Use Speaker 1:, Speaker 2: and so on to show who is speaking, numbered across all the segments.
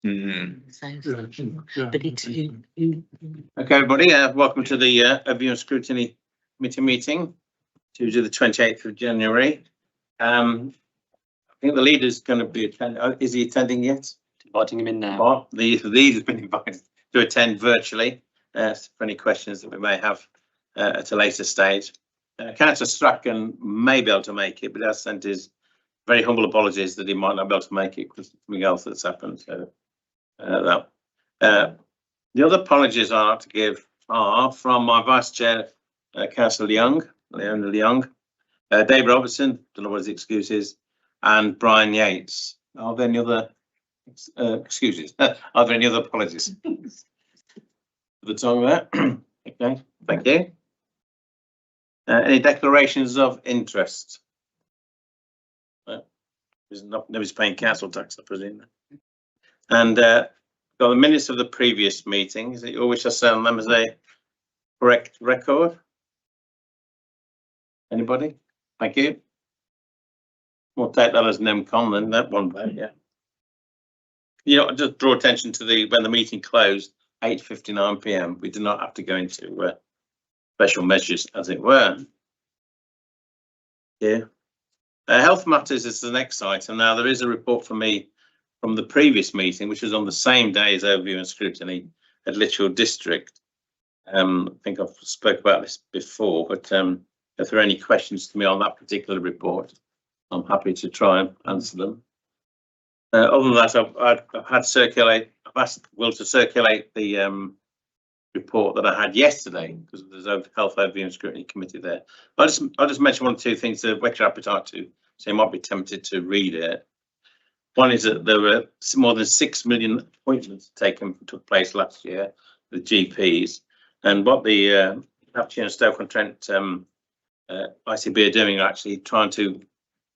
Speaker 1: But it's
Speaker 2: Okay, everybody, welcome to the Overview and Scrutiny Committee meeting, Tuesday the 28th of January. I think the leader's going to be attending. Is he attending yet?
Speaker 3: Inviting him in now.
Speaker 2: Oh, the leader's been invited to attend virtually for any questions that we may have at a later stage. Councillor Strachan may be able to make it, but he has sent his very humble apologies that he might not be able to make it because something else that's happened. So the other apologies I have to give are from my Vice Chair, Councillor Leona Leong, Dave Robertson, don't know what his excuse is, and Brian Yates. Are there any other excuses? Are there any other apologies? For the time there. Okay, thank you. Any declarations of interest? Nobody's paying council tax, I presume. And got the minutes of the previous meeting. Is it your wish to send them as a correct record? Anybody? Thank you. We'll take that as NEMCON then, that one vote, yeah. You know, just draw attention to when the meeting closed, 8:59 p.m. We did not have to go into special measures, as it were. Yeah. Health matters is the next item. Now, there is a report for me from the previous meeting, which was on the same day as Overview and Scrutiny at Lichfield District. I think I've spoke about this before, but if there are any questions to me on that particular report, I'm happy to try and answer them. Other than that, I've asked Will to circulate the report that I had yesterday because there's a Health Overview and Scrutiny Committee there. I'll just mention one or two things to whet your appetite to, so you might be tempted to read it. One is that there were more than 6 million appointments took place last year with GPs, and what the Hertfordshire and Stoke-on-Trent ICB are doing are actually trying to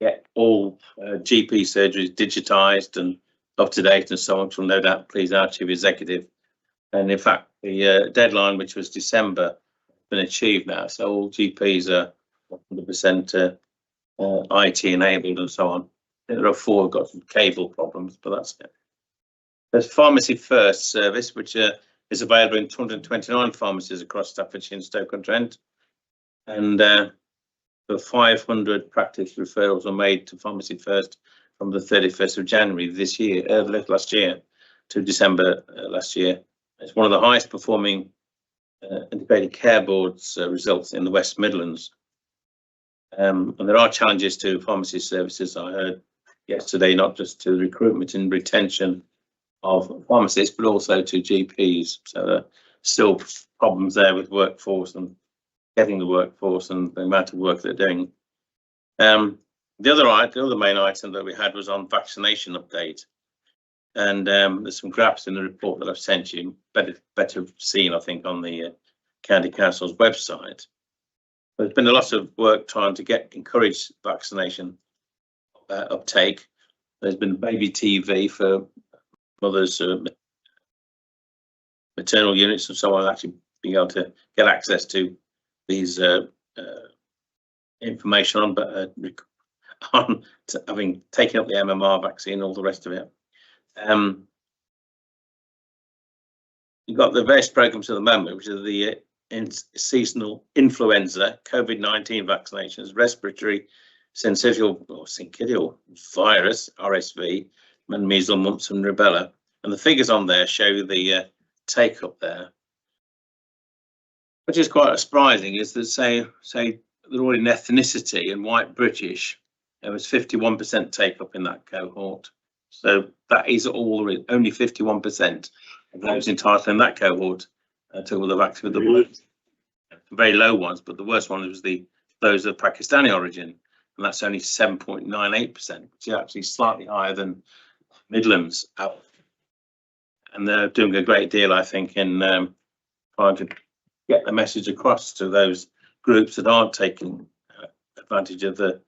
Speaker 2: get all GP surgeries digitised and up to date and so on, which will no doubt please our Chief Executive. And in fact, the deadline, which was December, has been achieved now. So all GPs are 100% IT enabled and so on. There are 4 who've got some cable problems, but that's it. There's Pharmacy First service, which is available in 229 pharmacies across Staffordshire and Stoke-on-Trent. And the 500 practice referrals were made to Pharmacy First from the 31st of January this year, last year, to December last year. It's one of the highest performing integrated care boards results in the West Midlands. And there are challenges to pharmacy services, I heard yesterday, not just to the recruitment and retention of pharmacists, but also to GPs. So there are still problems there with workforce and getting the workforce and the amount of work they're doing. The other main item that we had was on vaccination update. And there's some graphs in the report that I've sent you, better seen, I think, on the County Council's website. There's been a lot of work trying to encourage vaccination uptake. There's been baby TV for mothers, maternal units and so on, actually being able to get access to these information on having taken up the MMR vaccine, all the rest of it. You've got the various programs at the moment, which are the seasonal influenza, COVID-19 vaccinations, respiratory syncytial virus, RSV, and measles, mumps, and rubella. And the figures on there show the take up there. Which is quite surprising is that say they're all in ethnicity and white British, there was 51% take up in that cohort. So that is only 51% of those entitled in that cohort took the vaccine. The very low ones, but the worst one was those of Pakistani origin, and that's only 7.98%, which is actually slightly higher than Midlands. And they're doing a great deal, I think, in trying to get the message across to those groups that aren't taking advantage of the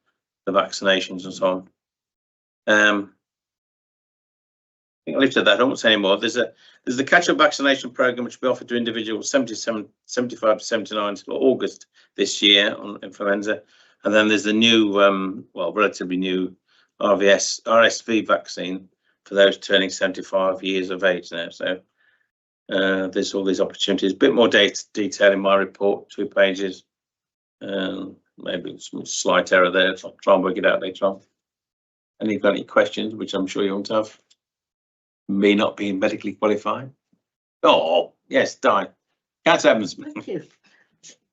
Speaker 2: vaccinations and so on. I think I lifted that. I don't want to say anymore. There's the catch-up vaccination program which we offer to individuals 75 to 79 until August this year on influenza, and then there's the new, relatively new RSV vaccine, for those turning 75 years of age now. So there's all these opportunities. A bit more detail in my report, 2 pages. Maybe some slight error there. So I'll try and work it out later on. And you've got any questions, which I'm sure you won't have. Me not being medically qualified. Oh, yes, Di. Cat Evans.
Speaker 1: Thank you.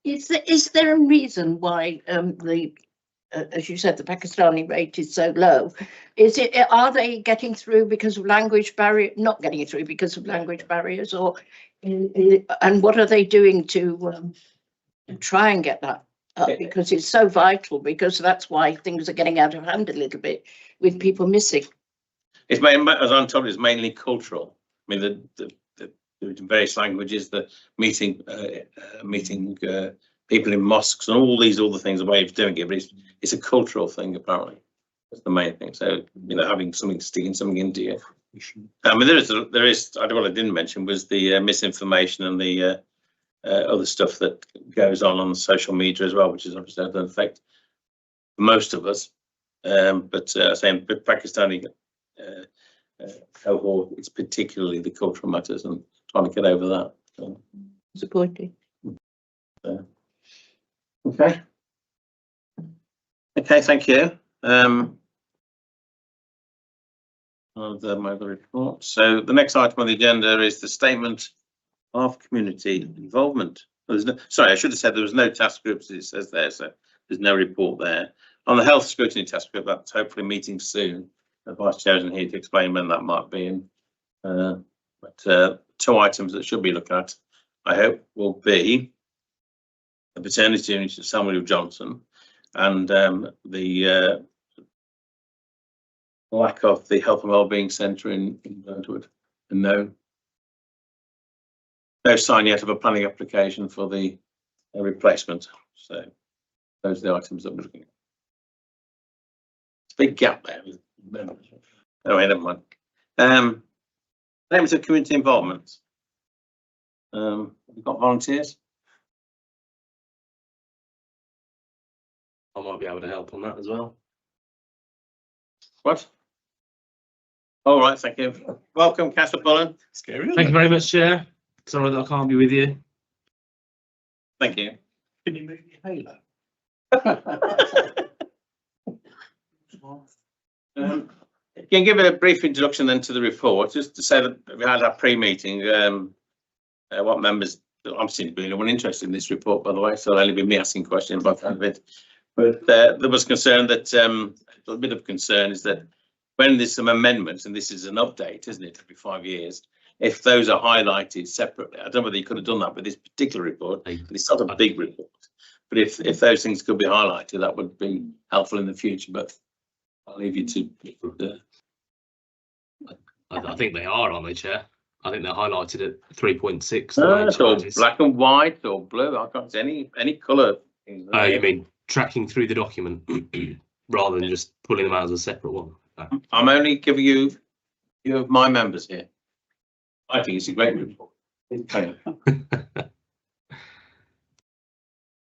Speaker 1: Is there a reason why as you said, the Pakistani rate is so low? Are they getting through because of language barrier? Not getting through because of language barriers, or and what are they doing to try and get that up? Because it's so vital. Because that's why things are getting out of hand a little bit with people missing.
Speaker 2: It's mainly, as I'm told, it's mainly cultural. I mean, the various languages, the meeting people in mosques, and all these other things, a way of doing it. But it's a cultural thing, apparently. That's the main thing. So, you know, having something, sticking something into you. I mean, there is. What I didn't mention was the misinformation and the other stuff that goes on social media as well, which is obviously had an effect for most of us. But saying Pakistani cohort, it's particularly the cultural matters and trying to get over that. So.
Speaker 1: Supporting.
Speaker 2: Okay. Okay, thank you. My other report. So the next item on the agenda is the statement of community involvement. Well, sorry, I should have said there was no task groups, it says there, so there's no report there. On the health scrutiny task group, that's hopefully meeting soon. The Vice Chair isn't here to explain when that might be. But 2 items that should be looked at, I hope, will be the paternity unit at Samuel Johnson and the lack of the health and wellbeing centre in Burntwood, and no sign yet of a planning application for the replacement. So those are the items that we're looking at. It's a big gap there. Anyway, never mind. Statements of community involvement. We've got volunteers.
Speaker 3: I might be able to help on that as well.
Speaker 2: What? All right, thank you. Welcome, Castle Bullen.
Speaker 3: Scary. Thank you very much, Chair. Sorry that I can't be with you.
Speaker 2: Thank you.
Speaker 4: Can you move your halo?
Speaker 2: Can you give a brief introduction then to the report, just to say that we had our pre-meeting. What members, I'm seeing really one interested in this report, by the way, so it'll only be me asking questions about that bit. But there was concern that a little bit of concern is that when there's some amendments, and this is an update, isn't it, every 5 years, if those are highlighted separately, I don't know whether you could have done that with this particular report. It's not a big report, but if those things could be highlighted, that would be helpful in the future. But I'll leave you to.
Speaker 3: I think they are, aren't they, Chair? I think they're highlighted at 3.6.
Speaker 2: Or black and white or blue. I can't see any colour.
Speaker 3: Oh, you mean tracking through the document rather than just pulling them out as a separate one? No.
Speaker 2: I'm only giving you my members here. I think it's a great report. Okay.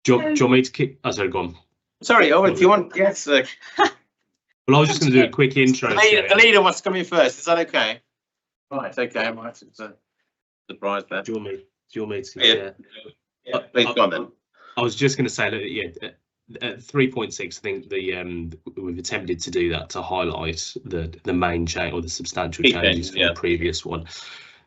Speaker 3: Do you want me to keep? Oh, sorry, go on.
Speaker 2: Sorry, if you want, yes.
Speaker 3: Well, I was just going to do a quick intro.
Speaker 2: The leader wants to come in first. Is that okay? Right, okay. I might have surprised there.
Speaker 3: Do you want me to?
Speaker 2: Yeah, please go on then.
Speaker 3: I was just going to say that, yeah, at 3.6, I think we've attempted to do that to highlight the main change or the substantial changes from the previous one.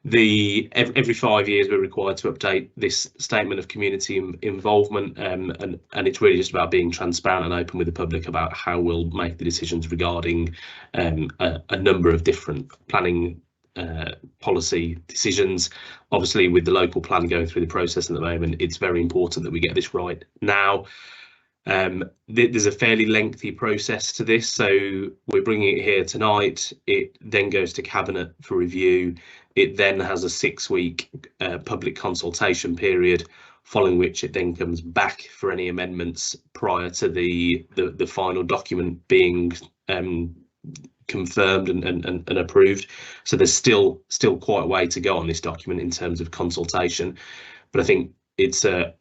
Speaker 3: Every 5 years we're required to update this statement of community involvement, and it's really just about being transparent and open with the public about how we'll make the decisions regarding a number of different planning policy decisions. Obviously, with the local plan going through the process at the moment, it's very important that we get this right now. There's a fairly lengthy process to this, so we're bringing it here tonight. It then goes to Cabinet for review. It then has a 6-week public consultation period, following which it then comes back for any amendments prior to the final document being confirmed and approved. So there's still quite a way to go on this document in terms of consultation, but I think it's a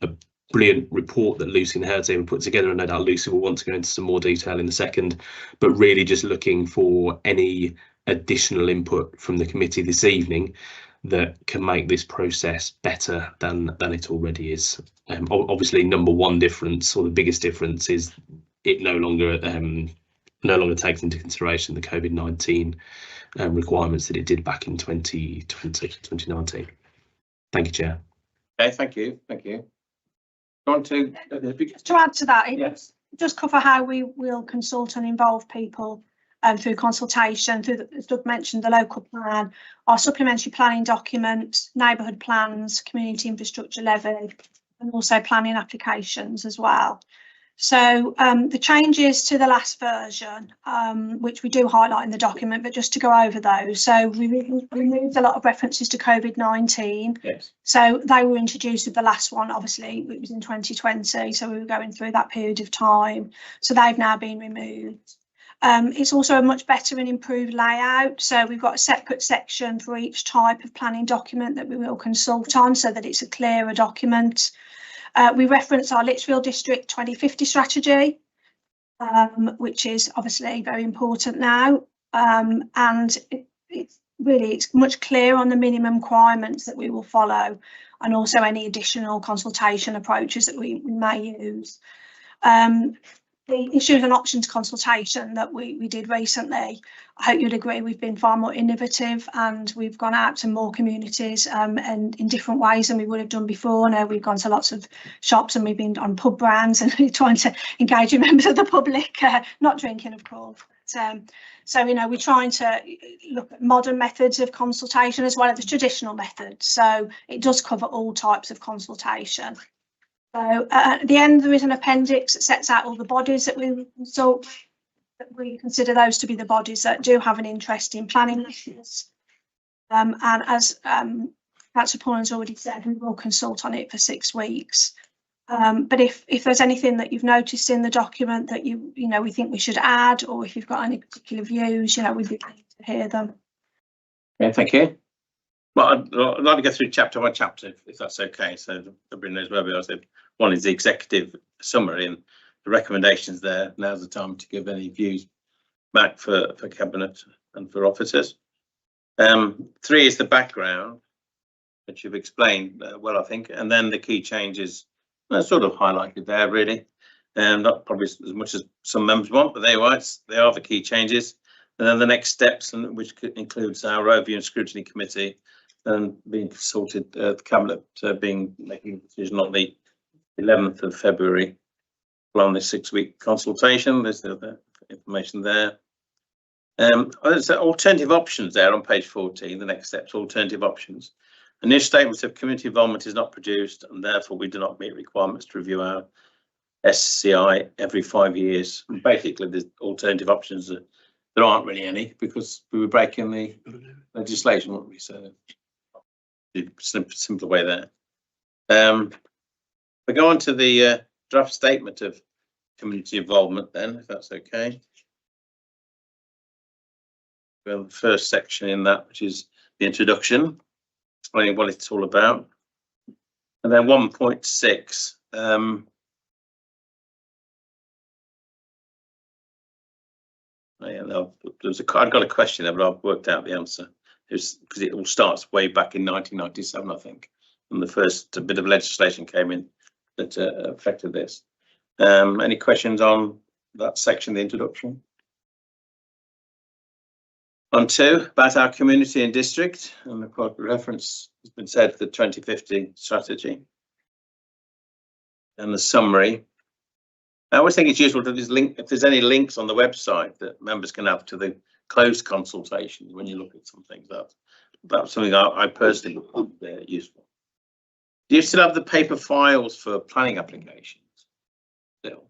Speaker 3: brilliant report that Lucy and her team put together, and no doubt Lucy will want to go into some more detail in a second, but really just looking for any additional input from the committee this evening that can make this process better than it already is. Obviously, number one difference, or the biggest difference, is it no longer takes into consideration the COVID-19 requirements that it did back in 2019. Thank you, Chair.
Speaker 2: Okay, thank you. Want to
Speaker 4: just to add to that,
Speaker 2: yes,
Speaker 4: just cover how we will consult and involve people through consultation, as Doug mentioned, the local plan, our supplementary planning document, neighbourhood plans, community infrastructure levy, and also planning applications as well. So the changes to the last version, which we do highlight in the document, but just to go over those. So we removed a lot of references to COVID-19.
Speaker 2: yes.
Speaker 4: So they were introduced with the last one, obviously, it was in 2020. So we were going through that period of time. So they've now been removed. It's also a much better and improved layout. So we've got a separate section for each type of planning document that we will consult on, so that it's a clearer document. We reference our Lichfield District 2050 strategy, which is obviously very important now. And it's much clearer on the minimum requirements that we will follow, and also any additional consultation approaches that we may use. The issues and options consultation that we did recently, I hope you'd agree we've been far more innovative, and we've gone out to more communities and in different ways than we would have done before. Now we've gone to lots of shops and we've been on pub brands and trying to engage with members of the public, not drinking of course. So, you know, we're trying to look at modern methods of consultation as well as the traditional methods. So it does cover all types of consultation. So at the end, there is an appendix that sets out all the bodies that we consult. That we consider those to be the bodies that do have an interest in planning issues. And as Councillor Paul has already said, we will consult on it for 6 weeks. But if there's anything that you've noticed in the document that we think we should add, or if you've got any particular views, we'd be happy to hear them.
Speaker 2: Okay, thank you. Well, I'd like to go through chapter by chapter, if that's okay, so everybody knows where we are. So one is the executive summary and the recommendations there. Now's the time to give any views back for Cabinet and for officers. 3 is the background, which you've explained well, I think, and then the key changes sort of highlighted there, really. Not probably as much as some members want, but they are the key changes. And then the next steps, which includes our Review and Scrutiny Committee, and being consulted, the Cabinet making a decision on the 11th of February on this 6-week consultation. There's the information there. There's alternative options there on page 14. The next steps, alternative options. A new statement of community involvement is not produced, and therefore we do not meet requirements to review our SCI every 5 years. And basically, there's alternative options. There aren't really any, because we were breaking the legislation, weren't we? So simpler way there. We go on to the draft statement of community involvement then, if that's okay. We have the first section in that, which is the introduction, explaining what it's all about. And then 1.6. I've got a question there, but I've worked out the answer. Because it all starts way back in 1997, I think, when the first bit of legislation came in that affected this. Any questions on that section, the introduction? On 2, about our community and district, and of course the reference has been said to the 2050 strategy. And the summary. I always think it's useful to if there's any links on the website that members can have to the closed consultations when you look at some things. That's something I personally find useful. Do you still have the paper files for planning applications? Still?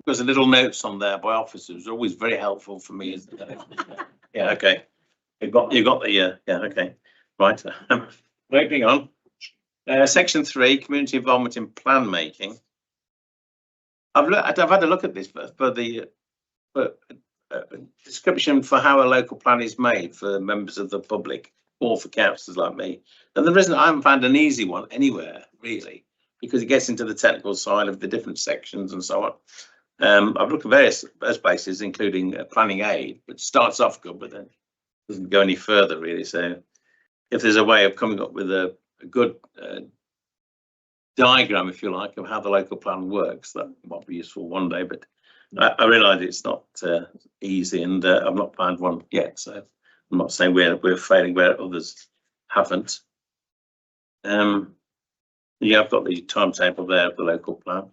Speaker 2: There's a little notes on there by officers. Always very helpful for me. Yeah, okay. You've got the yeah, okay, right. Moving on. Section 3, community involvement in plan making. I've had a look at this for the description for how a local plan is made for members of the public or for councillors like me. And the reason I haven't found an easy one anywhere really, because it gets into the technical side of the different sections and so on. I've looked at various bases, including planning aid, which starts off good, but then doesn't go any further really. So if there's a way of coming up with a good diagram, if you like, of how the local plan works, that might be useful one day. But I realise it's not easy, and I've not found one yet. So I'm not saying we're failing where others haven't. Yeah, I've got the timetable there of the local plan.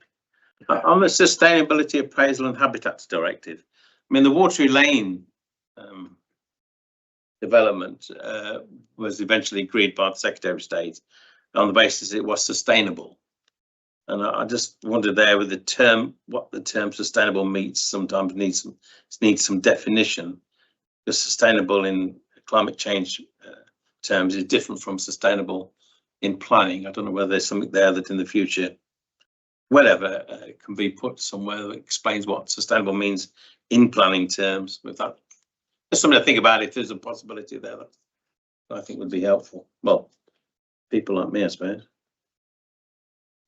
Speaker 2: On the Sustainability Appraisal and Habitats Directive, I mean, the Watery Lane development was eventually agreed by the Secretary of State on the basis it was sustainable. And I just wondered there with the term, what the term sustainable means sometimes needs some definition, because sustainable in climate change terms is different from sustainable in planning. I don't know whether there's something there that in the future, whatever, can be put somewhere that explains what sustainable means in planning terms. With that, just something to think about if there's a possibility there that I think would be helpful. Well, people like me, I suppose.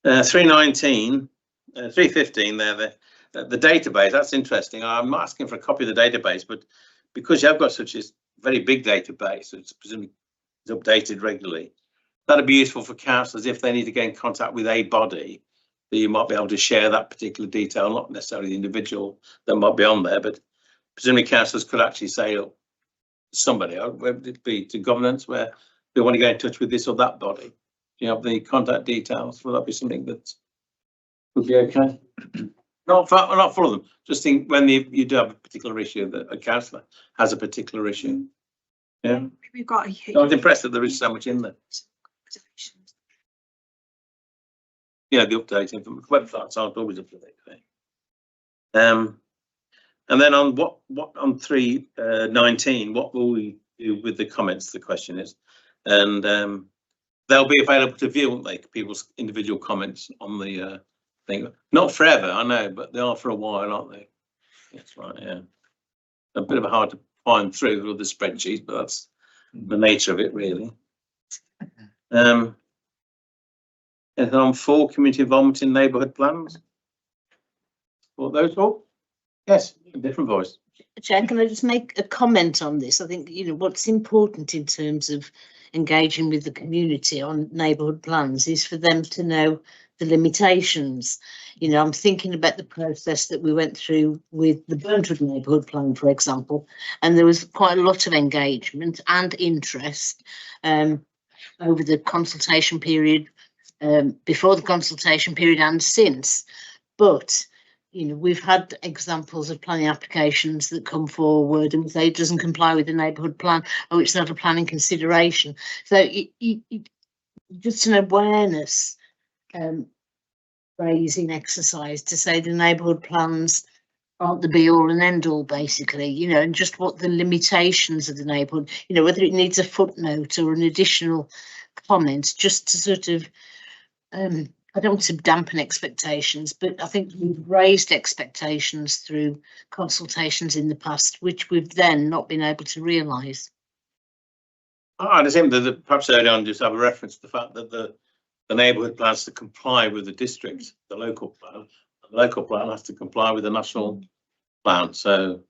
Speaker 2: 319, 315 there, the database, that's interesting. I'm not asking for a copy of the database, but because you have got such a very big database, it's presumably updated regularly, that'd be useful for councillors if they need to get in contact with a body, that you might be able to share that particular detail, not necessarily the individual that might be on there, but presumably councillors could actually say, oh, somebody, whether it be to governance, where they want to get in touch with this or that body. Do you have the contact details? Will that be something that would be okay? Not for all of them. Just think when you do have a particular issue, that a councillor has a particular issue. Yeah,
Speaker 4: We've got.
Speaker 2: I was impressed that there is so much in there. Yeah, the updating from websites aren't always up to date. And then on on 319, what will we do with the comments? The question is, and they'll be available to view, won't they? People's individual comments on the thing. Not forever, I know, but they are for a while, aren't they? That's right. Yeah, a bit of a hard to find through all the spreadsheets, but that's the nature of it, really. And on 4, community involvement in neighbourhood plans. What those all? Yes, a different voice.
Speaker 5: Chair, can I just make a comment on this? I think, you know, what's important in terms of engaging with the community on neighbourhood plans is for them to know the limitations. You know, I'm thinking about the process that we went through with the Burntwood neighbourhood plan, for example, and there was quite a lot of engagement and interest over the consultation period, before the consultation period and since. But you know, we've had examples of planning applications that come forward and say it doesn't comply with the neighbourhood plan, or it's not a planning consideration. So just an awareness raising exercise to say the neighbourhood plans aren't the be all and end all, basically, you know, and just what the limitations of the neighbourhood, you know, whether it needs a footnote or an additional comment, just to sort of I don't want to dampen expectations, but I think we've raised expectations through consultations in the past, which we've then not been able to realise.
Speaker 2: I think that perhaps early on just have a reference to the fact that the neighbourhood plan has to comply with the district, the local plan. The local plan has to comply with the national plan. So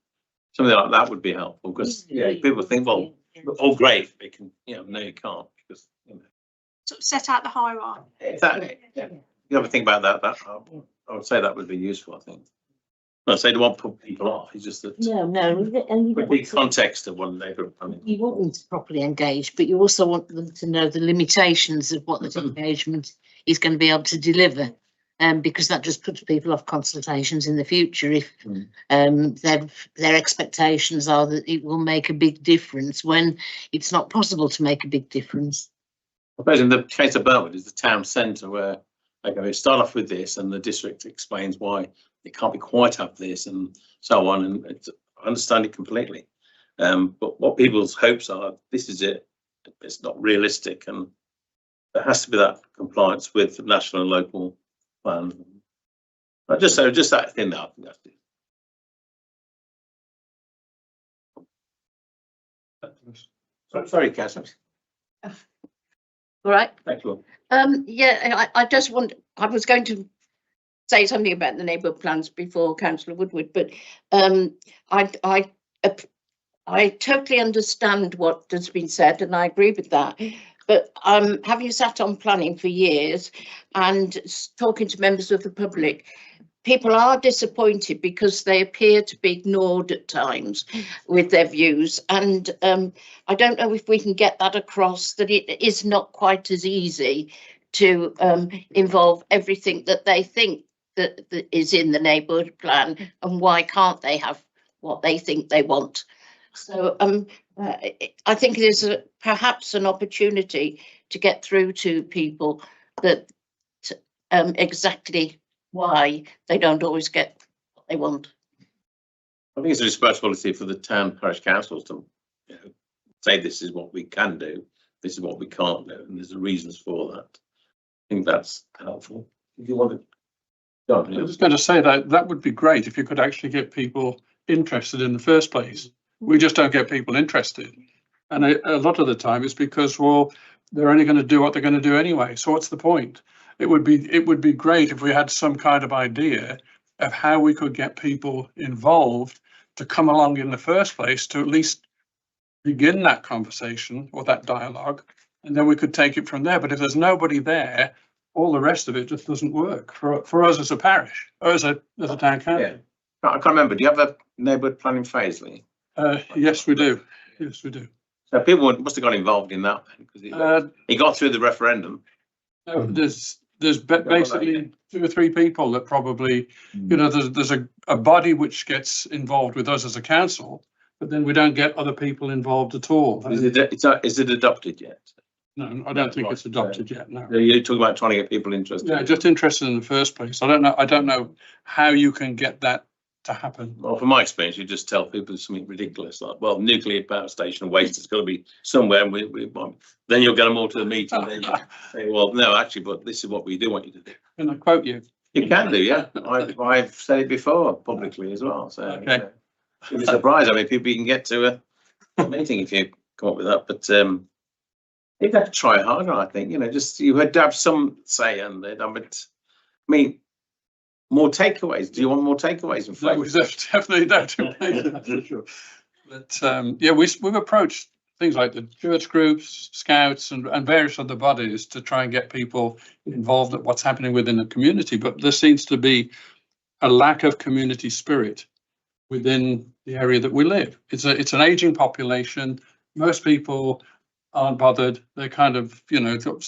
Speaker 2: something like that would be helpful, because people think, well, oh great, they can, you know, no, you can't, because you know.
Speaker 4: Sort of set out the hierarchy.
Speaker 2: Exactly. Yeah. You have to think about that. I would say that would be useful. I think. I say don't want to put people off. It's just that
Speaker 5: and
Speaker 2: with the context of one neighbourhood planning.
Speaker 5: You want them to properly engage, but you also want them to know the limitations of what that engagement is going to be able to deliver, because that just puts people off consultations in the future if their expectations are that it will make a big difference when it's not possible to make a big difference.
Speaker 2: I suppose in the case of Burntwood is the town centre where we start off with this and the district explains why it can't be quite have this and so on, and I understand it completely. But what people's hopes are, this is it, it's not realistic, and there has to be that compliance with the national and local plan. Just that thing that I think that's it. Sorry, Councillor.
Speaker 1: All right.
Speaker 2: Thank you.
Speaker 1: Yeah, I just want. I was going to say something about the neighbourhood plans before Councillor Woodward, but I totally understand what has been said, and I agree with that. But having sat on planning for years and talking to members of the public, people are disappointed because they appear to be ignored at times with their views. And I don't know if we can get that across, that it is not quite as easy to involve everything that they think that is in the neighbourhood plan, and why can't they have what they think they want. So I think there's perhaps an opportunity to get through to people that exactly why they don't always get what they want.
Speaker 2: I think it's a responsibility for the town parish councils to say this is what we can do, this is what we can't do, and there's reasons for that. I think that's helpful. If you want to, go on,
Speaker 6: I was going to say that would be great if you could actually get people interested in the first place. We just don't get people interested, and a lot of the time it's because, well, they're only going to do what they're going to do anyway. So what's the point? It would be great if we had some kind of idea of how we could get people involved to come along in the first place, to at least begin that conversation or that dialogue, and then we could take it from there. But if there's nobody there, all the rest of it just doesn't work for us as a parish or as a town council.
Speaker 2: Yeah. I can't remember. Do you have a neighbourhood planning phase, Lee?
Speaker 6: Yes, we do. Yes, we do.
Speaker 2: So people must have got involved in that then, because he got through the referendum.
Speaker 6: No, there's basically 2 or 3 people that probably, you know, there's a body which gets involved with us as a council, but then we don't get other people involved at all.
Speaker 2: Is it adopted yet?
Speaker 6: No, I don't think it's adopted yet. No.
Speaker 2: You're talking about trying to get people interested.
Speaker 6: Yeah, just interested in the first place. I don't know how you can get that to happen.
Speaker 2: Well, from my experience, you just tell people something ridiculous, like, well, nuclear power station waste has got to be somewhere, and then you'll get them all to the meeting. Then you say, well, no, actually, but this is what we do want you to do.
Speaker 6: Can I quote you?
Speaker 2: You can do, yeah. I've said it before publicly as well. So
Speaker 6: okay.
Speaker 2: It's a surprise. I mean, people you can get to a meeting if you come up with that, but you'd have to try harder, I think. You know, just you had to have some say in it. I mean, more takeaways. Do you want more takeaways?
Speaker 6: No, we definitely don't. That's for sure. But yeah, we've approached things like the church groups, scouts, and various other bodies to try and get people involved at what's happening within the community. But there seems to be a lack of community spirit within the area that we live. It's an aging population. Most people aren't bothered. They're kind of, you know, a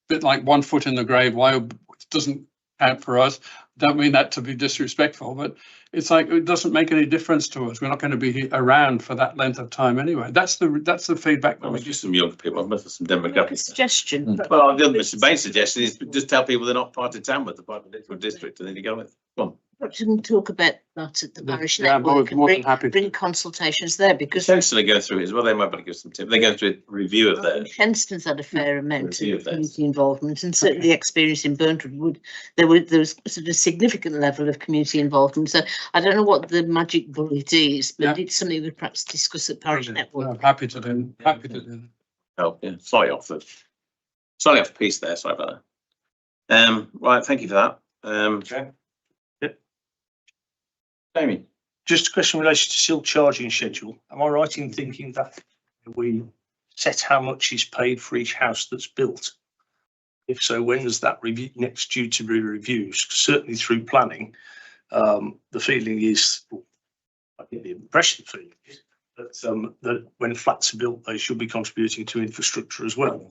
Speaker 6: bit like one foot in the grave. Why it doesn't count for us? Don't mean that to be disrespectful, but it's like it doesn't make any difference to us. We're not going to be around for that length of time anyway. That's the feedback.
Speaker 2: Well, just some young people. I must have some demographics.
Speaker 5: Suggestion.
Speaker 2: Well, the main suggestion is just tell people they're not part of town, but they're part of the district, and then you go with. Come on.
Speaker 5: Perhaps we can talk about that at the parish
Speaker 6: Yeah,
Speaker 5: network
Speaker 6: I'm more than
Speaker 5: and
Speaker 6: happy to.
Speaker 5: bring consultations there, because
Speaker 2: Essentially go through it as well. They might be able to give some tips. They go through a review of theirs.
Speaker 5: Henston's had a fair amount
Speaker 2: Review
Speaker 5: of
Speaker 2: of theirs.
Speaker 5: community involvement, and certainly the experience in Burnwood there was sort of a significant level of community involvement. So I don't know what the magic bullet is, but it's something we perhaps discuss at parish network.
Speaker 6: I'm happy to do. Happy to do.
Speaker 2: Oh, yeah, slightly off piece there. Sorry about that. Right, thank you for that.
Speaker 7: Okay.
Speaker 2: Jamie.
Speaker 7: Just a question in relation to silt charging schedule. Am I right in thinking that we set how much is paid for each house that's built? If so, when is that review next due to be reviewed? Certainly through planning, the feeling is, I get the impression that when flats are built, they should be contributing to infrastructure as well.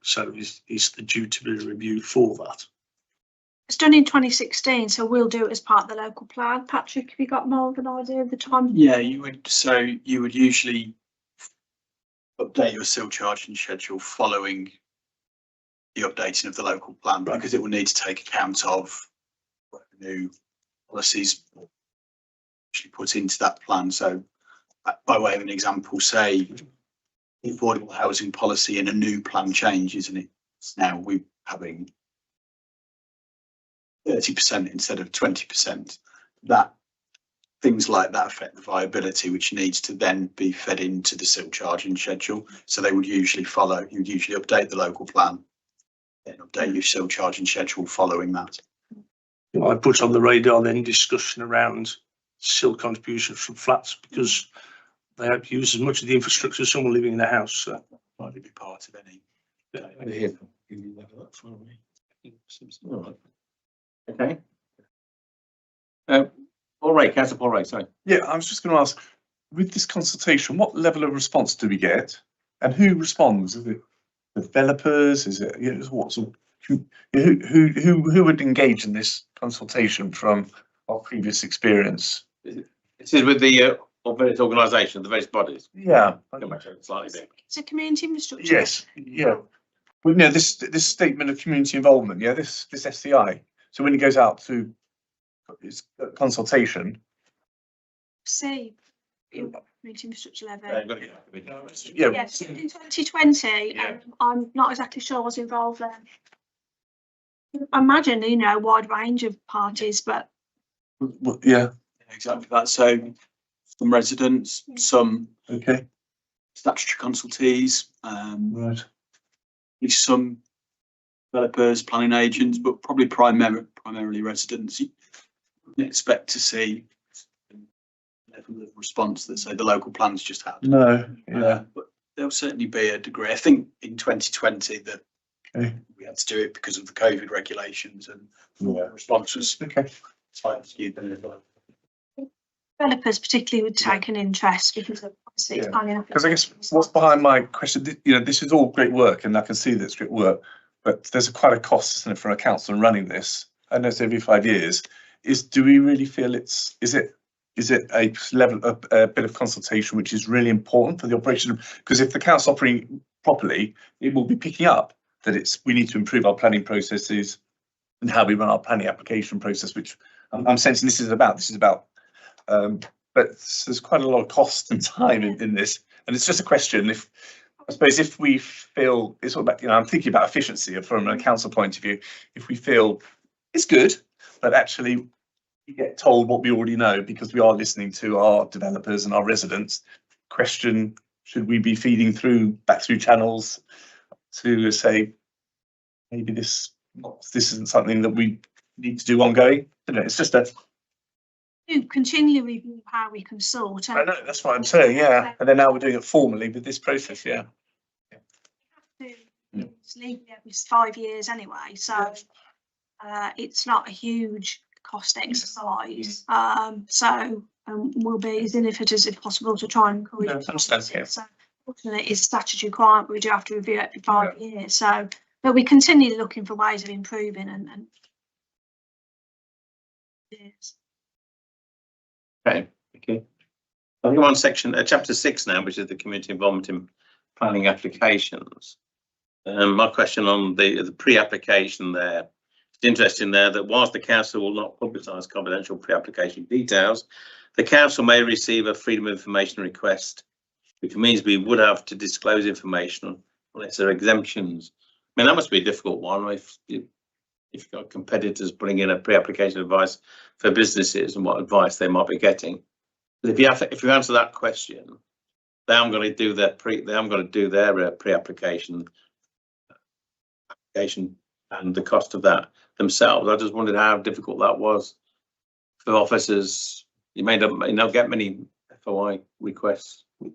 Speaker 7: So is the due to be reviewed for that?
Speaker 4: It's done in 2016, so we'll do it as part of the local plan. Patrick, have you got more of an idea of the time?
Speaker 8: Yeah, you would. So you would usually update your silt charging schedule following the updating of the local plan, because it will need to take account of new policies actually put into that plan. So by way of an example, say the affordable housing policy in a new plan changes, and it's now we're having 30% instead of 20%. That things like that affect the viability, which needs to then be fed into the silt charging schedule. So they would usually follow. You'd usually update the local plan, then update your silt charging schedule following that.
Speaker 7: I put on the radar then discussion around SIL contributions from flats, because they have to use as much of the infrastructure as someone living in a house. So
Speaker 8: Might be part of any.
Speaker 2: Okay. Paul Ray, Councillor Paul Ray, sorry.
Speaker 9: Yeah, I was just going to ask, with this consultation, what level of response do we get, and who responds? Is it developers? Is it, you know, what sort of, who would engage in this consultation from our previous experience?
Speaker 2: This is with the various organisations, the various bodies.
Speaker 9: Yeah.
Speaker 2: Slightly bit.
Speaker 4: It's a community infrastructure.
Speaker 9: Yes. Yeah. Well, no, this statement of community involvement. Yeah. This SCI. So when it goes out to its consultation.
Speaker 4: See, community infrastructure levy.
Speaker 9: Yeah.
Speaker 4: Yes, in 2020,
Speaker 2: Yeah.
Speaker 4: I'm not exactly sure what's involved there. I imagine, you know, a wide range of parties, but
Speaker 9: Well, yeah.
Speaker 8: Exactly that. So some residents, some
Speaker 9: Okay.
Speaker 8: statutory consultees,
Speaker 9: Right.
Speaker 8: some developers, planning agents, but probably primarily residents. You wouldn't expect to see level of response that say the local plans just had.
Speaker 9: No. Yeah.
Speaker 8: But there'll certainly be a degree. I think in 2020 that
Speaker 9: Okay.
Speaker 8: we had to do it because of the COVID regulations, and
Speaker 9: Yeah.
Speaker 8: the response was
Speaker 9: Okay.
Speaker 8: slightly skewed then as well.
Speaker 4: developers particularly would take an interest because of obviously it's
Speaker 9: Yeah.
Speaker 4: planning.
Speaker 9: Because I guess what's behind my question, you know, this is all great work, and I can see that it's great work, but there's quite a cost, isn't it, for a council running this? I know it's every 5 years. Do we really feel is it a level of a bit of consultation which is really important for the operation? Because if the council operating properly, it will be picking up that we need to improve our planning processes and how we run our planning application process, which I'm sensing this is about. But there's quite a lot of cost and time in this, and it's just a question. I suppose if we feel it's all about, you know, I'm thinking about efficiency from a council point of view. If we feel it's good, but actually we get told what we already know because we are listening to our developers and our residents. Question: should we be feeding back through channels to say maybe this isn't something that we need to do ongoing? You know, it's just a.
Speaker 4: To continue review how we consult.
Speaker 9: I know, that's what I'm saying, yeah. And then now we're doing it formally with this process, yeah.
Speaker 4: It's legally every 5 years anyway, so it's not a huge cost exercise. So we'll be as innovative as possible to try and encourage.
Speaker 9: Yeah, I understand, yeah.
Speaker 4: So unfortunately, it is statutory requirement, but we do have to review it every 5 years. So, but we continue looking for ways of improving and yes.
Speaker 2: Okay, okay. I think I'm on section, chapter 6 now, which is the community involvement in planning applications. My question on the pre-application there, it's interesting there that whilst the council will not publicise confidential pre-application details, the council may receive a freedom of information request, which means we would have to disclose information unless there are exemptions. I mean, that must be a difficult one if you've got competitors putting in a pre-application advice for businesses and what advice they might be getting. But if you answer that question, they haven't got to do their pre-application and the cost of that themselves. I just wondered how difficult that was for officers. You may not get many FOI requests. Do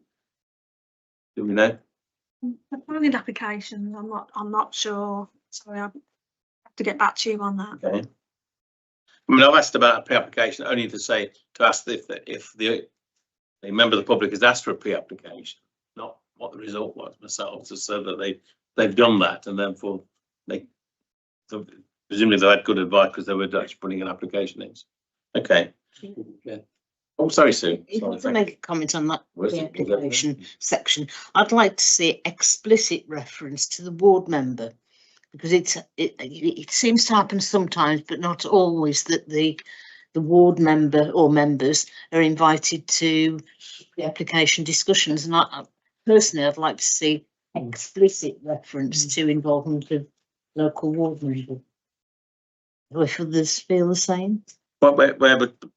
Speaker 2: we know?
Speaker 4: The planning applications, I'm not sure. Sorry, I have to get back to you on that.
Speaker 2: Okay. I mean, I've asked about a pre-application only to ask if the member of the public has asked for a pre-application, not what the result was myself, just so that they've done that, and therefore presumably they had good advice because they were actually putting an application in. Okay. Yeah. Oh, sorry, Sue.
Speaker 5: If
Speaker 2: Sorry,
Speaker 5: I can make a comment on that
Speaker 2: Was it-
Speaker 5: application section, I'd like to see explicit reference to the ward member, because it seems to happen sometimes, but not always, that the ward member or members are invited to the application discussions. And personally, I'd like to see explicit reference to involvement of local ward member. If others feel the same.
Speaker 2: Where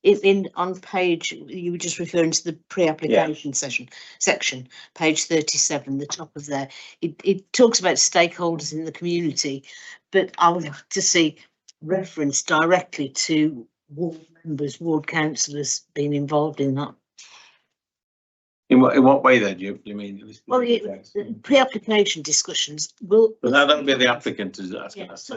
Speaker 5: It's on page, you were just referring to the pre-application section, page 37, the top of there. It talks about stakeholders in the community, but I would like to see reference directly to ward members, ward councillors being involved in that.
Speaker 2: In what way then, do you mean?
Speaker 5: Well, pre-application discussions will.
Speaker 2: But that would be the applicant is asking
Speaker 5: Yeah,
Speaker 2: us.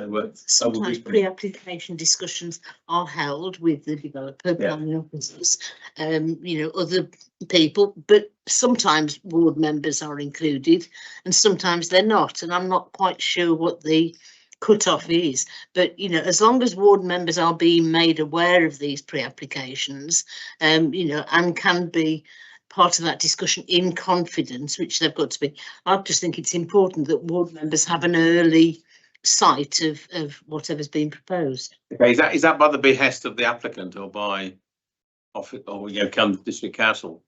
Speaker 5: sometimes pre-application discussions are held with the developer, planning officers, other people, but sometimes ward members are included and sometimes they're not. And I'm not quite sure what the cut-off is, but as long as ward members are being made aware of these pre-applications, and can be part of that discussion in confidence, which they've got to be. I just think it's important that ward members have an early sight of whatever's been proposed.
Speaker 2: Okay, is that by the behest of the applicant or by come district council?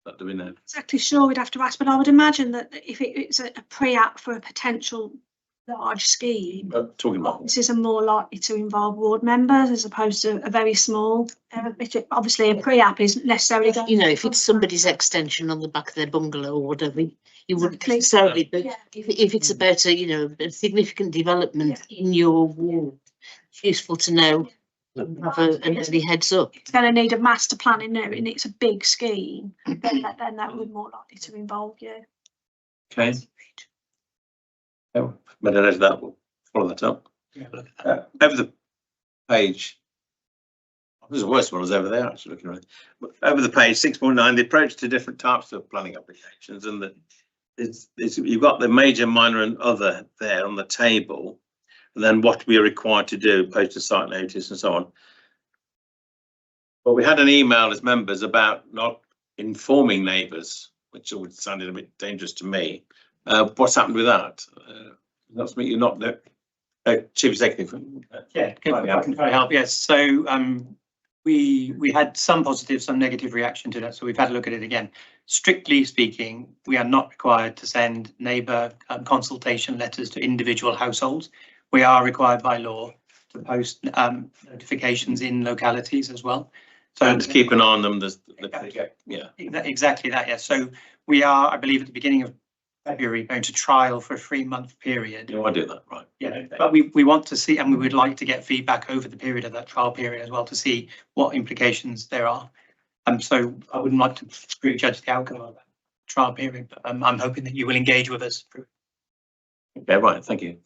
Speaker 2: That do we know?
Speaker 4: Exactly sure, we'd have to ask, but I would imagine that if it's a pre-app for a potential large scheme,
Speaker 2: Talking about
Speaker 4: this is more likely to involve ward members as opposed to a very small. Obviously, a pre-app isn't necessarily.
Speaker 5: If it's somebody's extension on the back of their bungalow or whatever, you wouldn't
Speaker 4: Exactly.
Speaker 5: necessarily. But if it's about a significant development in your ward, it's useful to know. Have an early heads up.
Speaker 4: It's going to need a master plan in there, and it's a big scheme. then that would more likely to involve you.
Speaker 2: Okay. Oh, but there's that. We'll follow that up. Over the page. There's a worse one was over there. Actually, looking around. Over the page 6.9, the approach to different types of planning applications, and you've got the major, minor, and other there on the table. And then what we are required to do, post a site notice and so on. But we had an email as members about not informing neighbours, which always sounded a bit dangerous to me. What's happened with that? That's me. You're not the chief executive.
Speaker 10: Yeah, I can try to help. Yes. So we had some positive, some negative reaction to that. So we've had a look at it again. Strictly speaking, we are not required to send neighbour consultation letters to individual households. We are required by law to post notifications in localities as well. So
Speaker 2: and to keep an eye on them.
Speaker 10: Exactly that. Yes. So we are, I believe, at the beginning of February, going to trial for a 3-month period.
Speaker 2: You want to do that, right?
Speaker 10: Yeah, but we want to see, and we would like to get feedback over the period of that trial period as well to see what implications there are. So I wouldn't like to prejudge the outcome of that trial period, but I'm hoping that you will engage with us.
Speaker 2: Okay, right. Thank you.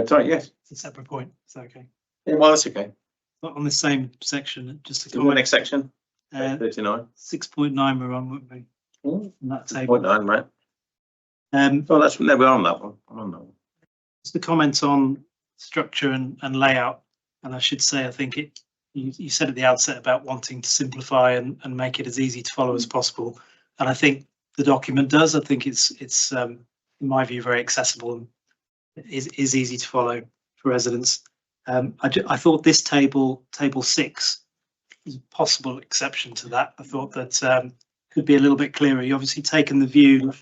Speaker 2: Sorry, yes.
Speaker 11: It's a separate point. Is that okay?
Speaker 2: Yeah, well, that's okay.
Speaker 11: Not on the same section, just to
Speaker 2: So the next section, 39.
Speaker 11: 6.9 we're on, wouldn't we?
Speaker 2: On
Speaker 11: that table.
Speaker 2: 6.9, right?
Speaker 11: Oh,
Speaker 2: that's no, we're on that one. I'm on that one.
Speaker 11: Just the comment on structure and layout, and I should say, I think you said at the outset about wanting to simplify and make it as easy to follow as possible, and I think the document does. I think it's in my view very accessible and is easy to follow for residents. I thought this table 6 is a possible exception to that. I thought that could be a little bit clearer. You obviously taken the view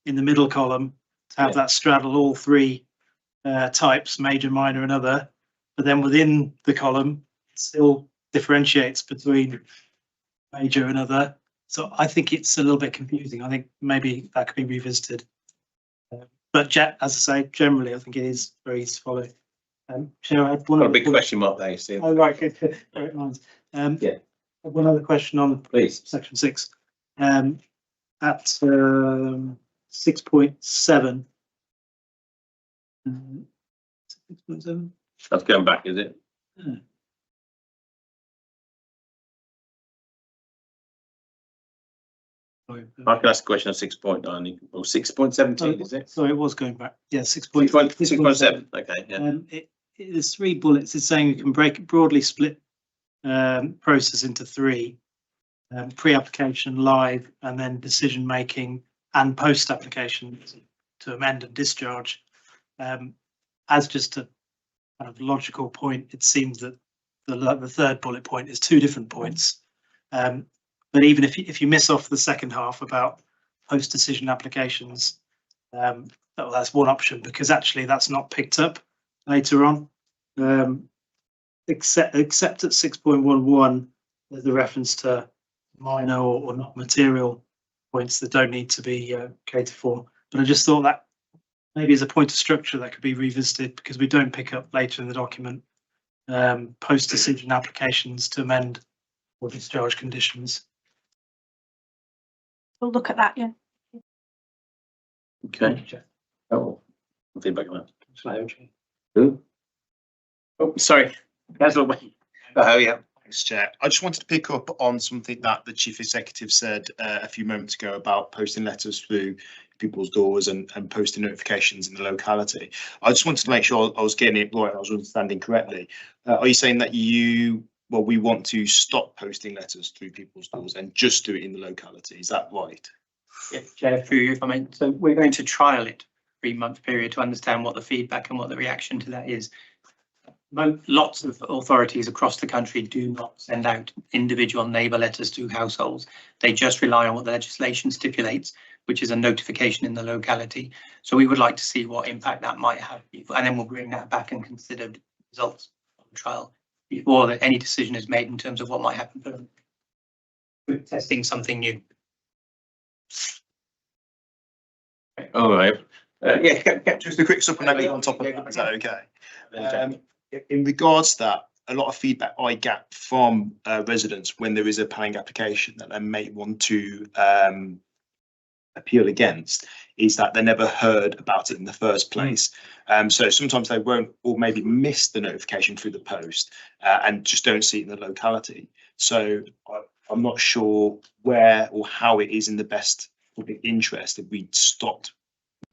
Speaker 11: in the middle column to have that straddle all 3 types, major, minor, and other, but then within the column it still differentiates between major and other. So I think it's a little bit confusing. I think maybe that could be revisited. But as I say, generally, I think it is very easy to follow. Chair, I had one
Speaker 2: a big question mark there, you see.
Speaker 11: Oh, right, good. Great minds. Yeah. One other question on
Speaker 2: please
Speaker 11: section 6. At 6.7. 6.7.
Speaker 2: That's going back, is it?
Speaker 11: Yeah.
Speaker 2: I can ask a question of 6.9 or 6.17, is it?
Speaker 11: Sorry, it was going back. Yeah,
Speaker 2: 6.7. Okay. Yeah.
Speaker 11: There's 3 bullets. It's saying you can broadly split process into 3: pre-application, live, and then decision making and post-application to amend and discharge. As just a kind of logical point, it seems that the 3rd bullet point is 2 different points. But even if you miss off the second half about post-decision applications, that's one option, because actually that's not picked up later on. Except at 6.11, there's the reference to minor or not material points that don't need to be catered for. But I just thought that maybe as a point of structure that could be revisited, because we don't pick up later in the document post-decision applications to amend or discharge conditions.
Speaker 4: We'll look at that, yeah.
Speaker 2: Okay. Oh, feedback on that. Who? Oh, sorry. Councillor Wayne. Oh, yeah.
Speaker 12: Thanks, Chair. I just wanted to pick up on something that the Chief Executive said a few moments ago about posting letters through people's doors and posting notifications in the locality. I just wanted to make sure I was getting it right, I was understanding correctly. Are you saying that we want to stop posting letters through people's doors and just do it in the locality? Is that right?
Speaker 10: Yeah, Chair, through you, if I may. So we're going to trial it 3-month period to understand what the feedback and what the reaction to that is. Lots of authorities across the country do not send out individual neighbour letters to households. They just rely on what the legislation stipulates, which is a notification in the locality. So we would like to see what impact that might have, and then we'll bring that back and consider the results of the trial before any decision is made in terms of what might happen. We're testing something new.
Speaker 2: All right.
Speaker 12: Just a quick supplementary on top of that. Is that okay? In regards to that, a lot of feedback I get from residents when there is a planning application that they may want to appeal against is that they never heard about it in the first place. So sometimes they won't, or maybe miss the notification through the post and just don't see it in the locality. So I'm not sure where or how it is in the best public interest if we stopped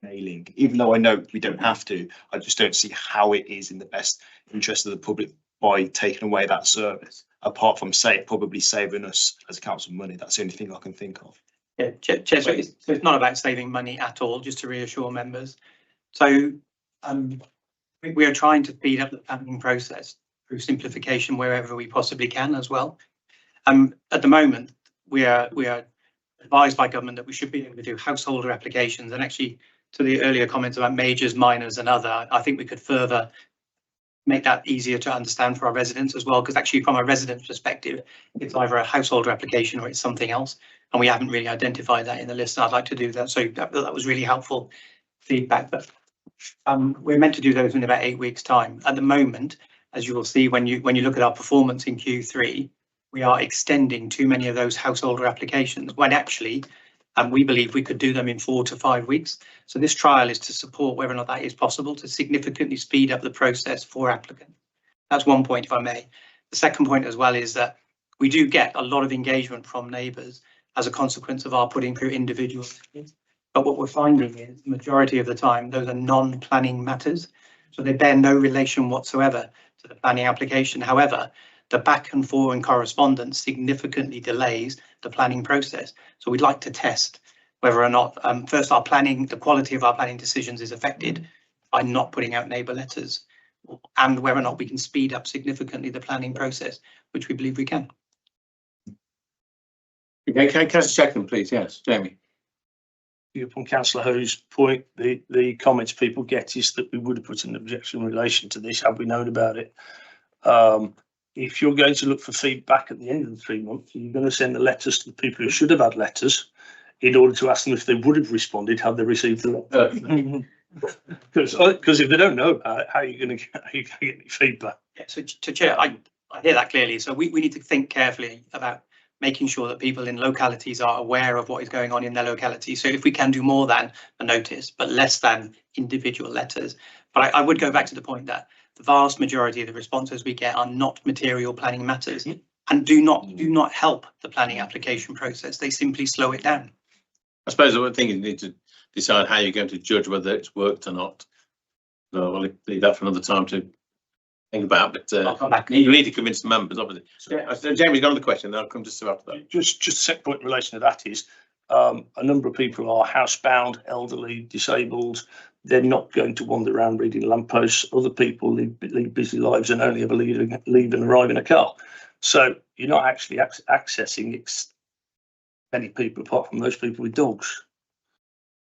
Speaker 12: mailing, even though I know we don't have to. I just don't see how it is in the best interest of the public by taking away that service, apart from probably saving us as a council money. That's the only thing I can think of.
Speaker 10: Yeah, Chair, so it's not about saving money at all, just to reassure members. So we are trying to speed up the planning process through simplification wherever we possibly can as well. At the moment, we are advised by government that we should be able to do householder applications, and actually to the earlier comments about majors, minors and other, I think we could further make that easier to understand for our residents as well, because actually from a resident's perspective, it's either a householder application or it's something else, and we haven't really identified that in the list. I'd like to do that, so that was really helpful feedback. But we're meant to do those in about 8 weeks' time. At the moment, as you will see when you look at our performance in Q3, we are extending too many of those householder applications when actually we believe we could do them in 4 to 5 weeks. So this trial is to support whether or not that is possible to significantly speed up the process for applicants. That's one point, if I may. The second point as well is that we do get a lot of engagement from neighbours as a consequence of our putting through individual matters. But what we're finding is the majority of the time, those are non-planning matters. So they bear no relation whatsoever to the planning application. However, the back and forth and correspondence significantly delays the planning process. So we'd like to test whether or not first the quality of our planning decisions is affected by not putting out neighbour letters, and whether or not we can speed up significantly the planning process, which we believe we can.
Speaker 2: Okay, can I check them, please? Yes, Jamie.
Speaker 7: Upon Councillor Ho's point, the comments people get is that we would have put an objection in relation to this had we known about it. If you're going to look for feedback at the end of the 3 months, you're going to send the letters to the people who should have had letters in order to ask them if they would have responded had they received the letter. Because if they don't know about it, how are you going to get any feedback?
Speaker 10: Yeah, so to Chair, I hear that clearly. So we need to think carefully about making sure that people in localities are aware of what is going on in their locality. So if we can do more than a notice, but less than individual letters. But I would go back to the point that the vast majority of the responses we get are not material planning matters and do not help the planning application process. They simply slow it down.
Speaker 2: I suppose the one thing you need to decide how you're going to judge whether it's worked or not. So I'll leave that for another time to think about. But
Speaker 10: I'll come back.
Speaker 2: You need to convince the members, obviously. So Jamie's got another question. Then I'll come to Sue after that.
Speaker 7: Just a second point in relation to that is a number of people are housebound, elderly, disabled. They're not going to wander around reading lampposts. Other people lead busy lives and only ever leave and arrive in a car. So you're not actually accessing many people apart from those people with dogs.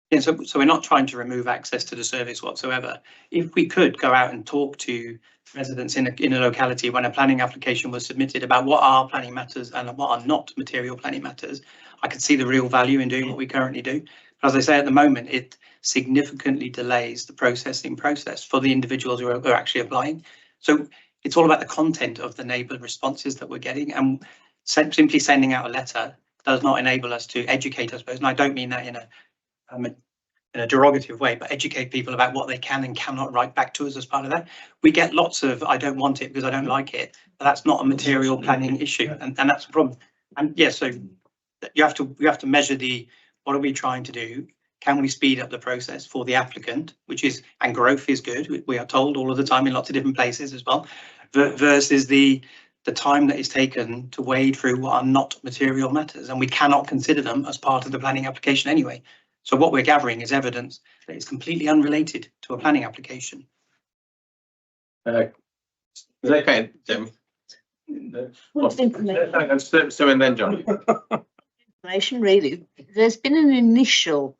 Speaker 10: Yeah, so we're not trying to remove access to the service whatsoever. If we could go out and talk to residents in a locality when a planning application was submitted about what are planning matters and what are not material planning matters, I could see the real value in doing what we currently do. As I say, at the moment, it significantly delays the processing process for the individuals who are actually applying. So it's all about the content of the neighbour responses that we're getting, and simply sending out a letter does not enable us to educate, I suppose. And I don't mean that in a derogative way, but educate people about what they can and cannot write back to us as part of that. We get lots of, I don't want it because I don't like it, but that's not a material planning issue, and that's a problem. And yeah, so you have to measure what are we trying to do? Can we speed up the process for the applicant, and growth is good, we are told all of the time in lots of different places as well, versus the time that is taken to wade through what are not material matters, and we cannot consider them as part of the planning application anyway. So what we're gathering is evidence that is completely unrelated to a planning application.
Speaker 2: Is that okay, Jim?
Speaker 5: What's information?
Speaker 2: So and then John.
Speaker 5: Information, really. There's been an initial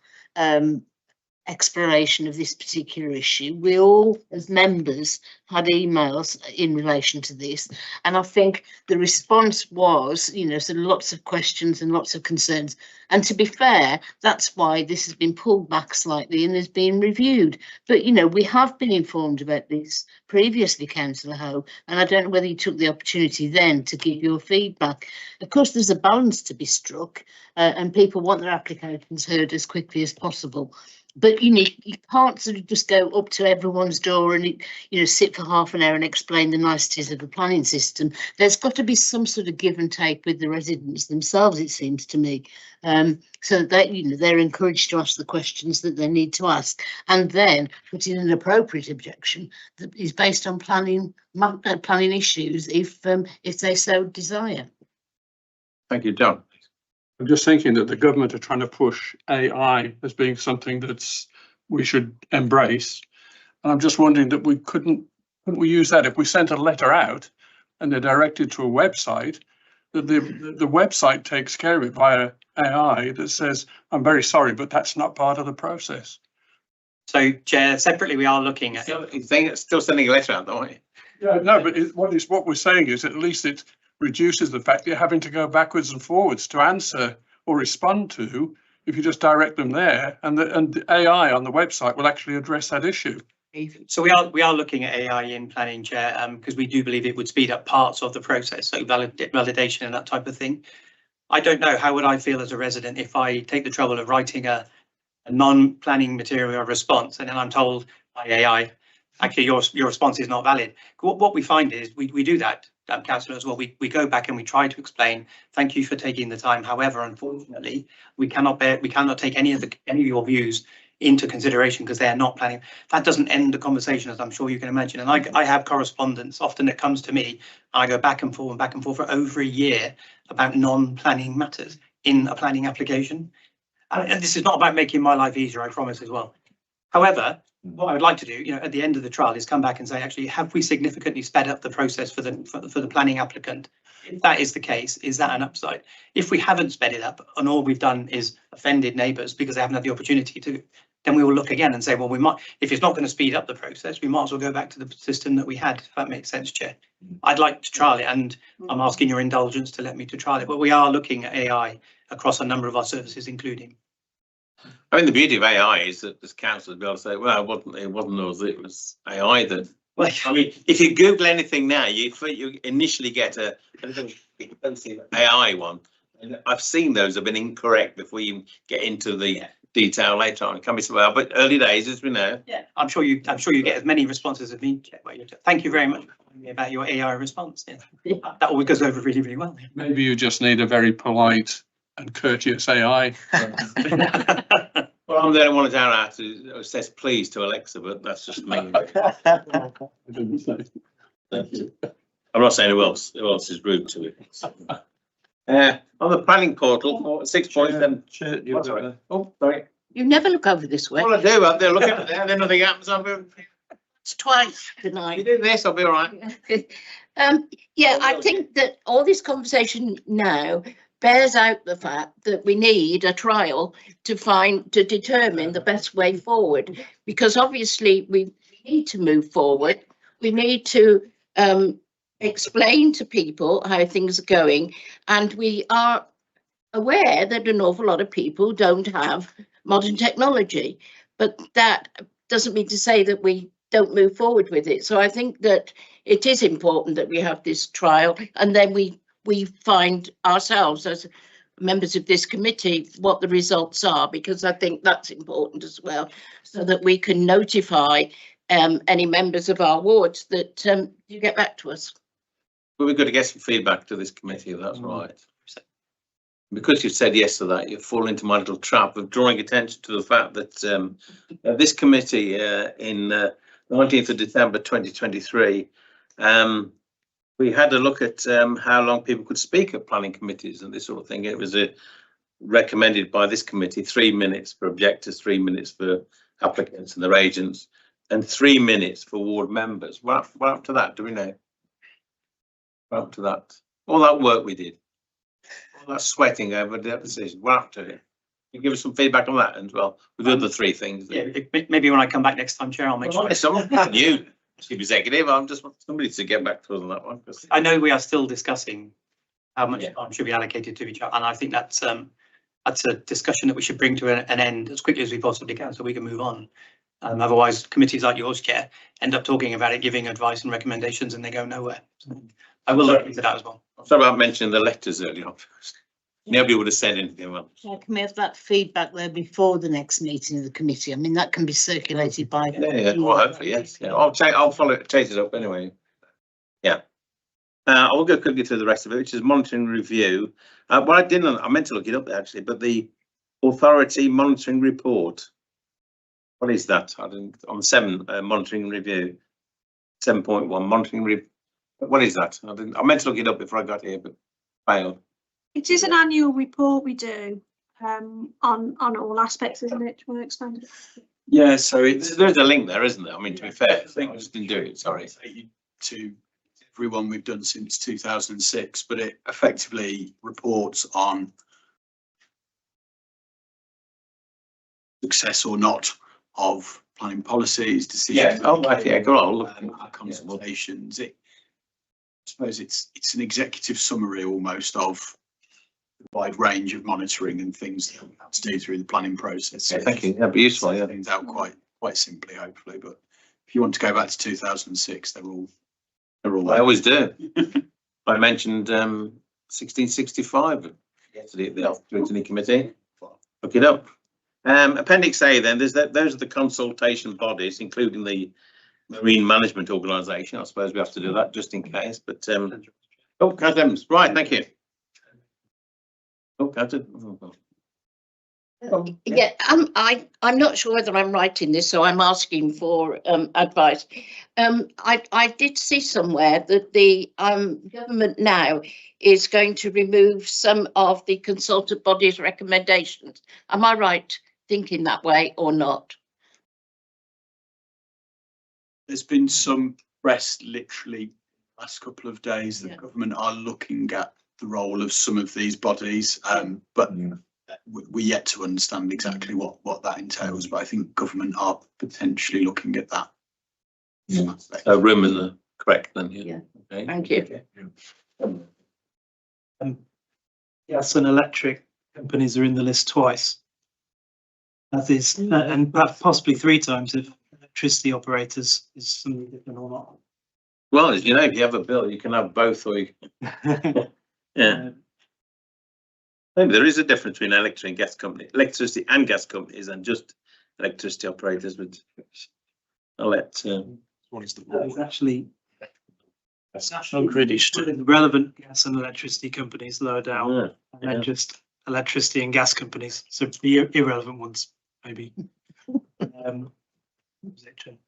Speaker 5: exploration of this particular issue. We all, as members, had emails in relation to this, and I think the response was, you know, so lots of questions and lots of concerns. And to be fair, that's why this has been pulled back slightly and is being reviewed. But, you know, we have been informed about this previously, Councillor Ho, and I don't know whether you took the opportunity then to give your feedback. Of course, there's a balance to be struck, and people want their applications heard as quickly as possible. But you can't sort of just go up to everyone's door and, you know, sit for half an hour and explain the niceties of the planning system. There's got to be some sort of give and take with the residents themselves, it seems to me, so that, you know, they're encouraged to ask the questions that they need to ask, and then put in an appropriate objection that is based on planning issues if they so desire.
Speaker 2: Thank you, John.
Speaker 6: I'm just thinking that the government are trying to push AI as being something we should embrace. And I'm just wondering that couldn't we use that if we sent a letter out and they're directed to a website, that the website takes care of it via AI that says, I'm very sorry, but that's not part of the process.
Speaker 10: So, Chair, separately, we are looking at
Speaker 2: Still sending a letter out, don't we?
Speaker 6: Yeah, no, but what we're saying is at least it reduces the fact that you're having to go backwards and forwards to answer or respond to if you just direct them there, and the AI on the website will actually address that issue.
Speaker 10: So we are looking at AI in planning, Chair, because we do believe it would speed up parts of the process, so validation and that type of thing. I don't know, how would I feel as a resident if I take the trouble of writing a non-planning material response and then I'm told by AI, actually your response is not valid. What we find is we do that, Councillor, as well. We go back and we try to explain, thank you for taking the time. However, unfortunately, we cannot take any of your views into consideration because they are not planning. That doesn't end the conversation, as I'm sure you can imagine. And I have correspondence often that comes to me. I go back and forth for over a year about non-planning matters in a planning application. And this is not about making my life easier, I promise as well. However, what I would like to do, you know, at the end of the trial is come back and say, actually, have we significantly sped up the process for the planning applicant? If that is the case, is that an upside? If we haven't sped it up and all we've done is offended neighbours because they haven't had the opportunity to, then we will look again and say, well, we might, if it's not going to speed up the process, we might as well go back to the system that we had, if that makes sense, Chair. I'd like to trial it, and I'm asking your indulgence to let me to trial it, but we are looking at AI across a number of our services, including.
Speaker 2: I mean, the beauty of AI is that this council will be able to say, well, it wasn't us, it was AI that. Well, I mean, if you Google anything now, you initially get a expensive AI one. And I've seen those have been incorrect before you get into the detail later on. It can be well, but early days, as we know.
Speaker 10: Yeah, I'm sure you get as many responses as me. Thank you very much about your AI response. Yeah. That always goes over really, really well.
Speaker 6: Maybe you just need a very polite and courteous AI.
Speaker 2: Well, I'm the only one down out who says please to Alexa, but that's just me. Thank you. I'm not saying who else is rude to it. On the planning portal, 6 points, then. Oh, sorry.
Speaker 1: You never look over this way.
Speaker 2: Well, I do. They're looking at there, then nothing happens.
Speaker 1: It's twice tonight.
Speaker 2: You do this, I'll be all right.
Speaker 1: Yeah, I think that all this conversation now bears out the fact that we need a trial to determine the best way forward, because obviously we need to move forward. We need to explain to people how things are going, and we are aware that an awful lot of people don't have modern technology. But that doesn't mean to say that we don't move forward with it. So I think that it is important that we have this trial, and then we find ourselves as members of this committee what the results are, because I think that's important as well, so that we can notify any members of our wards that you get back to us.
Speaker 2: But we've got to get some feedback to this committee, if that's right. Because you've said yes to that, you've fallen into my little trap of drawing attention to the fact that this committee in 19th of December 2023, we had a look at how long people could speak at planning committees and this sort of thing. It was recommended by this committee 3 minutes for objectors, 3 minutes for applicants and their agents, and 3 minutes for ward members. What up to that? Do we know? What up to that? All that work we did, all that sweating over the decision. What up to it? You give us some feedback on that as well, with the other 3 things.
Speaker 10: Yeah, maybe when I come back next time, Chair, I'll make sure.
Speaker 2: I'm not you, Chief Executive. I'm just want somebody to get back to us on that one.
Speaker 10: I know we are still discussing how much time should be allocated to each other, and I think that's a discussion that we should bring to an end as quickly as we possibly can, so we can move on. Otherwise, committees like yours, Chair, end up talking about it, giving advice and recommendations, and they go nowhere. So I will look into that as well.
Speaker 2: Sorry about mentioning the letters earlier on. Nobody would have said anything. Well,
Speaker 5: Can we have that feedback there before the next meeting of the committee? I mean, that can be circulated by.
Speaker 2: yeah. Well, hopefully, yes. Yeah, I'll follow it, chase it up anyway. Yeah. I'll go quickly through the rest of it, which is monitoring review. Well, I meant to look it up actually, but the authority monitoring report. What is that? I didn't on 7 monitoring review. 7.1 monitoring review. What is that? I meant to look it up before I got here, but failed.
Speaker 4: It is an annual report we do on all aspects, isn't it? Do you want to expand it?
Speaker 2: Yeah, so there's a link there, isn't there? I mean, to be fair, I think I just didn't do it. Sorry.
Speaker 8: To everyone we've done since 2006, but it effectively reports on success or not of planning policies, decisions.
Speaker 2: Yeah. Oh, right. Yeah. Go on.
Speaker 8: Look, consultations. I suppose it's an executive summary almost of the wide range of monitoring and things that we have to do through the planning process.
Speaker 2: Yeah, thank you. That'd be useful. Yeah.
Speaker 8: Things out quite simply, hopefully. But if you want to go back to 2006, they're all.
Speaker 2: I always do. I mentioned 1665 yesterday at the Scrutiny Committee. Look it up. Appendix A. Then those are the consultation bodies, including the Marine Management Organisation. I suppose we have to do that just in case. But oh, Catherine, right. Thank you. Oh, Catherine.
Speaker 1: Yeah, I'm not sure whether I'm right in this, so I'm asking for advice. I did see somewhere that the government now is going to remove some of the consultant body's recommendations. Am I right thinking that way or not?
Speaker 8: There's been some press literally last couple of days that government are looking at the role of some of these bodies, but we're yet to understand exactly what that entails. But I think government are potentially looking at that.
Speaker 2: So rumours are correct then. Yeah. Okay.
Speaker 1: Thank you.
Speaker 11: Gas and electric companies are in the list twice. That is, and perhaps possibly 3 times if electricity operators is something different or not.
Speaker 2: Well, as you know, if you have a bill, you can have both, or you yeah. Maybe there is a difference between electricity and gas companies, and just electricity operators. But I'll let.
Speaker 12: One is the
Speaker 11: It's actually
Speaker 7: National Grid is still
Speaker 11: the relevant gas and electricity companies lower down,
Speaker 2: Yeah,
Speaker 11: and then just electricity and gas companies. So the irrelevant ones, maybe.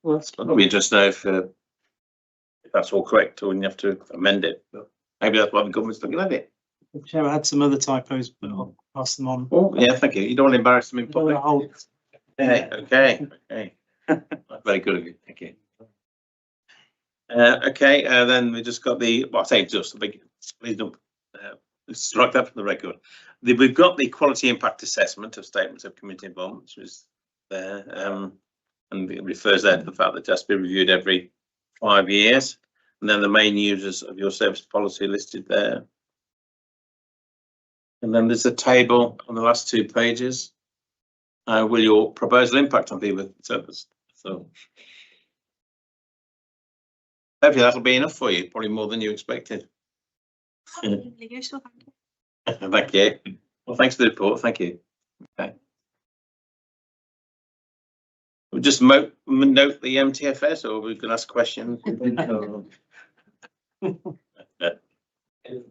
Speaker 2: well, it'll be interesting to know if that's all correct, or when you have to amend it. But maybe that's why the government's looking at it.
Speaker 11: Chair, I had some other typos, but I'll pass them on.
Speaker 2: Oh, yeah, thank you. You don't want to embarrass them in public.
Speaker 11: Yeah.
Speaker 2: Okay. That's very good of you. Thank you. Okay, then we just got the, well, I say just a big, please don't strike that from the record. We've got the quality impact assessment of statements of community involvement, which is there, and it refers there to the fact that it has to be reviewed every 5 years. And then the main users of your service policy listed there. And then there's a table on the last 2 pages will your proposal impact on people with surplus? So hopefully that'll be enough for you, probably more than you expected.
Speaker 4: Useful, thank you.
Speaker 2: Thank you. Well, thanks for the report. Thank you. Okay. We'll just note the MTFS, or we can ask questions.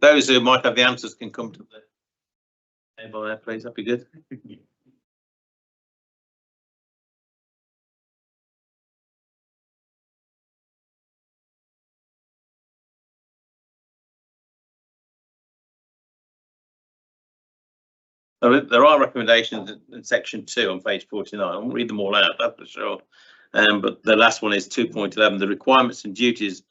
Speaker 2: Those who might have the answers can come to the table there, please. That'd be good. So there are recommendations in section 2 on page 49. I won't read them all out, that's for sure. But the last one is 2.11, the requirements and duties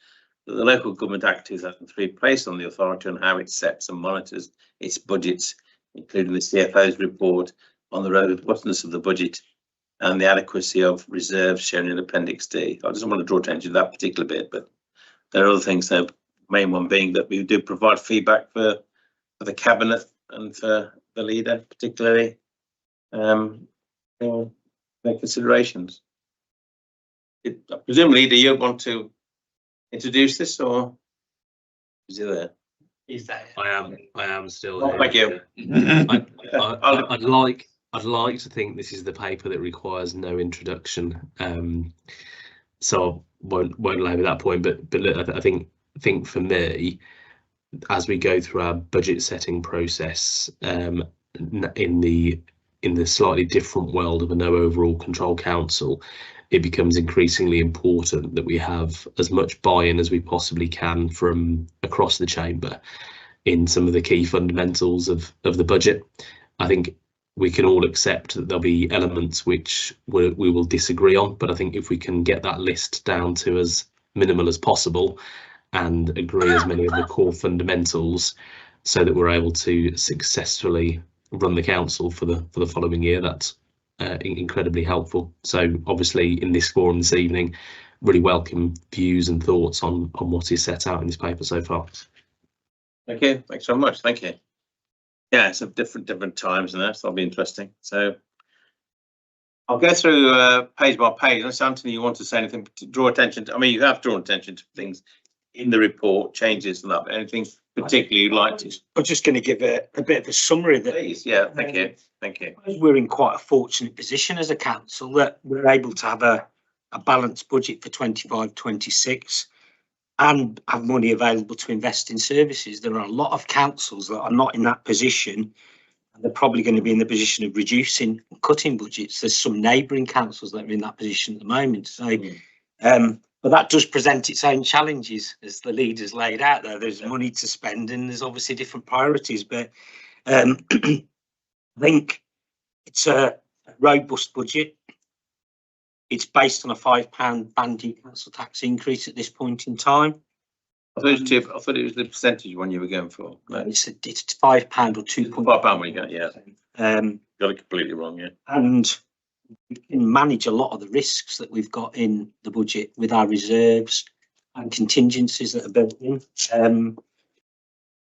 Speaker 2: that the local government Act 2003 placed on the authority on how it sets and monitors its budgets, including the CFO's report on the robustness of the budget and the adequacy of reserves shown in Appendix D. I just want to draw attention to that particular bit, but there are other things. The main one being that we do provide feedback for the cabinet and for the leader, particularly for their considerations. Presumably, do you want to introduce this, or is he there?
Speaker 10: Is that?
Speaker 3: I am still
Speaker 2: Oh,
Speaker 3: here.
Speaker 2: thank you.
Speaker 3: I'd like to think this is the paper that requires no introduction. So won't labour that point, but look, I think for me, as we go through our budget setting process, in the slightly different world of a no overall control council, it becomes increasingly important that we have as much buy-in as we possibly can from across the chamber in some of the key fundamentals of the budget. I think we can all accept that there'll be elements which we will disagree on, but I think if we can get that list down to as minimal as possible and agree as many of the core fundamentals so that we're able to successfully run the council for the following year, that's incredibly helpful. So obviously in this forum this evening, really welcome views and thoughts on what is set out in this paper so far.
Speaker 2: Thank you. Thanks so much. Thank you. Yeah, it's a different times in there, so that'll be interesting. So I'll go through page by page. Unless Anthony, you want to say anything to draw attention to? I mean, you have drawn attention to things in the report, changes and that. Anything particularly you'd like to?
Speaker 7: I'm just going to give a bit of a summary that.
Speaker 2: Please, yeah, thank you. Thank you.
Speaker 7: We're in quite a fortunate position as a council that we're able to have a balanced budget for 25-26 and have money available to invest in services. There are a lot of councils that are not in that position, and they're probably going to be in the position of reducing and cutting budgets. There's some neighbouring councils that are in that position at the moment. So, but that does present its own challenges, as the leaders laid out there. There's money to spend and there's obviously different priorities, but I think it's a robust budget. It's based on a £5 banding council tax increase at this point in time.
Speaker 2: I thought it was the percentage one you were going for. No.
Speaker 7: It's £5 or 2.5.
Speaker 2: £5 we got, yeah. Got it completely wrong, yeah.
Speaker 7: And we can manage a lot of the risks that we've got in the budget with our reserves and contingencies that are built in.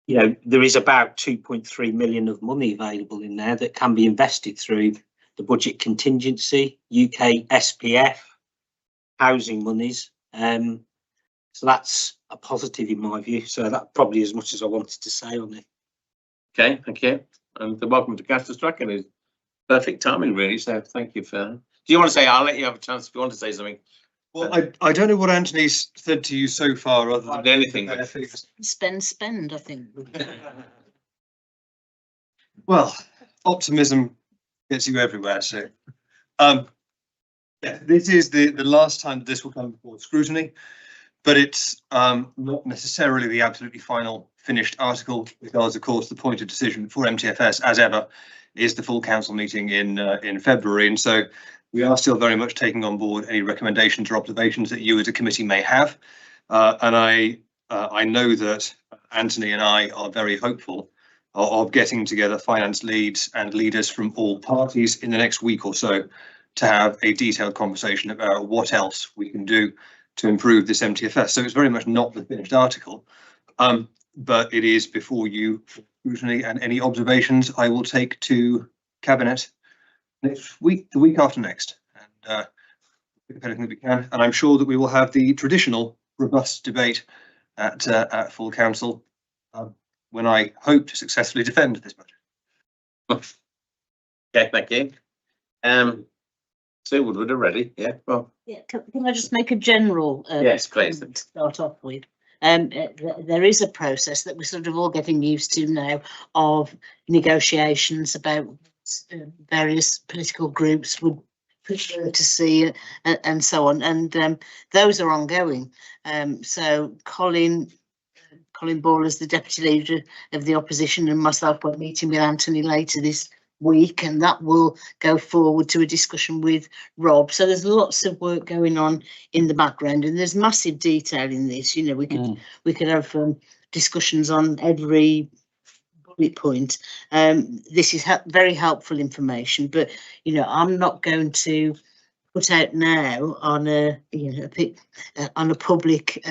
Speaker 7: You know, there is about 2.3 million of money available in there that can be invested through the budget contingency, UK SPF, housing monies. So that's a positive in my view. So that probably as much as I wanted to say on it.
Speaker 2: Okay, thank you. And welcome to Castor Strachan. It's perfect timing, really. So thank you for that. Do you want to say? I'll let you have a chance if you want to say something.
Speaker 12: Well, I don't know what Anthony's said to you so far, other than
Speaker 2: anything.
Speaker 5: Spend, I think.
Speaker 12: Well, optimism gets you everywhere. So, yeah, this is the last time that this will come before scrutiny, but it's not necessarily the absolutely final finished article, because of course the point of decision for MTFS, as ever, is the full council meeting in February, and so we are still very much taking on board any recommendations or observations that you as a committee may have, and I know that Anthony and I are very hopeful of getting together finance leads and leaders from all parties in the next week or so to have a detailed conversation about what else we can do to improve this MTFS. So it's very much not the finished article, but it is before you scrutiny, and any observations I will take to Cabinet
Speaker 13: next week, the week after next, and pick up anything that we can. And I'm sure that we will have the traditional robust debate at full council when I hope to successfully defend this budget.
Speaker 2: Okay, thank you. So Woodward are ready, yeah, well,
Speaker 5: Yeah, can I just make a general?
Speaker 2: yes, please.
Speaker 5: To start off with. There is a process that we're sort of all getting used to now of negotiations about various political groups would prefer to see and so on, and those are ongoing. So Colin Ball, as the deputy leader of the opposition, and myself were meeting with Anthony later this week, and that will go forward to a discussion with Rob. So there's lots of work going on in the background, and there's massive detail in this. You know, we could have discussions on every bullet point. This is very helpful information, but you know, I'm not going to put out now on a on a public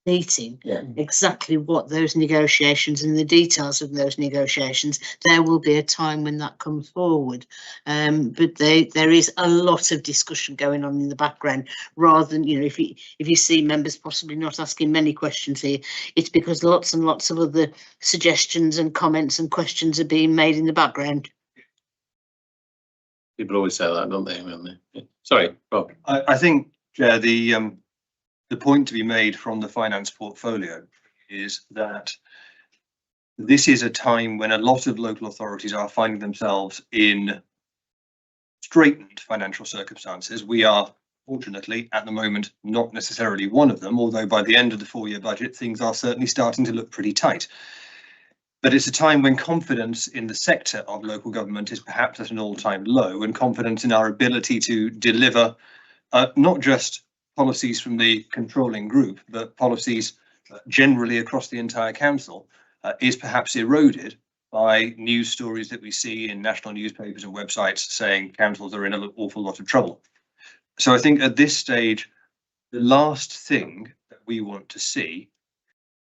Speaker 5: meeting exactly what those negotiations and the details of those negotiations. There will be a time when that comes forward, but there is a lot of discussion going on in the background. Rather than, you know, if you see members possibly not asking many questions here, it's because lots and lots of other suggestions and comments and questions are being made in the background.
Speaker 2: People always say that, don't they? Sorry, Rob.
Speaker 13: I think the point to be made from the finance portfolio is that this is a time when a lot of local authorities are finding themselves in straitened financial circumstances. We are, fortunately, at the moment, not necessarily one of them, although by the end of the 4-year budget, things are certainly starting to look pretty tight. But it's a time when confidence in the sector of local government is perhaps at an all-time low, and confidence in our ability to deliver not just policies from the controlling group, but policies generally across the entire council is perhaps eroded by news stories that we see in national newspapers and websites saying councils are in an awful lot of trouble. So I think at this stage, the last thing that we want to see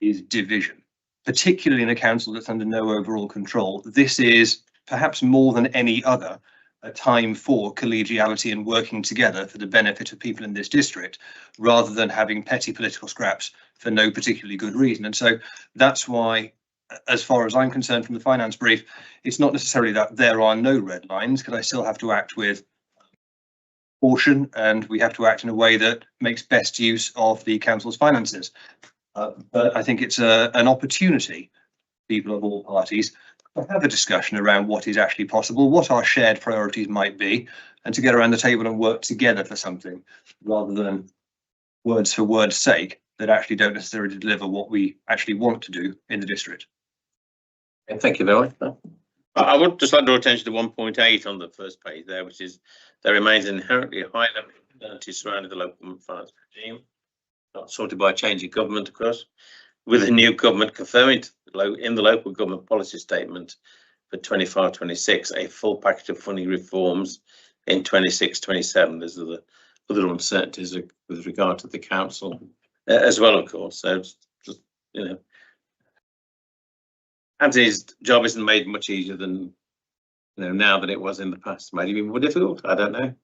Speaker 13: is division, particularly in a council that's under no overall control. This is perhaps more than any other a time for collegiality and working together for the benefit of people in this district, rather than having petty political scraps for no particularly good reason. And so that's why, as far as I'm concerned from the finance brief, it's not necessarily that there are no red lines, because I still have to act with caution, and we have to act in a way that makes best use of the council's finances. But I think it's an opportunity, people of all parties, have a discussion around what is actually possible, what our shared priorities might be, and to get around the table and work together for something, rather than words for word's sake that actually don't necessarily deliver what we actually want to do in the district.
Speaker 2: Thank you very much. I would just like to draw attention to 1.8 on the first page there, which is there remains inherently a high level of uncertainty surrounding the local government finance regime, not sorted by a change in government, of course, with the new government confirming in the local government policy statement for 25-26 a full package of funding reforms in 26-27. There's other uncertainties with regard to the council as well, of course. So just, you know, Anthony's job isn't made much easier than, you know, now than it was in the past. Maybe even more difficult. I don't know.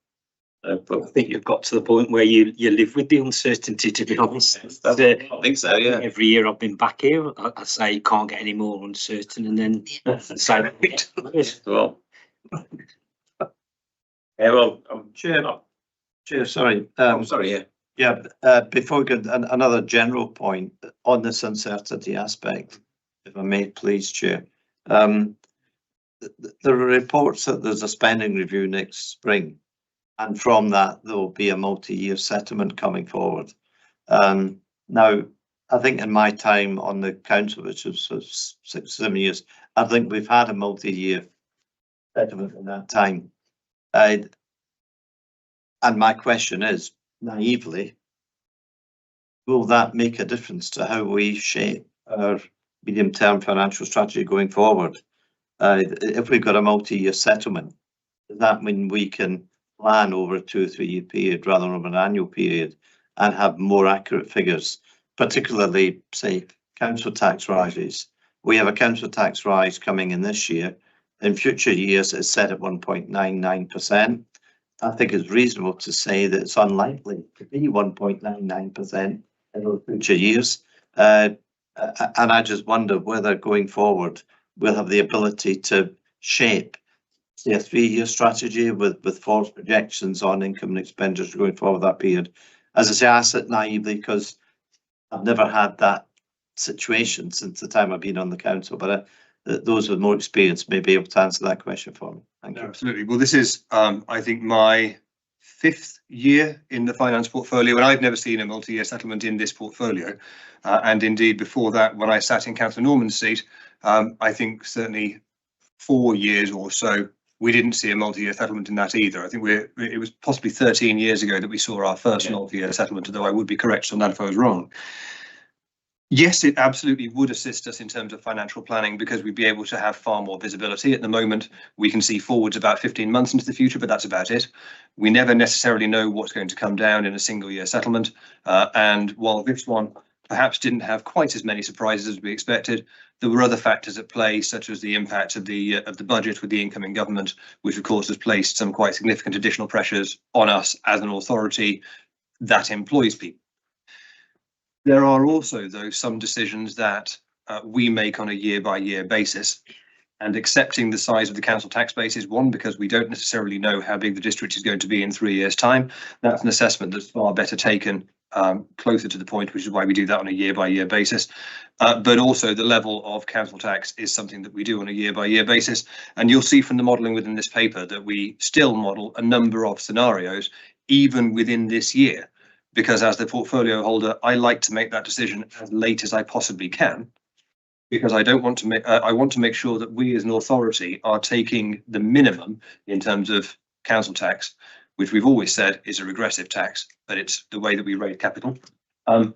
Speaker 2: But
Speaker 14: I think you've got to the point where you live with the uncertainty, to be honest.
Speaker 2: I think so, yeah.
Speaker 14: Every year I've been back here, I say you can't get any more uncertain, and then say
Speaker 2: well. Yeah, well,
Speaker 15: Chair, sorry.
Speaker 2: Sorry, yeah.
Speaker 15: Yeah, before we get another general point on this uncertainty aspect, if I may, please, Chair. There are reports that there's a spending review next spring, and from that there will be a multi-year settlement coming forward. Now, I think in my time on the council, which was 6-7 years, I think we've had a multi-year settlement in that time. And my question is, naively, will that make a difference to how we shape our medium-term financial strategy going forward? If we've got a multi-year settlement, does that mean we can plan over a 2 or 3 year period rather than over an annual period and have more accurate figures, particularly, say, council tax rises? We have a council tax rise coming in this year. In future years, it's set at 1.99%. I think it's reasonable to say that it's unlikely to be 1.99% in those future years. And I just wonder whether going forward, we'll have the ability to shape, say, a 3-year strategy with false projections on income and expenditure going forward that period. As I say, I sit naively because I've never had that situation since the time I've been on the council, but those with more experience may be able to answer that question for me. Thank you.
Speaker 13: Absolutely. Well, this is, I think, my 5th year in the finance portfolio, and I've never seen a multi-year settlement in this portfolio. And indeed, before that, when I sat in Councillor Norman's seat, I think certainly 4 years or so, we didn't see a multi-year settlement in that either. I think it was possibly 13 years ago that we saw our first multi-year settlement, although I would be correct on that if I was wrong. Yes, it absolutely would assist us in terms of financial planning because we'd be able to have far more visibility. At the moment, we can see forwards about 15 months into the future, but that's about it. We never necessarily know what's going to come down in a single year settlement. And while this one perhaps didn't have quite as many surprises as we expected, there were other factors at play, such as the impact of the budget with the incoming government, which of course has placed some quite significant additional pressures on us as an authority that employs people. There are also, though, some decisions that we make on a year-by-year basis, and accepting the size of the council tax base is one, because we don't necessarily know how big the district is going to be in 3 years' time. That's an assessment that's far better taken closer to the point, which is why we do that on a year-by-year basis. But also the level of council tax is something that we do on a year-by-year basis. And you'll see from the modelling within this paper that we still model a number of scenarios, even within this year. Because as the portfolio holder, I like to make that decision as late as I possibly can, because I don't want to make. I want to make sure that we as an authority are taking the minimum in terms of council tax, which we've always said is a regressive tax, but it's the way that we rate capital. And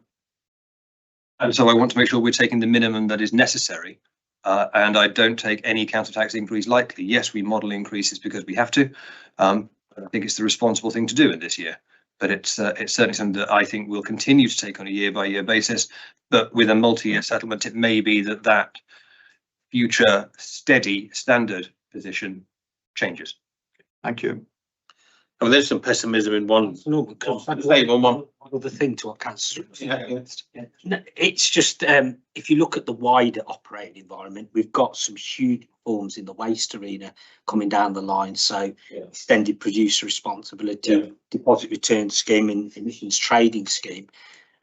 Speaker 13: so I want to make sure we're taking the minimum that is necessary, and I don't take any council tax increase lightly. Yes, we model increases because we have to. But I think it's the responsible thing to do in this year. But it's certainly something that I think we'll continue to take on a year-by-year basis. But with a multi-year settlement, it may be that future steady standard position changes.
Speaker 15: Thank you.
Speaker 2: Oh, there's some pessimism in one.
Speaker 14: No, because one other thing to what Councillor. No, it's just if you look at the wider operating environment, we've got some huge reforms in the waste arena coming down the line. So extended producer responsibility, deposit return scheme, and emissions trading scheme.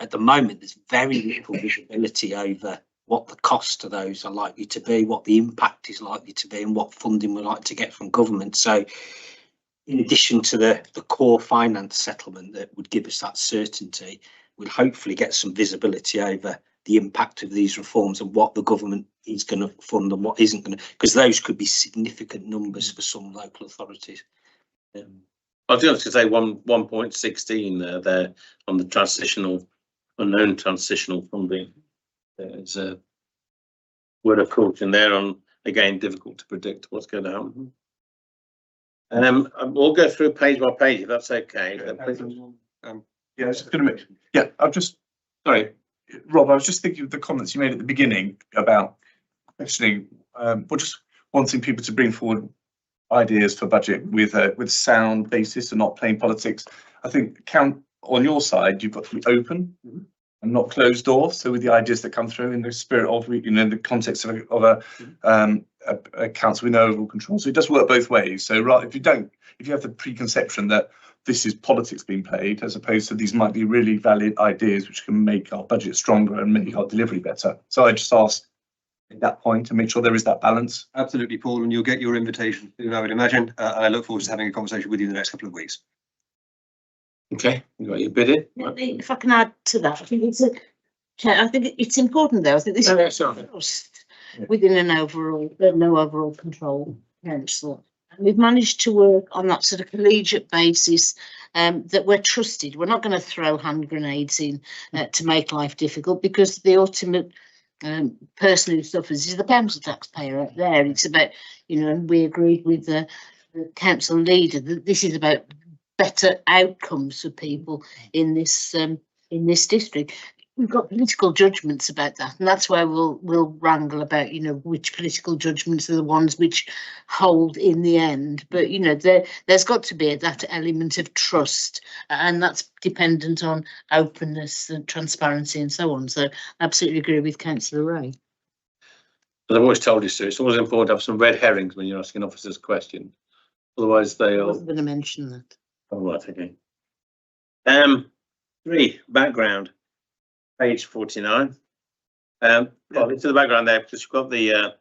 Speaker 14: At the moment, there's very little visibility over what the cost of those are likely to be, what the impact is likely to be, and what funding we're like to get from government. So in addition to the core finance settlement that would give us that certainty, we'll hopefully get some visibility over the impact of these reforms and what the government is going to fund and what isn't going to, because those could be significant numbers for some local authorities.
Speaker 2: I was going to say 1.16 there on the transitional, unknown transitional funding. There's a word of caution there on, again, difficult to predict what's going to happen. We'll go through page by page if that's okay.
Speaker 9: Yeah, I was just going to mention. Yeah, I'm just sorry, Rob. I was just thinking of the comments you made at the beginning about questioning, or just wanting people to bring forward ideas for budget with sound basis and not plain politics. I think on your side, you've got to be open and not closed door. So with the ideas that come through in the spirit of, the context of a council with no overall control. So it does work both ways. So right, if you have the preconception that this is politics being played, as opposed to these might be really valid ideas which can make our budget stronger and make our delivery better. So I just ask at that point to make sure there is that balance.
Speaker 13: Absolutely, Paul, and you'll get your invitation, I would imagine. And I look forward to having a conversation with you in the next couple of weeks.
Speaker 2: Okay, you got your bid in.
Speaker 5: If I can add to that, I think it's important though. I think this is within an no overall control council. And we've managed to work on that sort of collegiate basis, that we're trusted. We're not going to throw hand grenades in to make life difficult, because the ultimate person who suffers is the council taxpayer out there. It's about, and we agreed with the council leader that this is about better outcomes for people in this district. we've got political judgments about that, and that's why we'll wrangle about, you know, which political judgments are the ones which hold in the end. But you know, there's got to be that element of trust, and that's dependent on openness and transparency and so on. So I absolutely agree with Councillor Ray.
Speaker 2: But I've always told you, Sue, it's always important to have some red herrings when you're asking officers questions. Otherwise,
Speaker 5: I
Speaker 2: they'll.
Speaker 5: wasn't going to mention that.
Speaker 2: Oh, right, okay. 3, background, page 49. Well, into the background there, because you've got the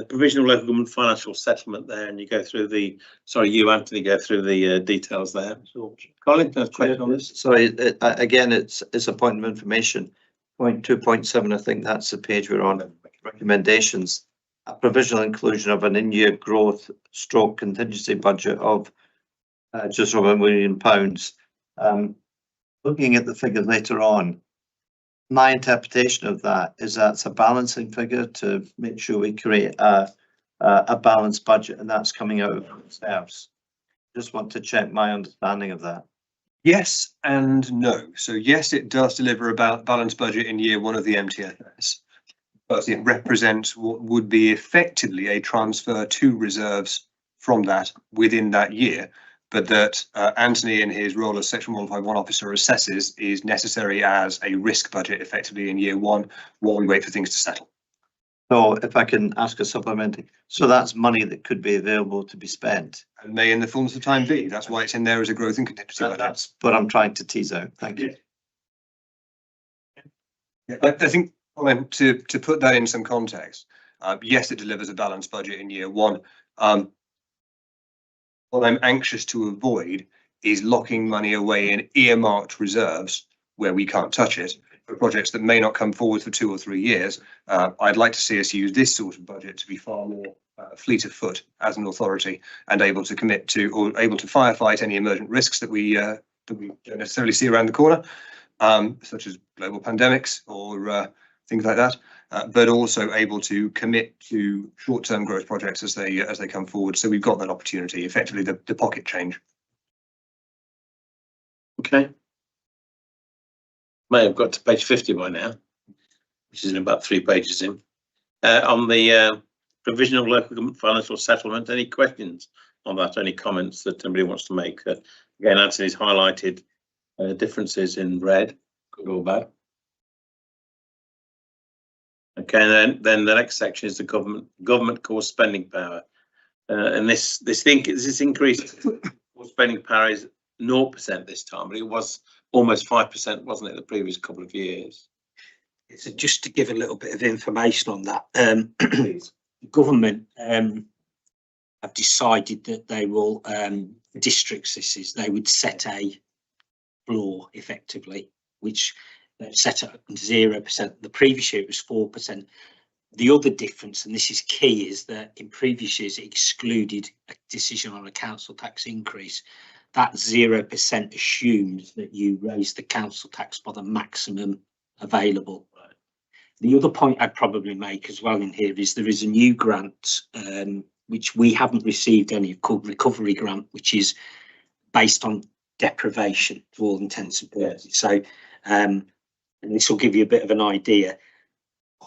Speaker 2: provisional local government financial settlement there, and you go through the, sorry, you, Anthony, go through the details there. So, Colin, a question on this?
Speaker 15: Sorry, again, it's a point of information. Point 2.7, I think that's the page we're on. Recommendations. A provisional inclusion of an in-year growth stroke contingency budget of just over £1 million. Looking at the figure later on, my interpretation of that is that's a balancing figure to make sure we create a balanced budget, and that's coming out of reserves. Just want to check my understanding of that.
Speaker 13: Yes and no. So yes, it does deliver about balanced budget in year 1 of the MTFS, but it represents what would be effectively a transfer to reserves from that within that year, but that Anthony, in his role as Section 151 officer, assesses is necessary as a risk budget effectively in year 1 while we wait for things to settle.
Speaker 15: So if I can ask a supplementary, so that's money that could be available to be spent.
Speaker 13: And may in the fullness of time be. That's why it's in there as a growth and contingency budget.
Speaker 15: That's what I'm trying to tease out. Thank you.
Speaker 13: I think to put that in some context, yes, it delivers a balanced budget in year 1. What I'm anxious to avoid is locking money away in earmarked reserves where we can't touch it for projects that may not come forward for 2 or 3 years. I'd like to see us use this sort of budget to be far more fleet of foot as an authority and able to commit to or able to firefight any emergent risks that we don't necessarily see around the corner, such as global pandemics or things like that, but also able to commit to short-term growth projects as they come forward. So we've got that opportunity, effectively the pocket change.
Speaker 2: Okay. May have got to page 50 by now, which is in about 3 pages in. On the provisional local government financial settlement, any questions on that? Any comments that anybody wants to make? Again, Anthony's highlighted differences in red, good or bad. Okay, and then the next section is the government core spending power, and this increase core spending power is 0% this time, but it was almost 5%, wasn't it, the previous couple of years?
Speaker 14: So just to give a little bit of information on that, the government have decided that they will districts. They would set a floor effectively, which they've set at 0%. The previous year it was 4%. The other difference, and this is key, is that in previous years it excluded a decision on a council tax increase. That 0% assumes that you raise the council tax by the maximum available. The other point I'd probably make as well in here is there is a new grant which we haven't received any, called recovery grant, which is based on deprivation for all intents and purposes. So and this will give you a bit of an idea.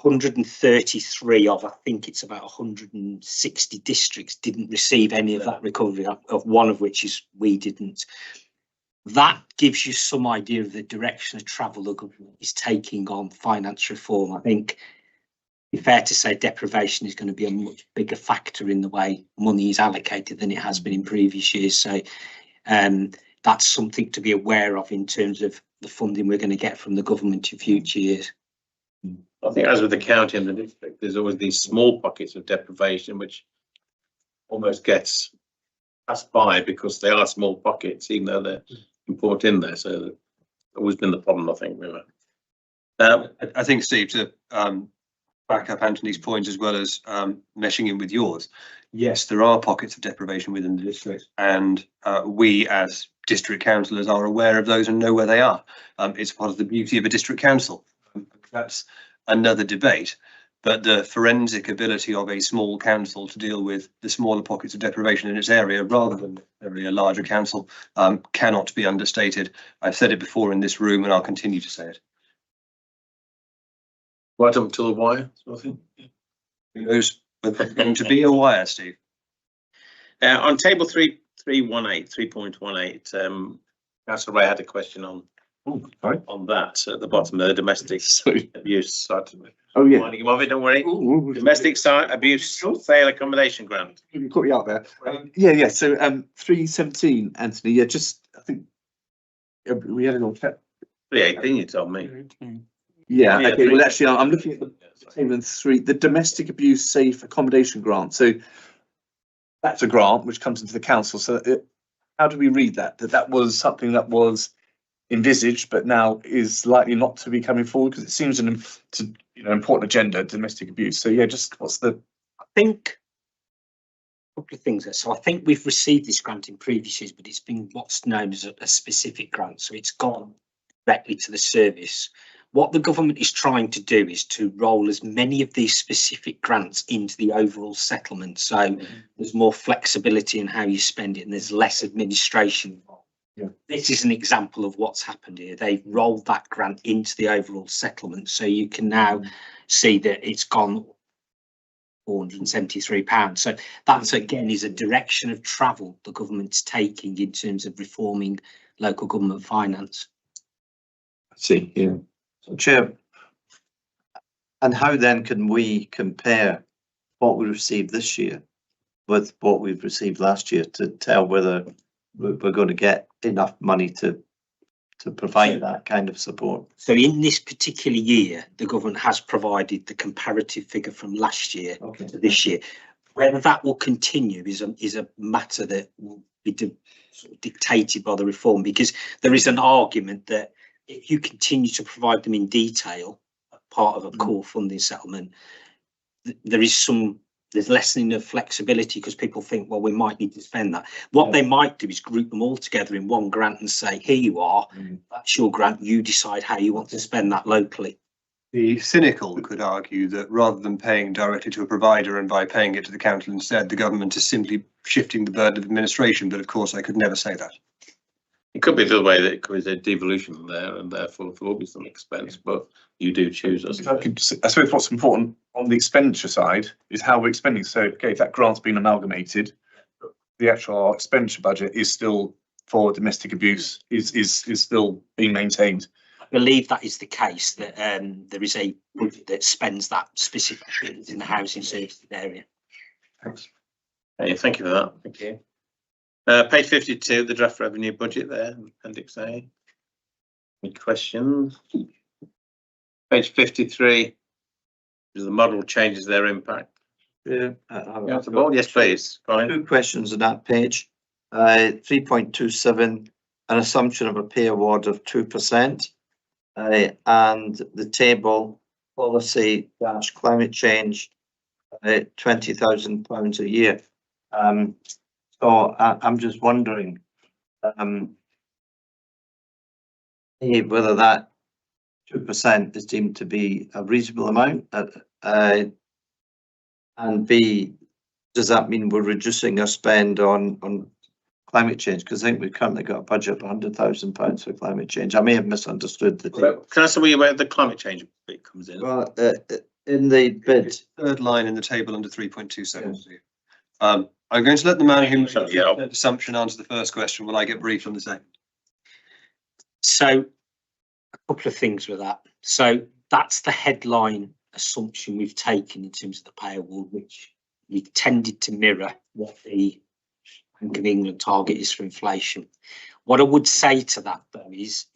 Speaker 14: 133 of, I think it's about 160 districts didn't receive any of that recovery, of one of which is we didn't. That gives you some idea of the direction of travel the government is taking on finance reform. I think it's fair to say deprivation is going to be a much bigger factor in the way money is allocated than it has been in previous years. So that's something to be aware of in terms of the funding we're going to get from the government in future years.
Speaker 2: I think as with the county and the district, there's always these small pockets of deprivation which almost gets passed by because they are small pockets, even though they're important in there. So that's always been the problem, I think.
Speaker 13: I think, Steve, to back up Anthony's point as well as meshing in with yours, yes, there are pockets of deprivation within the district, and we as district councillors are aware of those and know where they are. It's part of the beauty of a district council. That's another debate, but the forensic ability of a small council to deal with the smaller pockets of deprivation in its area rather than a larger council cannot be understated. I've said it before in this room and I'll continue to say it.
Speaker 2: Right up to the wire, sort of thing.
Speaker 13: There's going to be a wire, Steve.
Speaker 2: On table 3.18, Councillor Ray had a question on that at the bottom of the domestic abuse side.
Speaker 9: Oh, yeah.
Speaker 2: Reminding him of it, don't worry. Domestic abuse sale accommodation grant.
Speaker 9: You caught me out there. Yeah. So 317, Anthony. Yeah, just I think we had it on chat.
Speaker 2: 318, you told me.
Speaker 9: Yeah.
Speaker 2: Yeah,
Speaker 9: Okay. Well, actually, I'm looking at the table 3, the domestic abuse safe accommodation grant. So that's a grant which comes into the council. So how do we read that? That was something that was envisaged, but now is likely not to be coming forward because it seems an important agenda, domestic abuse. So yeah, just what's the?
Speaker 14: I think a couple of things there. So I think we've received this grant in previous years, but it's been what's known as a specific grant. So it's gone directly to the service. What the government is trying to do is to roll as many of these specific grants into the overall settlement. So there's more flexibility in how you spend it and there's less administration.
Speaker 9: Yeah.
Speaker 14: This is an example of what's happened here. They've rolled that grant into the overall settlement. So you can now see that it's gone £473. So that's again is a direction of travel the government's taking in terms of reforming local government finance.
Speaker 9: I see. Yeah.
Speaker 15: So, Chair, and how then can we compare what we received this year with what we've received last year to tell whether we're going to get enough money to provide that kind of support?
Speaker 14: So in this particular year, the government has provided the comparative figure from last year to this year. Whether that will continue is a matter that will be sort of dictated by the reform, because there is an argument that if you continue to provide them in detail, part of a core funding settlement, there's lessening of flexibility because people think, well, we might need to spend that. What they might do is group them all together in one grant and say, here you are, that's your grant, you decide how you want to spend that locally.
Speaker 13: The cynical could argue that rather than paying directly to a provider and by paying it to the council instead, the government is simply shifting the burden of administration. But of course, I could never say that.
Speaker 2: It could be the way that it could be a devolution there, and therefore there will be some expense, but you do choose us.
Speaker 9: I suppose what's important on the expenditure side is how we're expending. So, okay, if that grant's been amalgamated, the actual expenditure budget is still for domestic abuse is still being maintained.
Speaker 14: I believe that is the case, that there is a budget that spends that specific in the housing services area.
Speaker 9: Thanks.
Speaker 2: Hey, thank you for that. Thank you. Page 52, the draft revenue budget there, Appendix A. Any questions? Page 53, the model changes their impact.
Speaker 15: Yeah,
Speaker 2: yes, please. Fine.
Speaker 15: 2 questions on that page. 3.27, an assumption of a pay award of 2%, and the table policy dash climate change, £20,000 a year. So I'm just wondering whether that 2% is deemed to be a reasonable amount, and B, does that mean we're reducing our spend on climate change? Because I think we've currently got a budget of £100,000 for climate change. I may have misunderstood the
Speaker 2: Can I say where the climate change bit comes in?
Speaker 15: Well, in the bid,
Speaker 13: Third line in the table under 3.27. I'm going to let the man who made the assumption answer the first question. Will I get briefed on the second?
Speaker 14: So a couple of things with that. So that's the headline assumption we've taken in terms of the pay award, which we tended to mirror what the Bank of England target is for inflation. What I would say to that though is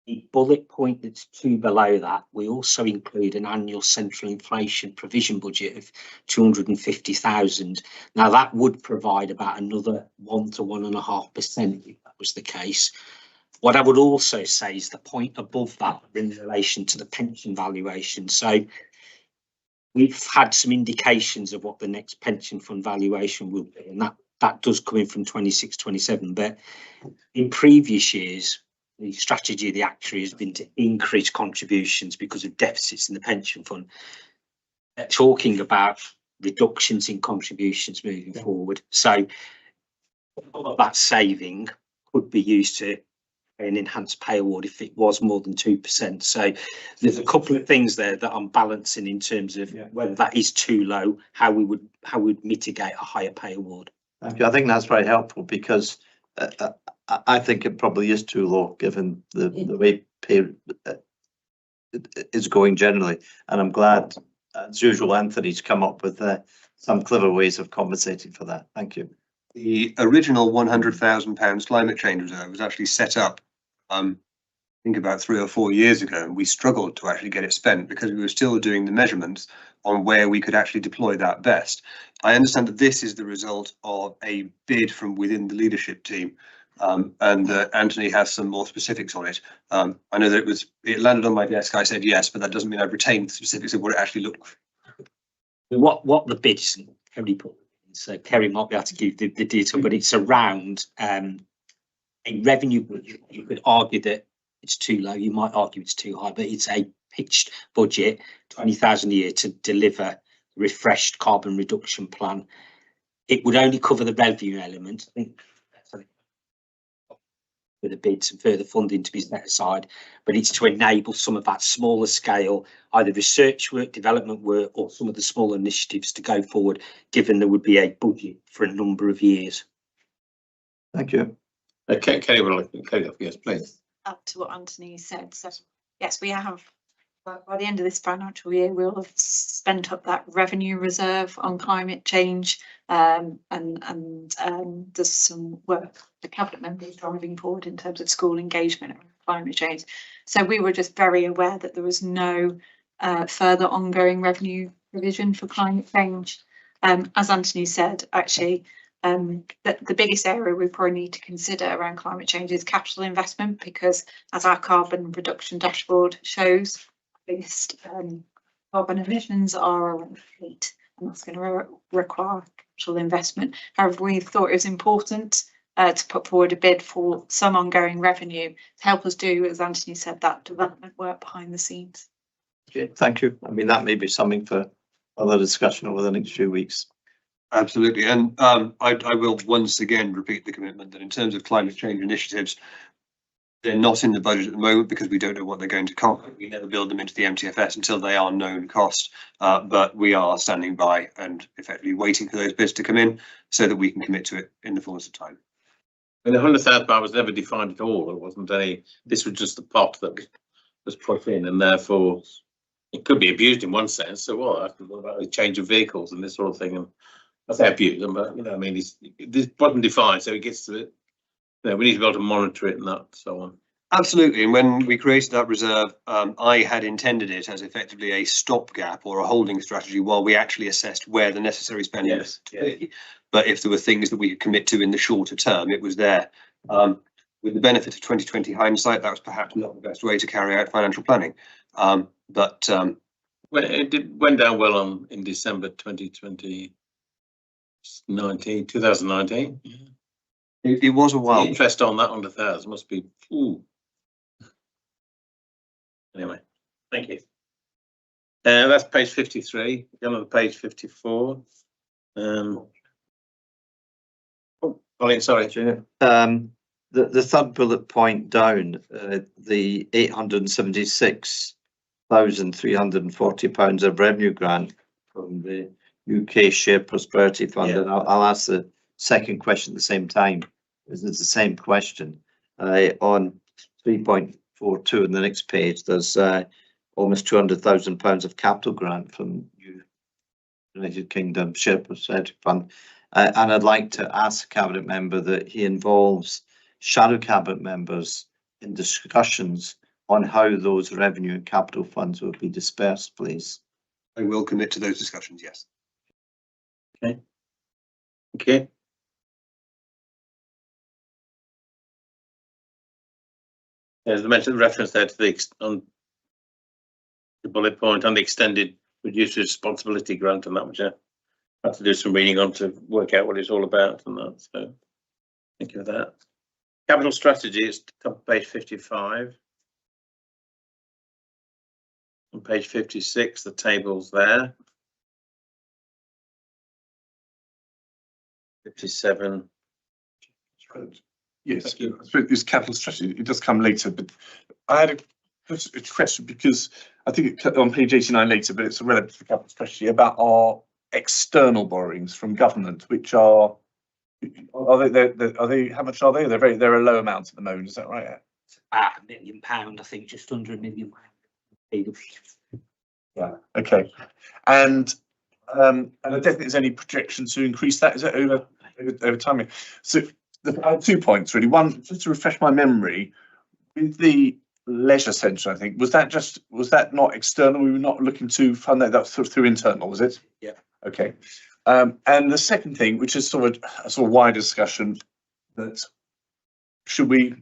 Speaker 14: the bullet point that's 2 below that, we also include an annual central inflation provision budget of 250,000. Now that would provide about another 1 to 1.5% if that was the case. What I would also say is the point above that in relation to the pension valuation. So we've had some indications of what the next pension fund valuation will be, and that does come in from 26-27. But in previous years, the strategy of the actuary has been to increase contributions because of deficits in the pension fund. Talking about reductions in contributions moving forward. So all of that saving could be used to an enhanced pay award if it was more than 2%. So there's a couple of things there that I'm balancing in terms of whether that is too low, how we would mitigate a higher pay award.
Speaker 15: Thank you. I think that's very helpful because I think it probably is too low given the way pay is going generally. And I'm glad, as usual, Anthony's come up with some clever ways of compensating for that. Thank you.
Speaker 13: The original £100,000 climate change reserve was actually set up, I think about 3 or 4 years ago, and we struggled to actually get it spent because we were still doing the measurements on where we could actually deploy that best. I understand that this is the result of a bid from within the leadership team, and Anthony has some more specifics on it. I know that it landed on my desk. I said yes, but that doesn't mean I've retained the specifics of what it actually looked like.
Speaker 14: What the bid is, Kerry put. So Kerry might be able to give the detail, but it's around a revenue budget. You could argue that it's too low. You might argue it's too high, but it's a pitched budget, 20,000 a year to deliver a refreshed carbon reduction plan. It would only cover the revenue element. I think with a bid, some further funding to be set aside, but it's to enable some of that smaller scale, either research work, development work, or some of the smaller initiatives to go forward, given there would be a budget for a number of years.
Speaker 15: Thank you.
Speaker 2: Okay, yes, please.
Speaker 16: Up to what Anthony said. So yes, we have, by the end of this financial year, we'll have spent up that revenue reserve on climate change, and there's some work the cabinet members driving forward in terms of school engagement around climate change. So we were just very aware that there was no further ongoing revenue provision for climate change. As Anthony said, actually, the biggest area we probably need to consider around climate change is capital investment, because as our carbon reduction dashboard shows, biggest carbon emissions are around fleet, and that's going to require capital investment. However, we thought it was important to put forward a bid for some ongoing revenue to help us do, as Anthony said, that development work behind the scenes.
Speaker 15: Okay, thank you. I mean, that may be something for other discussion over the next few weeks.
Speaker 13: Absolutely, and I will once again repeat the commitment that in terms of climate change initiatives, they're not in the budget at the moment because we don't know what they're going to cost. We never build them into the MTFS until they are known cost, but we are standing by and effectively waiting for those bids to come in so that we can commit to it in the fullness of time.
Speaker 2: And the £100,000 was never defined at all. It wasn't any. This was just the pot that was put in, and therefore it could be abused in one sense. So what about the change of vehicles and this sort of thing? And I say abuse them, but I mean, this wasn't defined, so it gets to it. We need to be able to monitor it and that, so on.
Speaker 13: Absolutely, and when we created that reserve, I had intended it as effectively a stopgap or a holding strategy while we actually assessed where the necessary spending was to be. But if there were things that we could commit to in the shorter term, it was there. With the benefit of 2020 hindsight, that was perhaps not the best way to carry out financial planning. Well,
Speaker 2: it went down well in December 2019.
Speaker 13: It was a while.
Speaker 2: The interest on that 100,000 must be. Ooh. Anyway, thank you. That's page 53. Go on to page 54. Colin, sorry.
Speaker 15: The third bullet point down, the £876,340 of revenue grant from the UK Shared Prosperity Fund, and I'll ask the second question at the same time. It's the same question. On 3.42 in the next page, there's almost £200,000 of capital grant from United Kingdom Shared Prosperity Fund, and I'd like to ask a cabinet member that he involves shadow cabinet members in discussions on how those revenue and capital funds will be dispersed, please.
Speaker 13: I will commit to those discussions, yes.
Speaker 2: Okay. Okay. As I mentioned, reference there to the bullet point on the extended producer responsibility grant, and that which I had to do some reading on to work out what it's all about and that. So thank you for that. Capital strategy is top page 55. On page 56, the table's there. 57.
Speaker 9: Yes, I suppose this capital strategy, it does come later, but I had a question because I think it on page 89 later, but it's relevant to the capital strategy about our external borrowings from government, which are they how much are they? They're a low amount at the moment, is that right?
Speaker 14: £1 million, I think, just under £1 million.
Speaker 9: Yeah, okay. And I don't think there's any projection to increase that, is it, over time? So I have 2 points really. One, just to refresh my memory, with the leisure centre, I think, was that not external? We were not looking to fund that through internal, was it?
Speaker 14: Yeah.
Speaker 9: Okay. And the second thing, which is sort of a wider discussion, that should we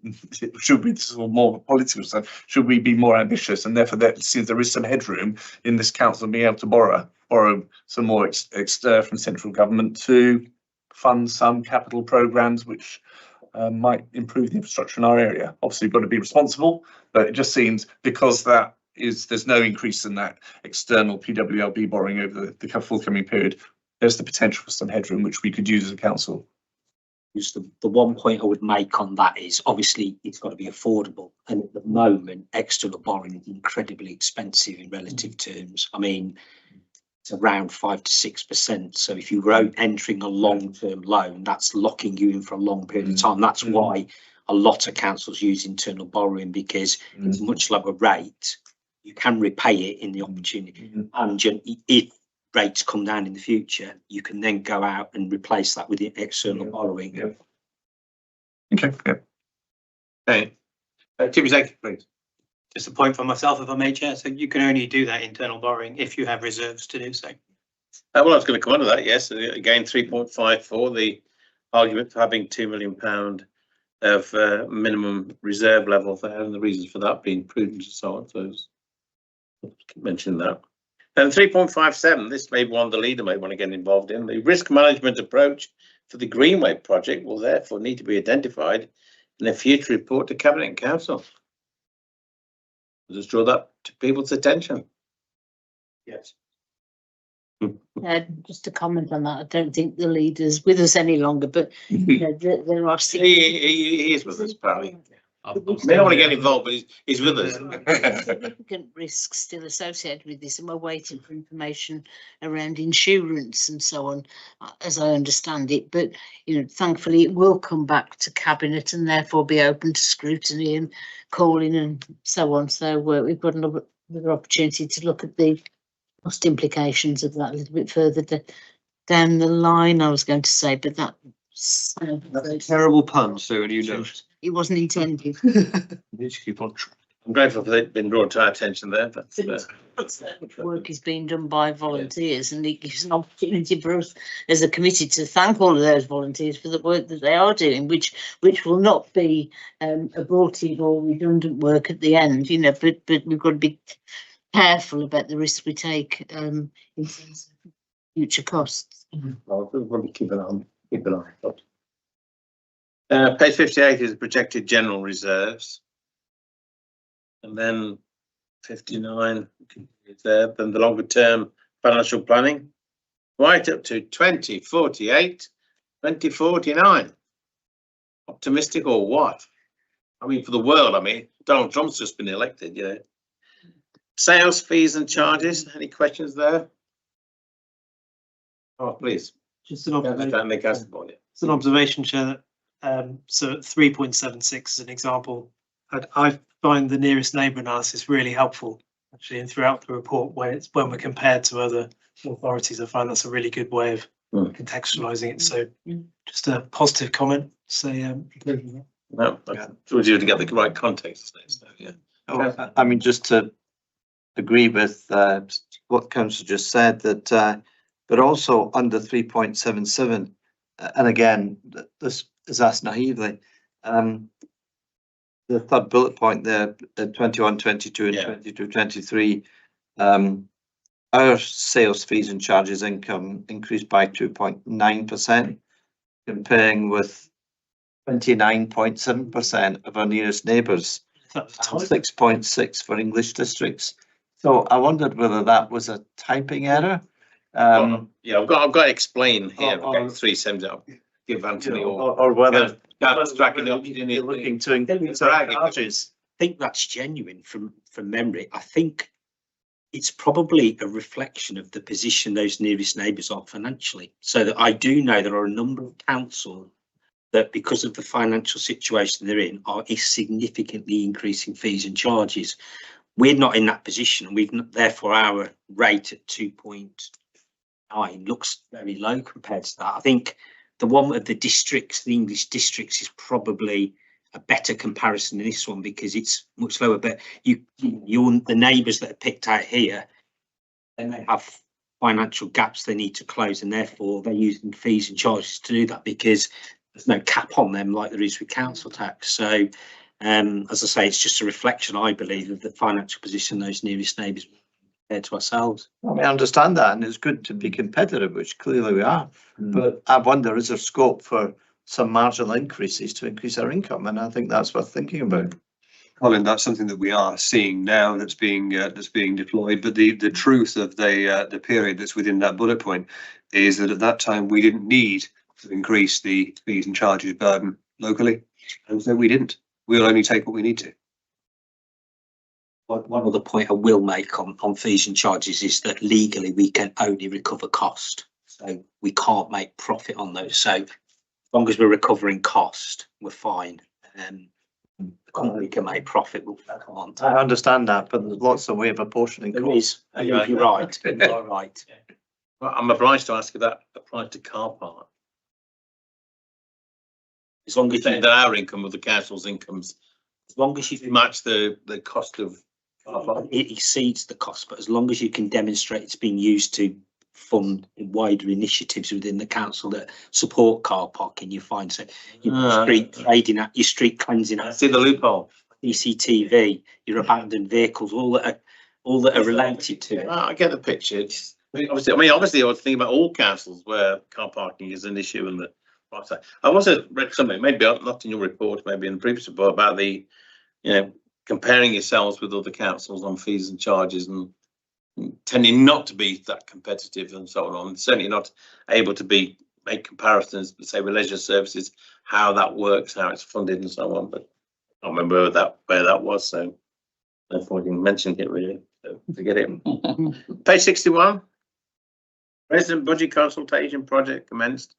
Speaker 9: this is more political stuff, should we be more ambitious, and therefore that since there is some headroom in this council being able to borrow some more from central government to fund some capital programs which might improve the infrastructure in our area. Obviously, we've got to be responsible, but it just seems because there's no increase in that external PWLB borrowing over the forthcoming period, there's the potential for some headroom which we could use as a council.
Speaker 14: Just the one point I would make on that is obviously it's got to be affordable, and at the moment external borrowing is incredibly expensive in relative terms. I mean, it's around 5 to 6%. So if you were entering a long-term loan, that's locking you in for a long period of time. That's why a lot of councils use internal borrowing, because it's a much lower rate. You can repay it in the opportunity, and if rates come down in the future, you can then go out and replace that with the external borrowing.
Speaker 9: Yeah. Okay. Yeah.
Speaker 2: Okay. Jimmy, please.
Speaker 10: Just a point for myself, if I may, Chair. So you can only do that internal borrowing if you have reserves to do so.
Speaker 2: Well, I was going to come on to that. Yes, again, 3.54. The argument for having £2 million of minimum reserve level there, and the reasons for that being prudent and so on. So mention that. And 3.57, this may be one the leader may want to get involved in. The risk management approach for the Greenway project will therefore need to be identified in a future report to Cabinet and Council. I'll just draw that to people's attention.
Speaker 7: Yes.
Speaker 5: Just to comment on that, I don't think the leader's with us any longer, but there are
Speaker 2: he is with us, apparently. I may not want to get involved, but he's with us.
Speaker 5: Significant risks still associated with this, and we're waiting for information around insurance and so on, as I understand it. But thankfully, it will come back to Cabinet and therefore be open to scrutiny and calling and so on. So we've got another opportunity to look at the cost implications of that a little bit further down the line, I was going to say, but that's
Speaker 13: a terrible pun, Sue, and you know
Speaker 5: it wasn't intended.
Speaker 13: Need to keep on.
Speaker 2: I'm grateful for it being brought to our attention there. But
Speaker 5: work is being done by volunteers, and it gives an opportunity for us as a committee to thank all of those volunteers for the work that they are doing, which will not be abortive or redundant work at the end, but we've got to be careful about the risks we take in terms of future costs.
Speaker 2: Well, we'll probably keep an eye. Page 58 is projected general reserves, and then 59 is there. Then the longer term financial planning, right up to 2048, 2049. Optimistic or what? I mean, for the world. I mean, Donald Trump's just been elected. Sales fees and charges. Any questions there? Oh, please.
Speaker 11: Just an observation.
Speaker 2: It's
Speaker 11: an observation, Chair. So at 3.76 as an example, I find the nearest neighbour analysis really helpful, actually, and throughout the report when we're compared to other authorities, I find that's a really good way of contextualising it. So just a positive comment. Say,
Speaker 2: no, towards you to get the right context. So, yeah.
Speaker 15: I mean, just to agree with what Councillor just said, that but also under 3.77, and again, this is asked naively, the third bullet point there, 21, 22 and 22, 23, our sales fees and charges income increased by 2.9%, comparing with 29.7% of our nearest neighbours, 6.6 for English districts. So I wondered whether that was a typing error.
Speaker 2: I've got to explain here. 370. give Anthony
Speaker 15: or whether
Speaker 2: that's tracking the opportunity.
Speaker 15: you're looking to increase our charges.
Speaker 14: I think that's genuine from memory. I think it's probably a reflection of the position those nearest neighbours are financially. So that I do know there are a number of councils that, because of the financial situation they're in, are significantly increasing fees and charges. We're not in that position, and we've not, therefore our rate at 2.9 looks very low compared to that. I think the one with the districts, the English districts, is probably a better comparison than this one because it's much lower. But the neighbours that are picked out here, they may have financial gaps they need to close, and therefore they're using fees and charges to do that because there's no cap on them like there is with council tax. So as I say, it's just a reflection, I believe, of the financial position those nearest neighbours compared to ourselves.
Speaker 15: I mean, I understand that, and it's good to be competitive, which clearly we are. But I wonder, is there scope for some marginal increases to increase our income? And I think that's worth thinking about.
Speaker 13: Colin, that's something that we are seeing now that's being deployed. But the truth of the period that's within that bullet point is that at that time we didn't need to increase the fees and charges burden locally, and so we didn't. We'll only take what we need to.
Speaker 14: One other point I will make on fees and charges is that legally we can only recover cost, so we can't make profit on those. So as long as we're recovering cost, we're fine. We can make profit, we can't.
Speaker 15: I understand that, but there's lots of way of apportioning costs.
Speaker 14: You're right. You're right.
Speaker 2: Well, I'm obliged to ask if that applies to car park.
Speaker 14: As long as
Speaker 2: that our income or the council's incomes,
Speaker 14: as long as you
Speaker 2: match the cost of car park.
Speaker 14: It exceeds the cost, but as long as you can demonstrate it's being used to fund wider initiatives within the council that support car parking, you're fine. So street trading, your street cleansing,
Speaker 2: I see the loophole.
Speaker 14: CCTV, your abandoned vehicles, all that are related to it.
Speaker 2: I get the picture. Obviously, I was thinking about all councils where car parking is an issue, and I also read something, maybe not in your report, maybe in the previous report, about the, comparing yourselves with other councils on fees and charges and tending not to be that competitive and so on. Certainly not able to make comparisons, say with leisure services, how that works, how it's funded and so on. But I can't remember where that was, so therefore I didn't mention it really. So forget it. Page 61. Resident budget consultation project commenced.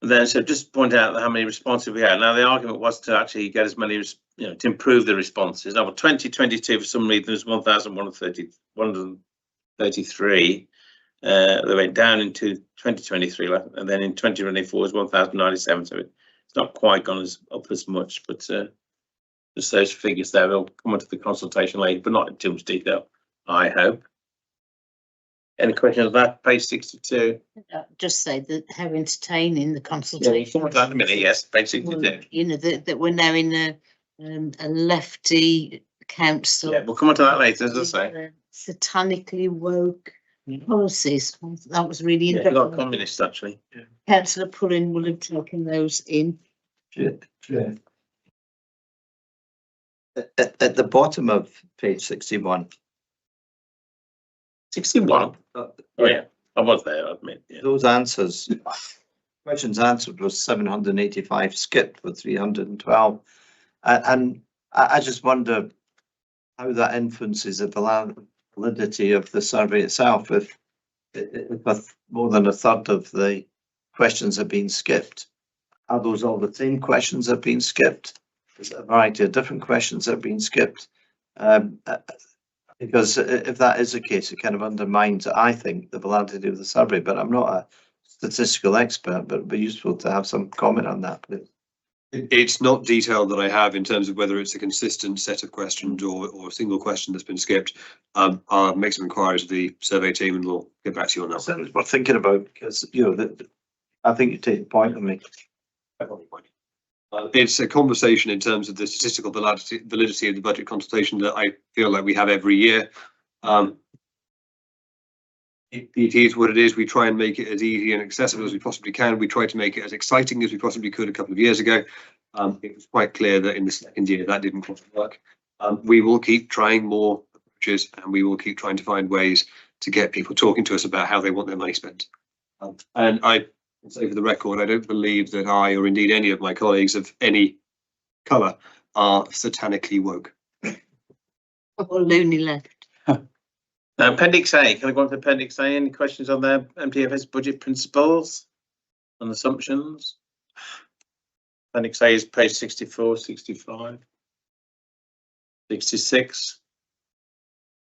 Speaker 2: And then, so just point out how many responses we had. Now, the argument was to actually get as many, to improve the responses. Now, for 2022, for some reason, there's 1,133. They went down into 2023, and then in 2024 was 1,097. So it's not quite gone up as much, but just those figures there. They'll come onto the consultation later, but not in too much detail, I hope. Any questions on that? Page 62.
Speaker 5: Just say that how entertaining the consultation.
Speaker 2: Yeah, in a minute, yes, page 62.
Speaker 5: Well, that we're now in a lefty council.
Speaker 2: Yeah, we'll come on to that later, as I say.
Speaker 5: Satanically woke policies. That was really
Speaker 2: interesting. A lot of communists, actually.
Speaker 5: Yeah. Councillor Pullen will have taken those in.
Speaker 15: Yeah. At the bottom of page 61.
Speaker 2: 61. Yeah, I was there, I admit. Yeah.
Speaker 15: Those answers, questions answered was 785, skipped with 312. And I just wonder how that influences the validity of the survey itself. If more than a third of the questions have been skipped, are those all the same questions that have been skipped? Is it a variety of different questions that have been skipped? Because if that is the case, it kind of undermines, I think, the validity of the survey. But I'm not a statistical expert, but it'd be useful to have some comment on that, please.
Speaker 13: It's not detailed that I have in terms of whether it's a consistent set of questions or a single question that's been skipped. I'll make some inquiries with the survey team and we'll get back to you on that.
Speaker 15: That's worth thinking about because, I think you take the point on me.
Speaker 13: It's a conversation in terms of the statistical validity of the budget consultation that I feel like we have every year. It is what it is. We try and make it as easy and accessible as we possibly can. We try to make it as exciting as we possibly could a couple of years ago. It was quite clear that in the second year that didn't quite work. We will keep trying more approaches and we will keep trying to find ways to get people talking to us about how they want their money spent. And I say for the record, I don't believe that I, or indeed any of my colleagues of any colour, are satanically woke.
Speaker 5: Or loony left.
Speaker 2: Appendix A, can I go on to Appendix A? Any questions on the MTFS budget principles and assumptions? Appendix A is page 64, 65, 66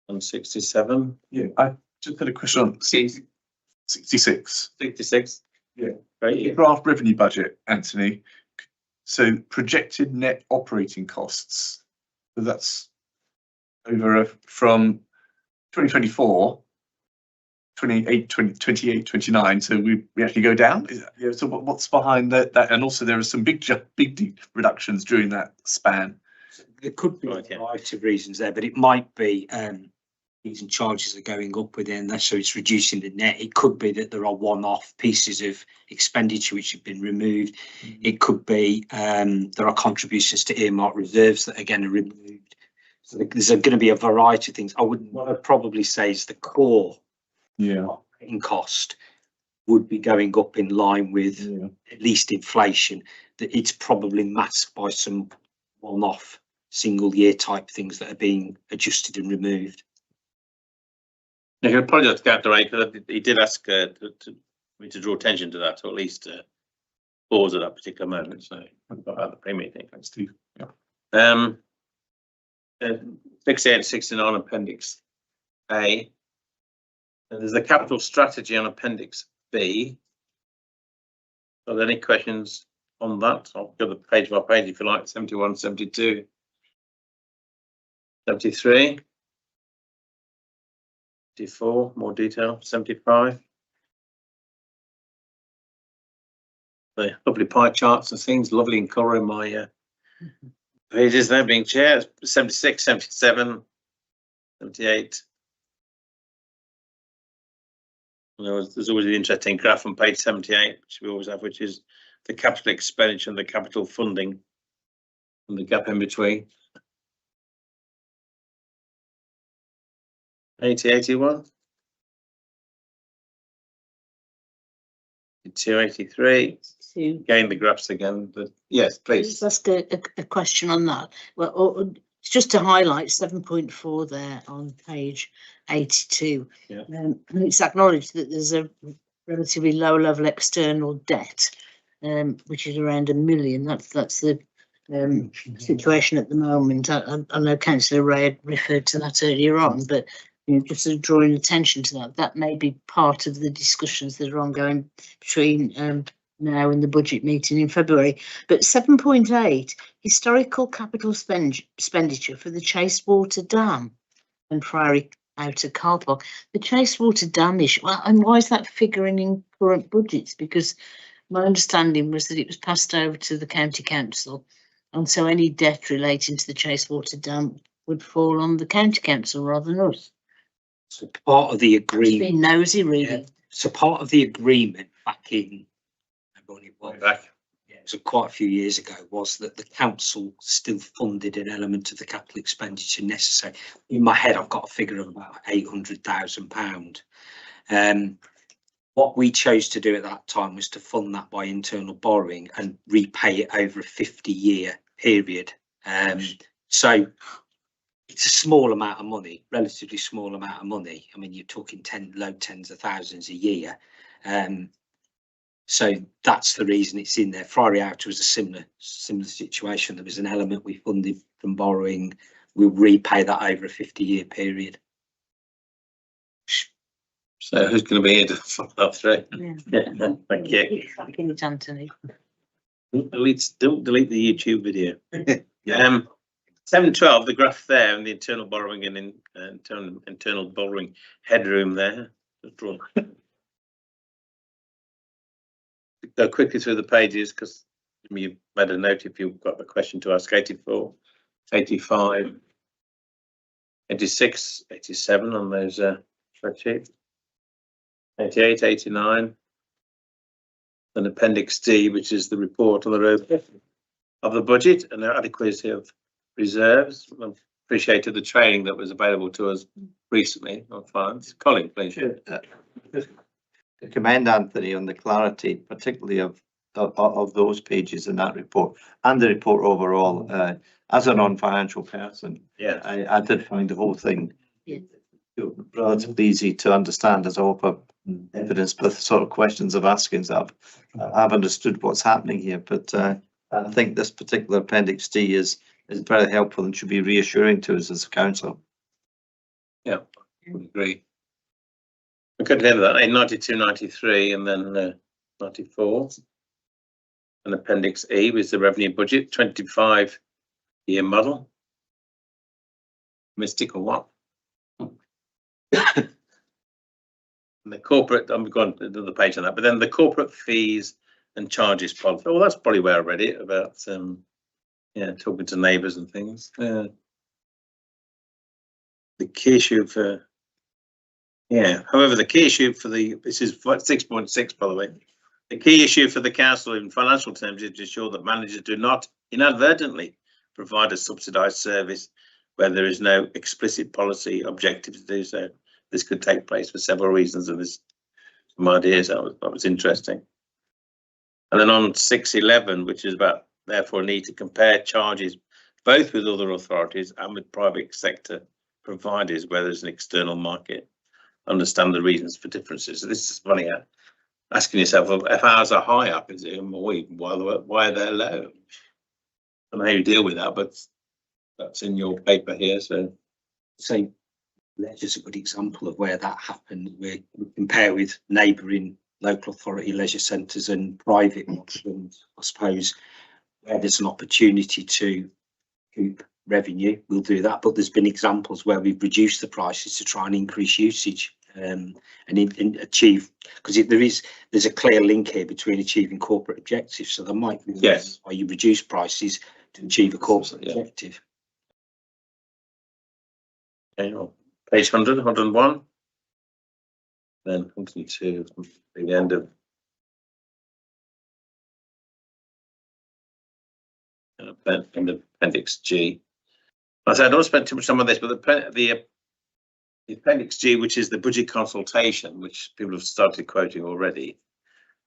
Speaker 2: and 67.
Speaker 9: Yeah, I just had a question on 66.
Speaker 2: 66.
Speaker 9: Yeah.
Speaker 2: Great.
Speaker 9: The draft revenue budget, Anthony. So projected net operating costs. So that's over from 2024, 28, 29. So we actually go down. Yeah, so what's behind that? And also there are some big reductions during that span.
Speaker 14: There could be a variety of reasons there, but it might be fees and charges are going up within that, so it's reducing the net. It could be that there are one-off pieces of expenditure which have been removed. It could be there are contributions to earmark reserves that again are removed. So there's going to be a variety of things. What I'd probably say is the core operating cost would be going up in line with at least inflation. That it's probably masked by some one-off single year type things that are being adjusted and removed.
Speaker 2: You can probably have to get the right, because he did ask me to draw attention to that, or at least pause at that particular moment. So about the pre-meeting thing.
Speaker 9: Thanks, Steve. Yeah.
Speaker 2: 68 and 69 Appendix A. And there's the capital strategy on Appendix B. Are there any questions on that? I'll go the page by page if you like. 71, 72, 73. 74, more detail, 75. The lovely pie charts and things, lovely in colour in my pages there being chairs. 76, 77, 78. There's always an interesting graph on page 78, which we always have, which is the capital expenditure and the capital funding and the gap in between. 80, 81. 82, 83. Again, the graphs again. But yes, please.
Speaker 5: Let's ask a question on that. Well, it's just to highlight 7.4 there on page 82.
Speaker 2: Yeah.
Speaker 5: And it's acknowledged that there's a relatively low level external debt, which is around £1 million. That's the situation at the moment. I know Councillor Ray had referred to that earlier on, but just sort of drawing attention to that. That may be part of the discussions that are ongoing between now and the budget meeting in February. But 7.8, historical capital expenditure for the Chasewater Dam and Priory Outer Car Park. The Chasewater Dam issue, well, and why is that figuring in current budgets? Because my understanding was that it was passed over to the County Council, and so any debt relating to the Chasewater Dam would fall on the County Council rather than us.
Speaker 14: So part of the agreement.
Speaker 5: It's been nosy, really.
Speaker 14: Yeah. So part of the agreement back in, so quite a few years ago, was that the council still funded an element of the capital expenditure necessary. In my head, I've got a figure of about £800,000. What we chose to do at that time was to fund that by internal borrowing and repay it over a 50-year period. So it's a small amount of money, relatively small amount of money. I mean, you're talking low tens of thousands a year. So that's the reason it's in there. Priory Outer was a similar situation. There was an element we funded from borrowing. We'll repay that over a 50-year period.
Speaker 2: So who's going to be here to follow that through?
Speaker 5: Yeah.
Speaker 2: Thank you.
Speaker 5: Thanking it, Anthony.
Speaker 2: Don't delete the YouTube video. 712, the graph there, and the internal borrowing and internal borrowing headroom there. Just drawn. Go quickly through the pages because you made a note if you've got a question to ask. 84, 85, 86, 87 on those spreadsheets. 88, 89. Then Appendix D, which is the report on the road of the budget and the adequacy of reserves. I appreciated the training that was available to us recently on finance. Colin, please.
Speaker 15: to commend Anthony on the clarity, particularly of those pages in that report and the report overall. As a non-financial person,
Speaker 2: Yeah,
Speaker 15: I did find the whole thing relatively easy to understand, as I hope evidence, but the sort of questions of asking I've understood what's happening here. But I think this particular Appendix D is very helpful and should be reassuring to us as a council.
Speaker 2: yeah, I would agree. We could hear that in 92, 93 and then 94. And Appendix E was the revenue budget, 25-year model. Mystic or what? And the corporate, I'm going to another page on that, but then the corporate fees and charges policy. Oh, that's probably where I read it about, yeah, talking to neighbours and things. The key issue for, yeah, however, the key issue for this is 6.6, by the way. The key issue for the council in financial terms is to ensure that managers do not inadvertently provide a subsidised service where there is no explicit policy objective to do so. This could take place for several reasons, and there's some ideas that was interesting. And then on 6.11, which is about therefore a need to compare charges both with other authorities and with private sector providers where there's an external market. Understand the reasons for differences. So this is funny. Asking yourself, well, if ours are high, I presume, or why they're low. I don't know how you deal with that, but that's in your paper here. So
Speaker 14: Leisure's a good example of where that happened. We compare with neighbouring local authority leisure centres and private ones, and I suppose where there's an opportunity to recoup revenue, we'll do that. But there's been examples where we've reduced the prices to try and increase usage and achieve, because there's a clear link here between achieving corporate objectives. So there might be why you reduce prices to achieve a corporate objective.
Speaker 2: Okay, well, page 100, 101, then 102, the end of Appendix G. I said I don't spend too much time on this, but the Appendix G, which is the budget consultation, which people have started quoting already.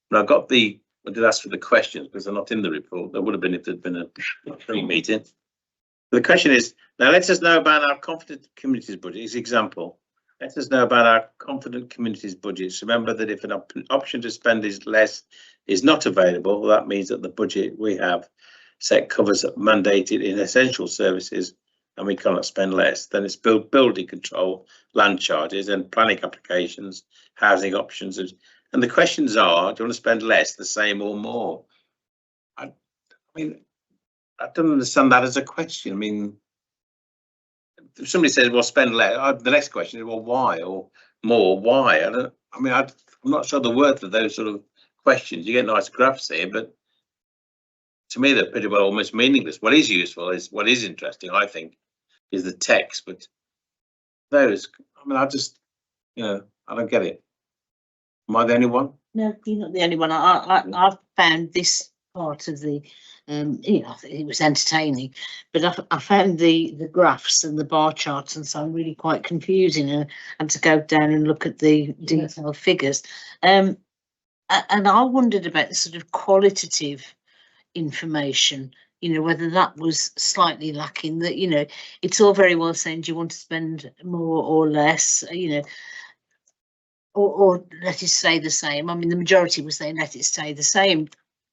Speaker 2: And I did ask for the questions because they're not in the report. There would have been if there'd been a pre-meeting. The question is, now let us know about our confident communities budget. As example, let us know about our confident communities budgets. Remember that if an option to spend is not available, that means that the budget we have set covers mandated in essential services and we cannot spend less. Then it's building control, land charges and planning applications, housing options. And the questions are, do you want to spend less, the same or more? I mean, I don't understand that as a question. I mean, if somebody says, well, spend less, the next question is, well, why? Or more, why? I'm not sure the worth of those sort of questions. You get nice graphs here, but to me, they're pretty well almost meaningless. What is useful is what is interesting, I think, is the text. But those, I just, I don't get it. Am I the only one?
Speaker 5: No, you're not the only one. I've found this part of the, it was entertaining, but I found the graphs and the bar charts and so on really quite confusing, and to go down and look at the detailed figures. And I wondered about the sort of qualitative information, whether that was slightly lacking, that, it's all very well saying, do you want to spend more or less, or let it stay the same. I mean, the majority was saying let it stay the same,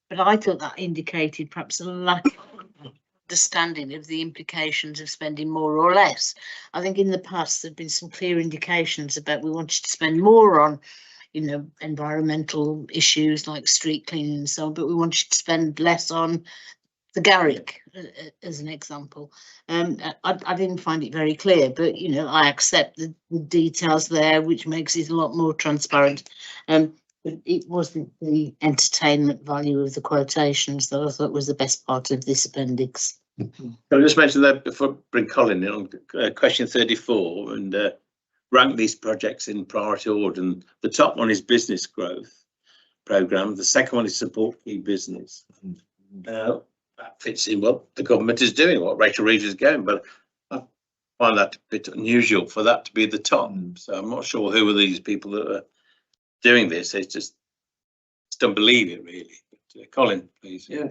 Speaker 5: but I thought that indicated perhaps a lack of understanding of the implications of spending more or less. I think in the past there've been some clear indications about we wanted to spend more on, environmental issues like street cleaning and so on, but we wanted to spend less on the Garrick, as an example. I didn't find it very clear, but I accept the details there, which makes it a lot more transparent. But it wasn't the entertainment value of the quotations that I thought was the best part of this appendix.
Speaker 2: I just mentioned that before bring Colin in on question 34 and rank these projects in priority order. And the top one is business growth programme. The second one is support key business. That fits in what the government is doing, what Rachel Reeves is going, but I find that a bit unusual for that to be the top. So I'm not sure who are these people that are doing this. It's just don't believe it really. But, Colin, please.
Speaker 15: Yeah,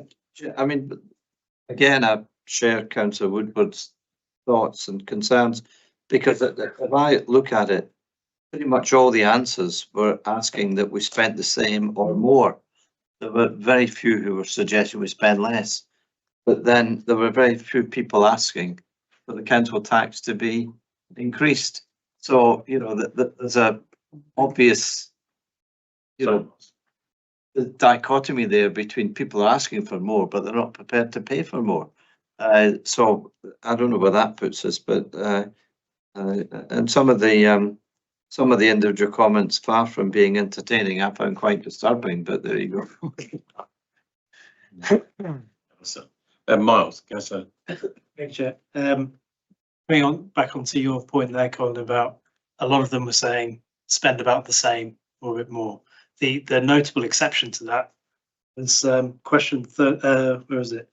Speaker 15: I mean, again, I share Councillor Woodward's thoughts and concerns, because if I look at it, pretty much all the answers were asking that we spent the same or more. There were very few who were suggesting we spend less, but then there were very few people asking for the council tax to be increased. So, you know, there's a obvious, you know, the dichotomy there between people asking for more, but they're not prepared to pay for more. So I don't know where that puts us, but and some of the individual comments, far from being entertaining, I found quite disturbing. But there you
Speaker 2: go. So, Miles, Councillor.
Speaker 11: Thank you. Bring on back onto your point there, Colin, about a lot of them were saying spend about the same or a bit more. The notable exception to that was question where is it?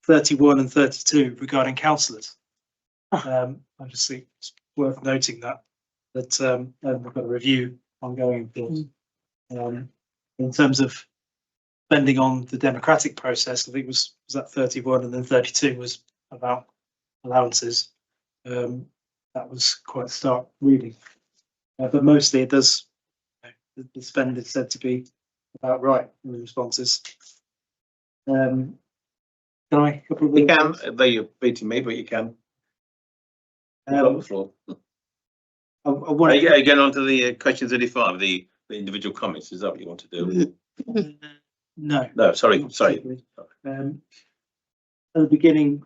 Speaker 11: 31 and 32 regarding councillors. I just think it's worth noting that we've got a review ongoing, of course. In terms of spending on the democratic process, I think was that 31, and then 32 was about allowances. That was quite stark reading, but mostly it does. The spend is said to be about right in the responses. Can I?
Speaker 2: You can, though you're beating me, but you can. On the floor. Are you getting on to the question 35, the individual comments? Is that what you want to do?
Speaker 11: No.
Speaker 2: No, sorry.
Speaker 11: At the beginning,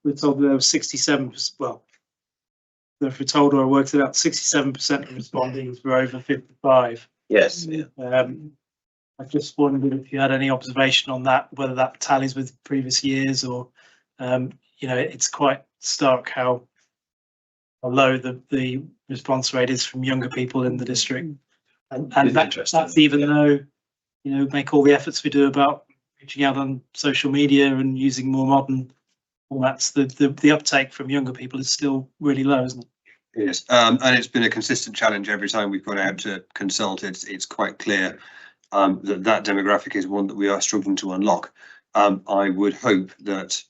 Speaker 11: we're told there was 67%. Well, if we're told, or I worked it out, 67% of respondents were over 55.
Speaker 2: Yes. Yeah.
Speaker 11: I just wondered if you had any observation on that, whether that tallies with previous years, or you know, it's quite stark how low the response rate is from younger people in the district, and that's even though, you know, make all the efforts we do about reaching out on social media and using more modern formats, the uptake from younger people is still really low, isn't it?
Speaker 13: Yes, and it's been a consistent challenge every time we've gone out to consult. It's quite clear that demographic is one that we are struggling to unlock. I would hope that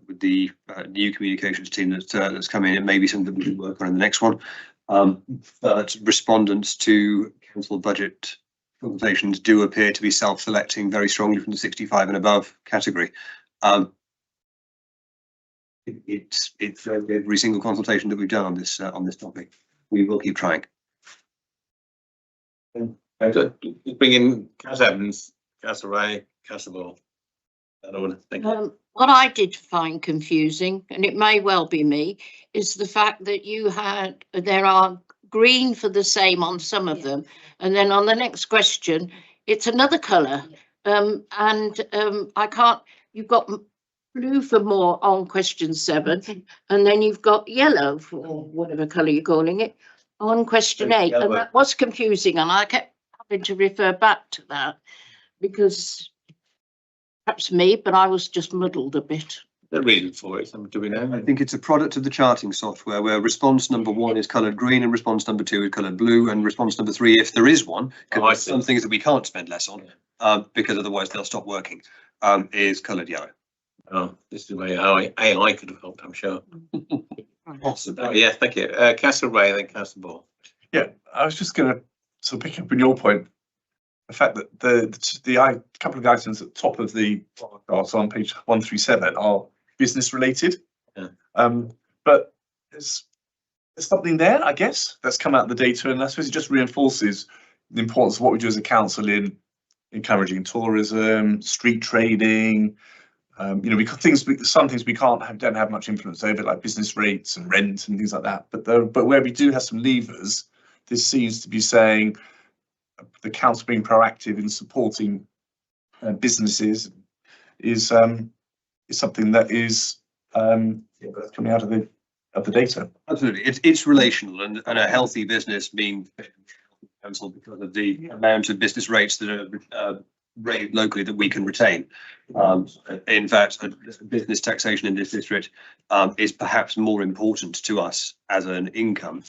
Speaker 13: with the new communications team that's come in, it may be something we can work on in the next one. But respondents to council budget consultations do appear to be self-selecting very strongly from the 65 and above category. It's every single consultation that we've done on this topic. We will keep trying.
Speaker 2: Bring in Councillor Evans, Councillor Ray, Councillor Ball. I don't want to think.
Speaker 1: What I did find confusing, and it may well be me, is the fact that there are green for the same on some of them, and then on the next question it's another colour, and I can't. You've got blue for more on question 7, and then you've got yellow for whatever colour you're calling it on question 8, and that was confusing, and I kept having to refer back to that because perhaps me, but I was just muddled a bit.
Speaker 2: The reason for it, do we know?
Speaker 13: I think it's a product of the charting software where response number 1 is coloured green and response number 2 is coloured blue, and response number 3, if there is one, because some things that we can't spend less on, because otherwise they'll stop working, is coloured yellow.
Speaker 2: Oh, this is the way AI could have helped, I'm sure.
Speaker 13: Possibly.
Speaker 2: Yeah, thank you. Councillor Ray, then Councillor Ball.
Speaker 9: Yeah, I was just going to sort of pick up on your point. The fact that the couple of items at the top of the chart on page 137 are business related.
Speaker 2: Yeah.
Speaker 9: But there's something there, I guess, that's come out of the data, and I suppose it just reinforces the importance of what we do as a council in encouraging tourism, street trading. You know, some things we don't have much influence over, like business rates and rent and things like that. But where we do have some levers, this seems to be saying the council being proactive in supporting businesses is something that is coming out of the data.
Speaker 13: Absolutely, it's relational, and a healthy business means council because of the amount of business rates that are raised locally that we can retain. In fact, business taxation in this district is perhaps more important to us as an income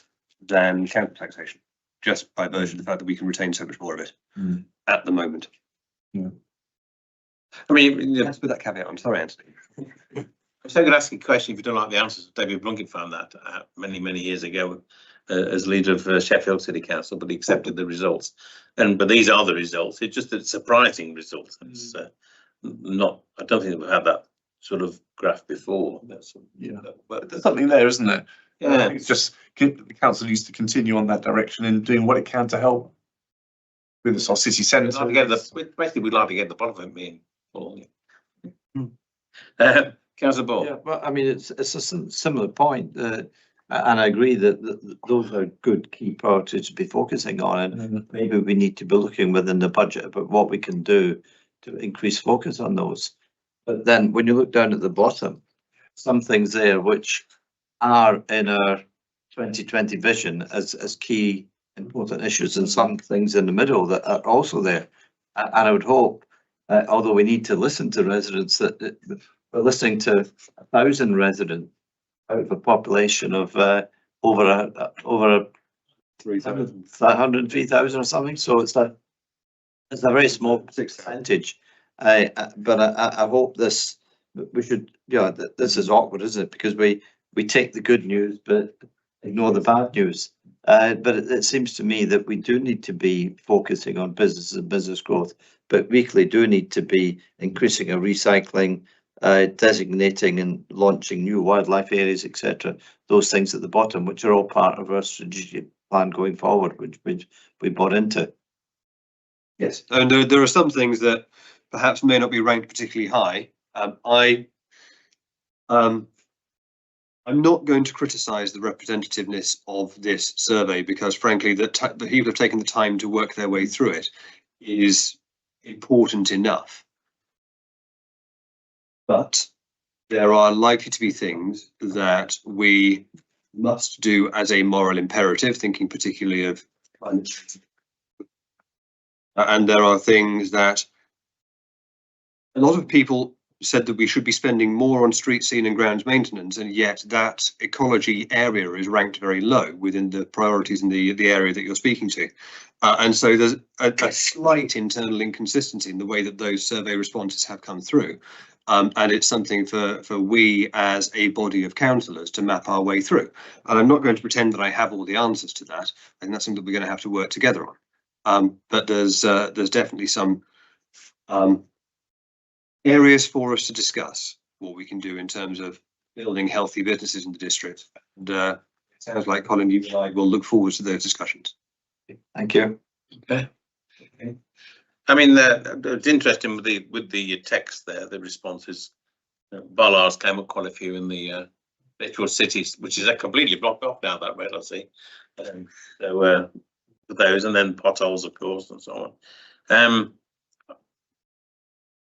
Speaker 13: than council taxation. just by virtue of the fact that we can retain so much more of it
Speaker 9: Mm.
Speaker 13: at the moment.
Speaker 9: Yeah.
Speaker 2: I mean,
Speaker 13: That's with that caveat. I'm sorry, Anthony.
Speaker 2: I'm so going to ask you a question if you don't like the answers. David Blunkett found that many years ago as leader of Sheffield City Council, but he accepted the results. But these are the results. It's just a surprising result. It's not. I don't think we've had that sort of graph before.
Speaker 9: But there's something there, isn't there? I
Speaker 2: Yeah.
Speaker 9: think it's just the council needs to continue on that direction and doing what it can to help with our city centre.
Speaker 2: Basically, we'd like to get the bottom of it being full. Councillor Ball.
Speaker 15: Yeah, well, I mean, it's a similar point, and I agree that those are good key priorities to be focusing on, and maybe we need to be looking within the budget about what we can do to increase focus on those. But then when you look down at the bottom, some things there which are in our 2020 vision as key important issues, and some things in the middle that are also there. And I would hope, although we need to listen to residents, that we're listening to 1,000 residents out of a population of over 103,000 or something. So it's a very small percentage. But I hope this, we should, this is awkward, isn't it? Because we take the good news but ignore the bad news. But it seems to me that we do need to be focusing on business and business growth, but we equally do need to be increasing our recycling, designating and launching new wildlife areas, etc. Those things at the bottom, which are all part of our strategic plan going forward, which we bought into.
Speaker 13: Yes, and there are some things that perhaps may not be ranked particularly high. I'm not going to criticise the representativeness of this survey because, frankly, the people have taken the time to work their way through it is important enough. But there are likely to be things that we must do as a moral imperative, thinking particularly of climate change. And there are things that a lot of people said that we should be spending more on street scene and grounds maintenance, and yet that ecology area is ranked very low within the priorities in the area that you're speaking to. And so there's a slight internal inconsistency in the way that those survey responses have come through. And it's something for we as a body of councillors to map our way through. And I'm not going to pretend that I have all the answers to that. I think that's something that we're going to have to work together on. But there's definitely some areas for us to discuss what we can do in terms of building healthy businesses in the district. And it sounds like, Colin, you and I will look forward to those discussions.
Speaker 15: Thank you.
Speaker 2: Okay. I mean, it's interesting with the text there, the responses. Bollards came up quite a few in the virtual cities, which is completely blocked off now, that red, I see. So for those, and then potholes, of course, and so on.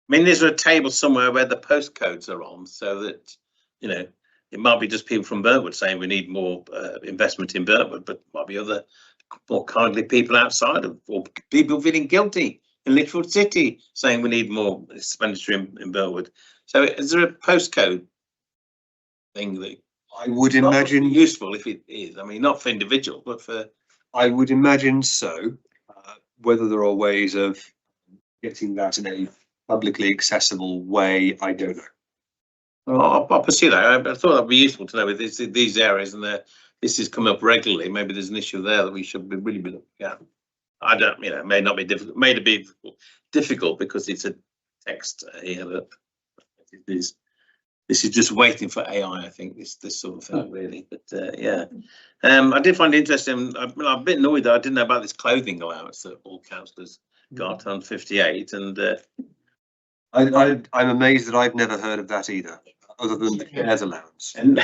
Speaker 2: I mean, there's a table somewhere where the postcodes are on, so that, it might be just people from Burntwood saying we need more investment in Burntwood, but might be other more kindly people outside of, or people feeling guilty in Lichfield City saying we need more expenditure in Burntwood. So is there a postcode thing that
Speaker 13: I would imagine
Speaker 2: useful if it is? I mean, not for individual, but for.
Speaker 13: I would imagine so. Whether there are ways of getting that in a publicly accessible way, I don't know.
Speaker 2: Well, I'll pursue that. I thought that'd be useful to know with these areas, and this is coming up regularly. Maybe there's an issue there that we should really be looking at. I don't, it may not be difficult. May be difficult because it's a text here that this is just waiting for AI. I think this sort of thing really. But yeah, I did find it interesting. I'm a bit annoyed that I didn't know about this clothing allowance that all councillors got on 58, and.
Speaker 13: I'm amazed that I've never heard of that either, other than the cares allowance.
Speaker 2: And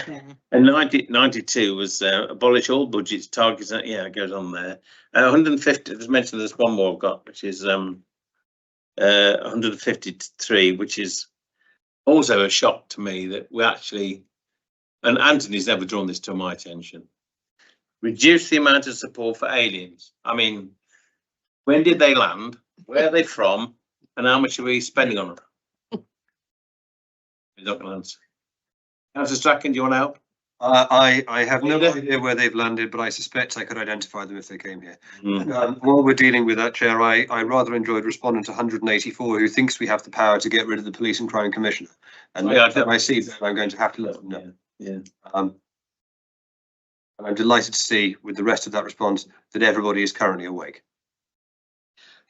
Speaker 2: 92 was abolish all budgets, targets. Yeah, it goes on there. 150. Just mentioned there's one more I've got, which is 153, which is also a shock to me that we actually, and Anthony's never drawn this to my attention, reduce the amount of support for aliens. I mean, when did they land? Where are they from? And how much are we spending on them? You're not going to answer. Councillor Strachan, do you want to help?
Speaker 13: I have no idea where they've landed, but I suspect I could identify them if they came here. While we're dealing with that, Chair, I rather enjoyed respondent 184 who thinks we have the power to get rid of the Police and Crime Commissioner. And I see that I'm going to have to let them know.
Speaker 2: Yeah.
Speaker 13: And I'm delighted to see with the rest of that response that everybody is currently awake.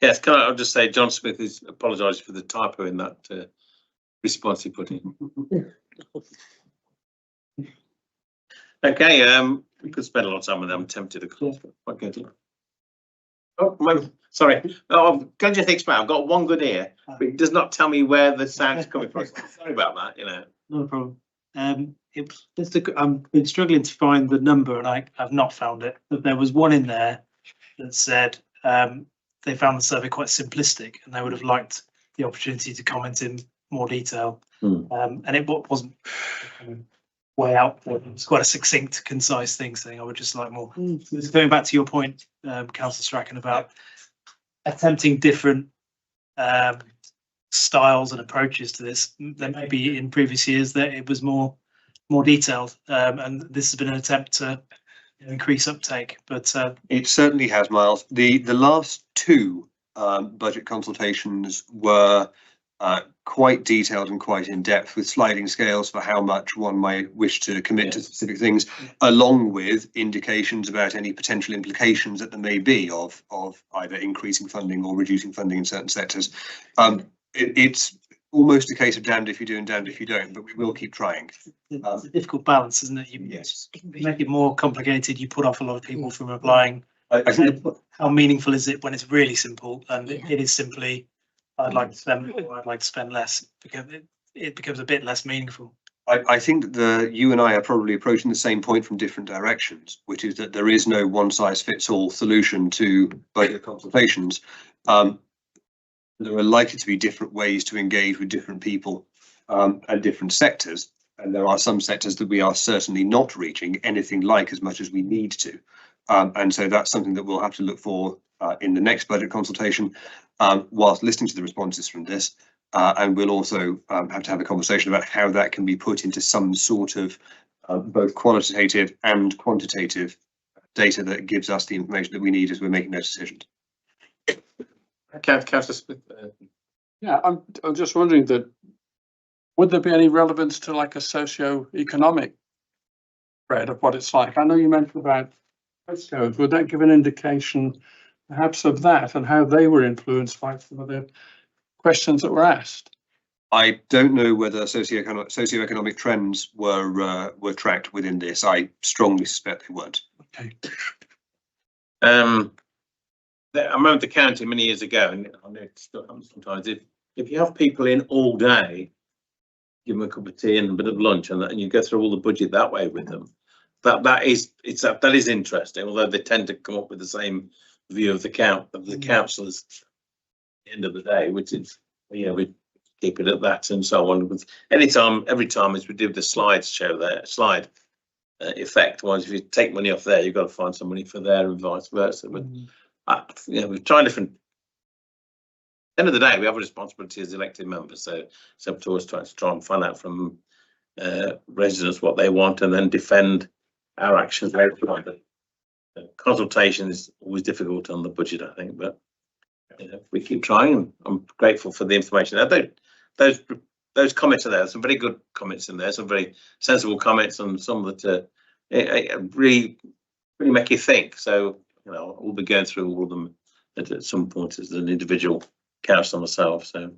Speaker 2: Yes, I'll just say John Smith is apologising for the typo in that response he put in. Okay, we could spend a lot of time with them. I'm tempted to close. Okay. Oh, sorry. Oh, can I just explain? I've got one good ear, but it does not tell me where the sound is coming from. Sorry about that. You know.
Speaker 11: No problem. I've been struggling to find the number, and I've not found it. But there was one in there that said they found the survey quite simplistic, and they would have liked the opportunity to comment in more detail. And it wasn't way out. It's quite a succinct, concise thing. Saying I would just like more. Going back to your point, Councillor Strachan, about attempting different styles and approaches to this. There may be in previous years that it was more detailed, and this has been an attempt to increase uptake. But
Speaker 13: it certainly has, Miles. The last two budget consultations were quite detailed and quite in depth, with sliding scales for how much one might wish to commit to specific things, along with indications about any potential implications that there may be of either increasing funding or reducing funding in certain sectors. It's almost a case of damned if you do and damned if you don't, but we will keep trying.
Speaker 11: It's a difficult balance, isn't it? You make it more complicated, you put off a lot of people from applying.
Speaker 13: I think
Speaker 11: how meaningful is it when it's really simple? And it is simply, I'd like to spend more, I'd like to spend less, because it becomes a bit less meaningful.
Speaker 13: I think that you and I are probably approaching the same point from different directions, which is that there is no one size fits all solution to budget consultations. There are likely to be different ways to engage with different people and different sectors. And there are some sectors that we are certainly not reaching anything like as much as we need to. And so that's something that we'll have to look for in the next budget consultation, whilst listening to the responses from this. And we'll also have to have a conversation about how that can be put into some sort of both qualitative and quantitative data that gives us the information that we need as we're making those decisions.
Speaker 2: Councillor Smith.
Speaker 6: Yeah, I'm just wondering that would there be any relevance to like a socio-economic spread of what it's like? I know you mentioned about postcodes. Would that give an indication perhaps of that and how they were influenced by some of the questions that were asked?
Speaker 13: I don't know whether socioeconomic trends were tracked within this. I strongly suspect they weren't.
Speaker 6: Okay.
Speaker 2: I remember the county many years ago, and I know it still happens sometimes. If you have people in all day, give them a cup of tea and a bit of lunch, and you go through all the budget that way with them, that is interesting. Although they tend to come up with the same view of the councillors at the end of the day, which is we keep it at that and so on. With every time as we do the slides show there slide effect. Once if you take money off there, you've got to find some money for there and vice versa. But we try different. At the end of the day, we have a responsibility as elected members, so it's up to us to try and find out from residents what they want and then defend our actions. Consultation is always difficult on the budget, I think, but we keep trying. I'm grateful for the information. Those comments are there. Some very good comments in there. Some very sensible comments, and some that really make you think. So we'll be going through all of them at some point as an individual councillor myself. So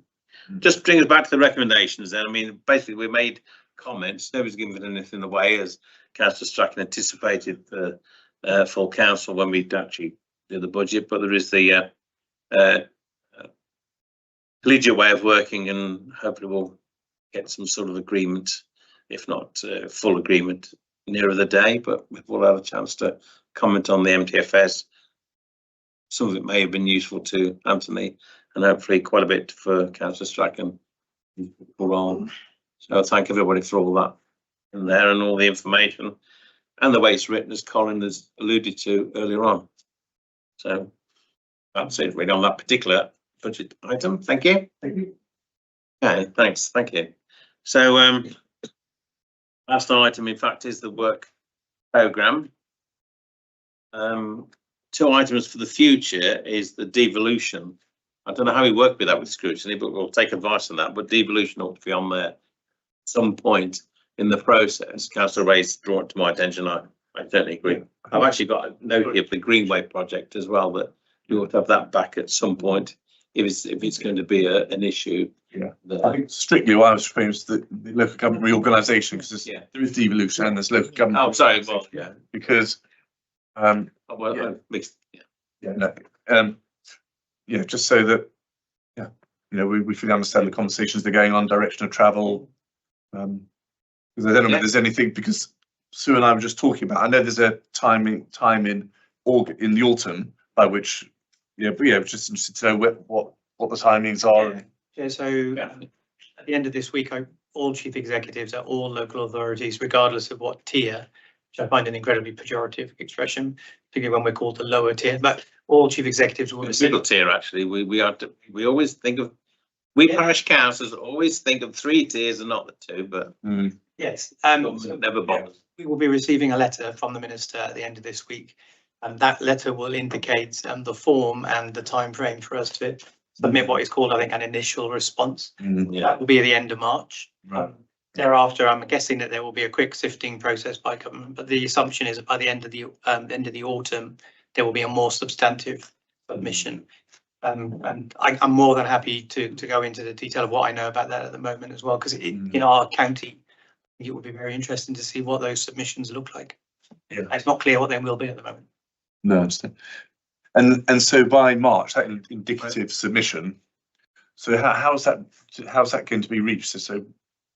Speaker 2: just bring us back to the recommendations then. I mean, basically we made comments. Nobody's given anything away, as Councillor Strachan anticipated the full council when we actually do the budget, but there is the collegiate way of working, and hopefully we'll get some sort of agreement, if not full agreement, nearer the day, but we'll have a chance to comment on the MTFS. Some of it may have been useful to Anthony, and hopefully quite a bit for Councillor Strachan. So thank everybody for all that in there and all the information and the way it's written, as Colin has alluded to earlier on. So that's it really on that particular budget item. Thank you.
Speaker 6: Thank you.
Speaker 2: Okay, thanks. Thank you. So Last item, in fact, is the work programme. 2 items for the future is the devolution. I don't know how we work with that with scrutiny, but we'll take advice on that. But devolution ought to be on there at some point in the process. Councillor Ray's drawn it to my attention. I totally agree. I've actually got a note here for the Greenway project as well, that we ought to have that back at some point if it's going to be an issue.
Speaker 9: Yeah, I think strictly what I was referring to the local government reorganisation, because there is devolution and there's local government.
Speaker 2: Oh, sorry, well, yeah,
Speaker 9: because
Speaker 2: mixed.
Speaker 9: Yeah, just so that we fully understand the conversations that are going on, direction of travel. Because I don't know if there's anything, because Sue and I were just talking about. I know there's a time in the autumn by which just interested to know what the timings are.
Speaker 10: Yeah, so at the end of this week, all chief executives at all local authorities, regardless of what tier, which I find an incredibly pejorative expression, particularly when we're called the lower tier, but all chief executives will.
Speaker 2: The middle tier, actually, we always think of, we parish councils always think of 3 tiers and not the 2, but
Speaker 10: yes,
Speaker 2: never bothers.
Speaker 10: We will be receiving a letter from the minister at the end of this week, and that letter will indicate the form and the time frame for us to submit what is called, I think, an initial response. That will be at the end of March.
Speaker 9: Right.
Speaker 10: Thereafter, I'm guessing that there will be a quick sifting process by government, but the assumption is that by the end of the autumn, there will be a more substantive submission. And I'm more than happy to go into the detail of what I know about that at the moment as well, because in our county, it would be very interesting to see what those submissions look like.
Speaker 9: Yeah.
Speaker 10: It's not clear what they will be at the moment.
Speaker 9: No, I understand. And so by March, that indicative submission. So how's that going to be reached? So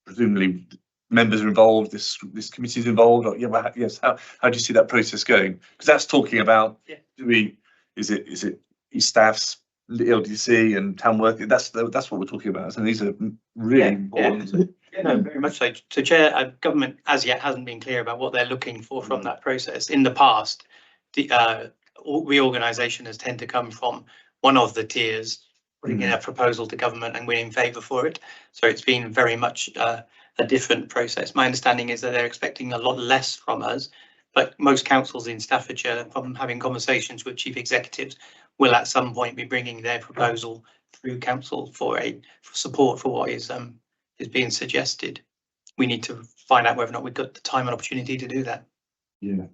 Speaker 9: presumably members are involved. This committee is involved. Or, yes. How do you see that process going? Because that's talking about. Is it staffs, LDC and town work? That's what we're talking about. And these are really important.
Speaker 10: Yeah, no, very much so. So, Chair, government as yet hasn't been clear about what they're looking for from that process. In the past, the reorganisation has tended to come from one of the tiers putting in a proposal to government and we're in favour for it. So it's been very much a different process. My understanding is that they're expecting a lot less from us, but most councils in Staffordshire, from having conversations with chief executives, will at some point be bringing their proposal through council for support for what is being suggested. We need to find out whether or not we've got the time and opportunity to do that.
Speaker 9: Yeah.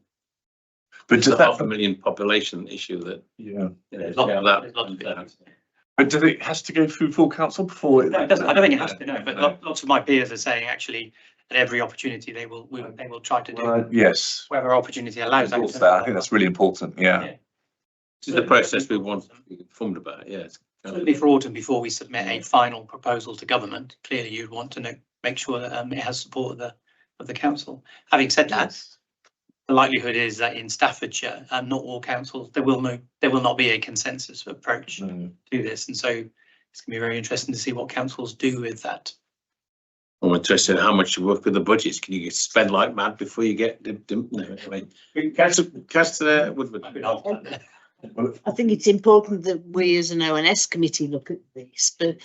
Speaker 9: But
Speaker 2: it's a 500,000 population issue that
Speaker 9: But does it has to go through full council before?
Speaker 10: No, it doesn't. I don't think it has to. No, but lots of my peers are saying actually at every opportunity they will try to do.
Speaker 9: Yes.
Speaker 10: Whatever opportunity allows that.
Speaker 9: I think that's really important. Yeah.
Speaker 2: This is the process we want to be informed about. Yes.
Speaker 10: Certainly for autumn, before we submit a final proposal to government, clearly you'd want to make sure that it has support of the council. Having said that, the likelihood is that in Staffordshire, not all councils, there will not be a consensus approach to this, and so it's going to be very interesting to see what councils do with that.
Speaker 2: I'm interested in how much you work with the budgets. Can you spend like mad before you get? No, I mean, Councillor Woodward.
Speaker 5: I think it's important that we as an ONS committee look at this, but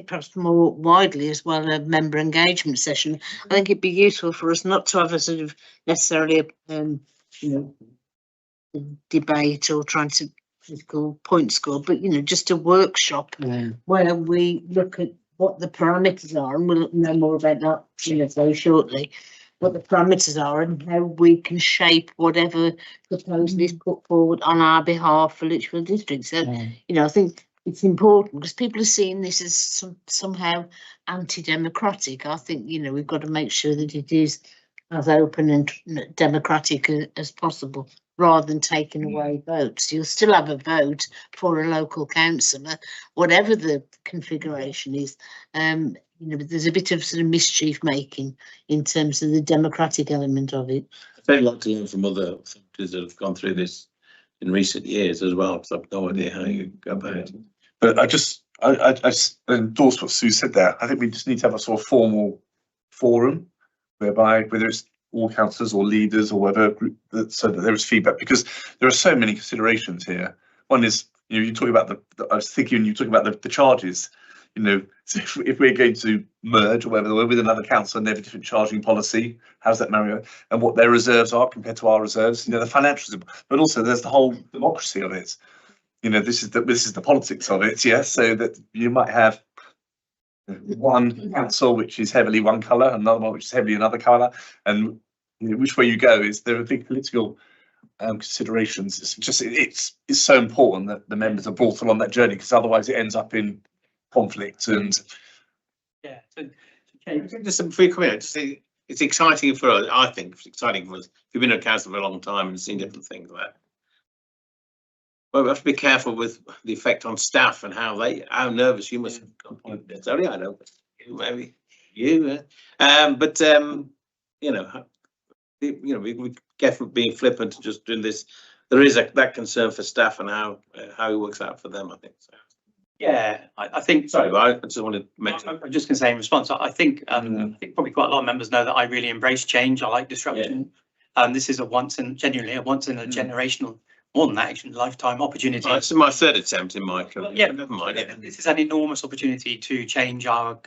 Speaker 5: perhaps more widely as well, a member engagement session. I think it'd be useful for us not to have a sort of necessarily a debate or trying to point score, but just a workshop where we look at what the parameters are, and we'll know more about that very shortly. What the parameters are and how we can shape whatever proposal is put forward on our behalf for Lichfield District. So, I think it's important because people are seeing this as somehow anti-democratic. I think, we've got to make sure that it is as open and democratic as possible, rather than taking away votes. You'll still have a vote for a local councillor, whatever the configuration is. There's a bit of sort of mischief making in terms of the democratic element of it.
Speaker 2: I'd like to learn from other authorities that have gone through this in recent years as well, because I've no idea how you go about it.
Speaker 9: But I endorse what Sue said there. I think we just need to have a sort of formal forum whereby, whether it's all councillors or leaders or whatever, so that there is feedback, because there are so many considerations here. One is, you talk about I was thinking you talk about the charges. you know, so if we're going to merge or whatever with another council and they have a different charging policy, how does that marry up? And what their reserves are compared to our reserves, you know, the financials, but also there's the whole democracy of it. You know, this is the politics of it, yes. So that you might have one council which is heavily one colour, another one which is heavily another colour, and you know, which way you go is there are big political considerations. It's just it's so important that the members are brought along that journey, because otherwise it ends up in conflict. And
Speaker 10: Yeah.
Speaker 2: Just before you come in, it's exciting for us. I think it's exciting for us. We've been at council for a long time and seen different things like that. But we have to be careful with the effect on staff and how nervous you must. Sorry, I know, maybe you. You know, we careful being flippant and just doing this. There is that concern for staff and how it works out for them, I think. So.
Speaker 10: Yeah, I think.
Speaker 2: Sorry, but I just wanted to mention.
Speaker 10: I'm just going to say in response. I think probably quite a lot of members know that I really embrace change. I like disruption. This is genuinely a once in a generational, more than that, actually, lifetime opportunity.
Speaker 2: It's my third attempt in my career.
Speaker 10: Yeah,
Speaker 2: never mind.
Speaker 10: Yeah. This is an enormous opportunity to change our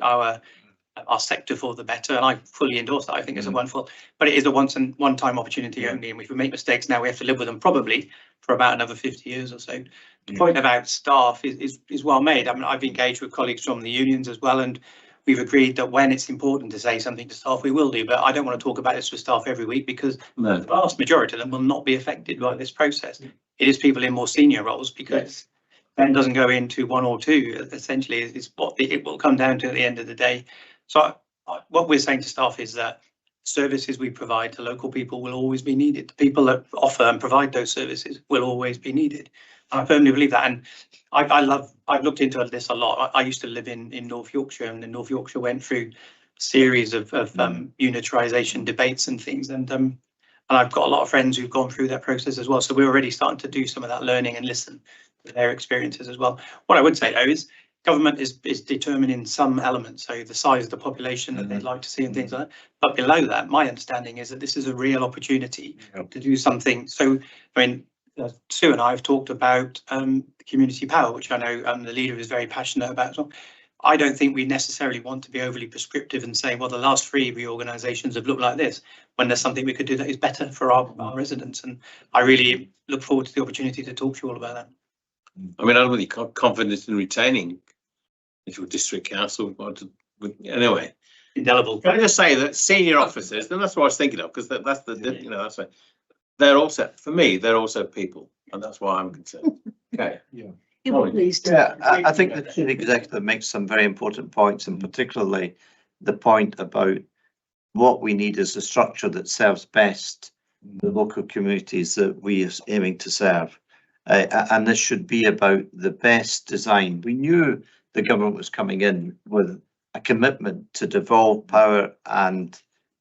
Speaker 10: sector for the better, and I fully endorse that. I think it's a wonderful, but it is a one time opportunity only, and if we make mistakes now, we have to live with them probably for about another 50 years or so. The point about staff is well made. I mean, I've engaged with colleagues from the unions as well, and we've agreed that when it's important to say something to staff, we will do. But I don't want to talk about this with staff every week, because the vast majority of them will not be affected by this process. It is people in more senior roles, because Ben doesn't go into one or two. Essentially, is what it will come down to at the end of the day. So what we're saying to staff is that services we provide to local people will always be needed. The people that offer and provide those services will always be needed. I firmly believe that, and I've looked into this a lot. I used to live in North Yorkshire, and then North Yorkshire went through a series of unitarisation debates and things, and I've got a lot of friends who've gone through that process as well. So we're already starting to do some of that learning and listen to their experiences as well. What I would say though is government is determining some elements, so the size of the population that they'd like to see and things like that. But below that, my understanding is that this is a real opportunity to do something. So, I mean, Sue and I have talked about community power, which I know the leader is very passionate about. So I don't think we necessarily want to be overly prescriptive and say, well, the last 3 reorganisations have looked like this, when there's something we could do that is better for our residents. And I really look forward to the opportunity to talk to you all about that.
Speaker 2: I mean, I'm really confident in retaining your district council. Anyway,
Speaker 10: indelible.
Speaker 2: Can I just say that senior officers, and that's what I was thinking of, because that's that's right. They're also, for me, they're also people, and that's why I'm concerned. Okay.
Speaker 15: Yeah, I think the chief executive makes some very important points, and particularly the point about what we need is a structure that serves best the local communities that we are aiming to serve. And this should be about the best design. We knew the government was coming in with a commitment to devolve power and